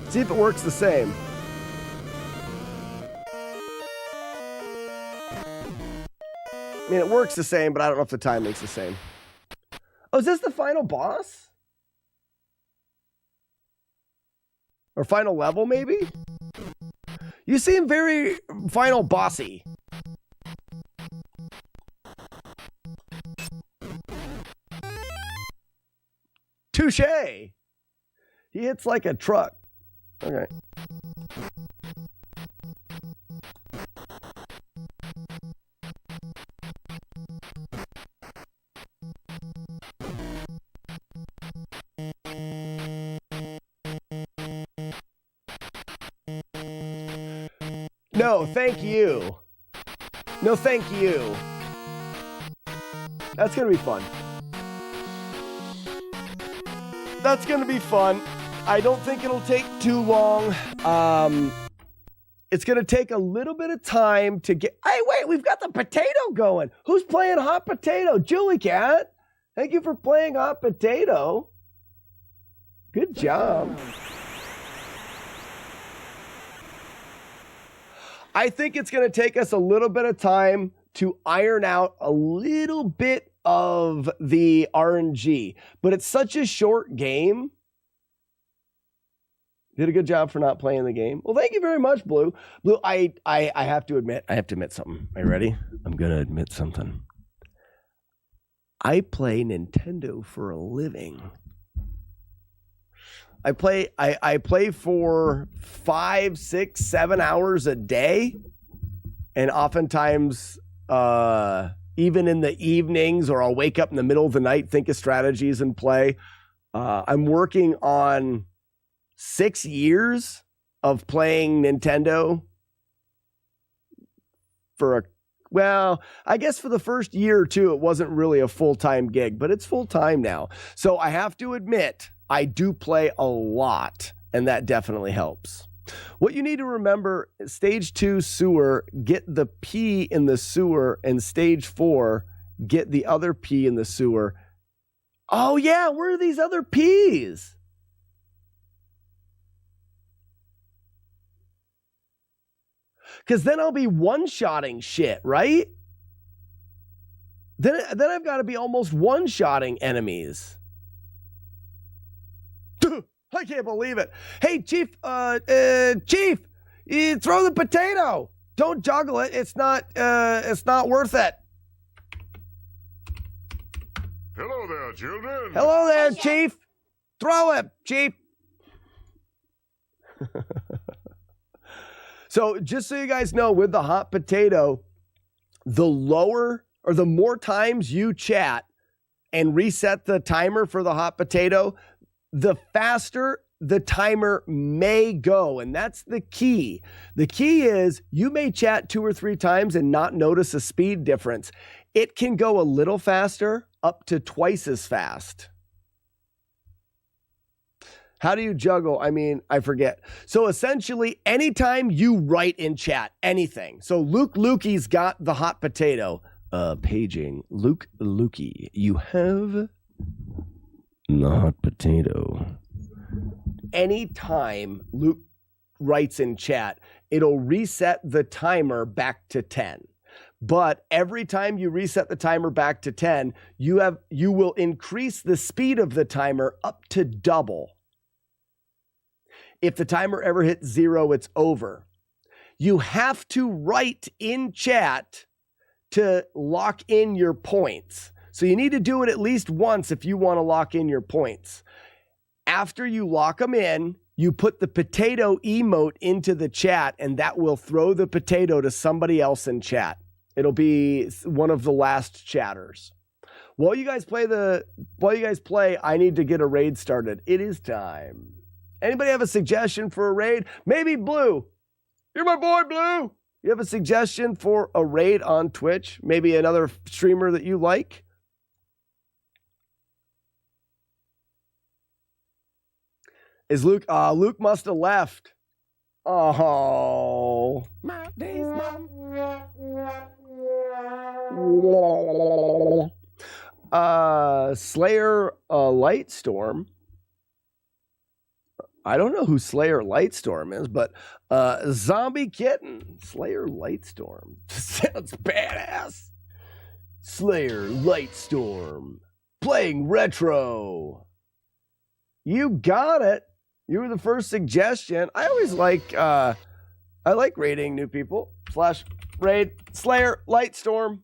See if it works the same. I mean, it works the same, but I don't know if the timing's the same. Oh, is this the final boss? Or final level, maybe? You seem very final bossy. Touche! He hits like a truck. Okay. No, thank you. No, thank you. That's gonna be fun. That's gonna be fun. I don't think it'll take too long. It's gonna take a little bit of time to get. Hey, wait, we've got the potato going. Who's playing hot potato? Julie Cat. Thank you for playing hot potato. Good job. I think it's going to take us a little bit of time to iron out a little bit of the RNG, but it's such a short game. Did a good job for not playing the game. Well, thank you very much, Blue. Blue, I have to admit something. Are you ready? I'm going to admit something. I play Nintendo for a living. I play for 5, 6, 7 hours a day. And oftentimes, even in the evenings, or I'll wake up in the middle of the night, think of strategies and play. I'm working on 6 years of playing Nintendo I guess for the first year or two, it wasn't really a full-time gig, but it's full-time now. So I have to admit, I do play a lot, and that definitely helps. What you need to remember, stage 2 sewer, get the P in the sewer, and stage 4, get the other P in the sewer. Oh yeah, where are these other Ps? Because then I'll be one-shotting shit, right? Then I've got to be almost one-shotting enemies. I can't believe it. Hey, Chief, Chief, you throw the potato. Don't juggle it. It's not worth it. Hello there, children. Hello there, Chief. Throw it, Chief. So just so you guys know, with the hot potato, the lower or the more times you chat and reset the timer for the hot potato, the faster the timer may go. And that's the key. The key is you may chat 2 or 3 times and not notice a speed difference. It can go a little faster, up to twice as fast. How do you juggle? I mean, I forget. So essentially, anytime you write in chat anything. So Luke Lukey's got the hot potato. Paging Luke Lukey. You have the hot potato. Anytime Luke writes in chat, it'll reset the timer back to 10. But every time you reset the timer back to 10, you will increase the speed of the timer up to double. If the timer ever hits 0, it's over. You have to write in chat to lock in your points. So you need to do it at least once if you want to lock in your points. After you lock them in, you put the potato emote into the chat, and that will throw the potato to somebody else in chat. It'll be one of the last chatters. While you guys play, I need to get a raid started. It is time. Anybody have a suggestion for a raid? Maybe Blue. You're my boy, Blue. You have a suggestion for a raid on Twitch? Maybe another streamer that you like? Is Luke? Luke must have left. Oh. My days, Mom. Slayer Lightstorm. I don't know who Slayer Lightstorm is, but Zombie Kitten. Slayer Lightstorm. Sounds badass. Slayer Lightstorm. Playing retro. You got it. You were the first suggestion. I always like I like raiding new people. /raid Slayer Lightstorm.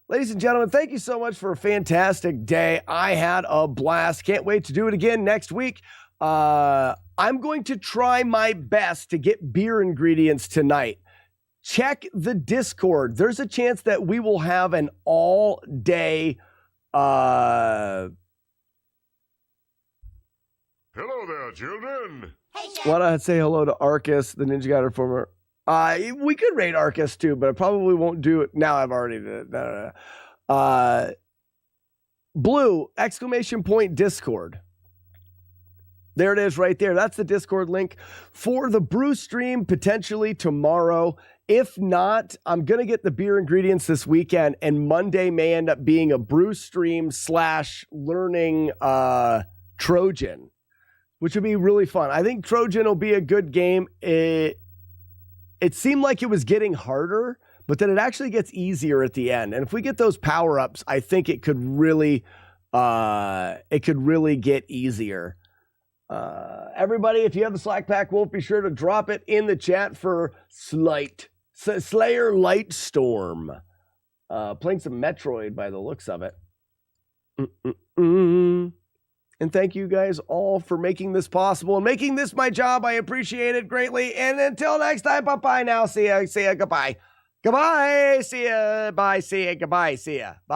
Ladies and gentlemen, thank you so much for a fantastic day. I had a blast. Can't wait to do it again next week. I'm going to try my best to get beer ingredients tonight. Check the Discord. There's a chance that we will have an all-day Hello there, children. why don't I say hello to Arcus, the Ninja God Reformer? We could raid Arcus too, but I probably won't do it. Now I've already did it. No. Blue, ! Discord. There it is right there. That's the Discord link for the brew stream potentially tomorrow. If not, I'm going to get the beer ingredients this weekend, and Monday may end up being a brew stream / learning Trojan, which would be really fun. I think Trojan will be a good game. It seemed like it was getting harder, but then it actually gets easier at the end. And if we get those power-ups, I think it could really get easier. Everybody, if you have the Slack Pack Wolf, be sure to drop it in the chat for Slayer Lightstorm. Playing some Metroid by the looks of it. And thank you guys all for making this possible and making this my job. I appreciate it greatly. And until next time, bye-bye now. See ya, goodbye. Goodbye, see ya, bye, see ya, goodbye, see ya. Bye.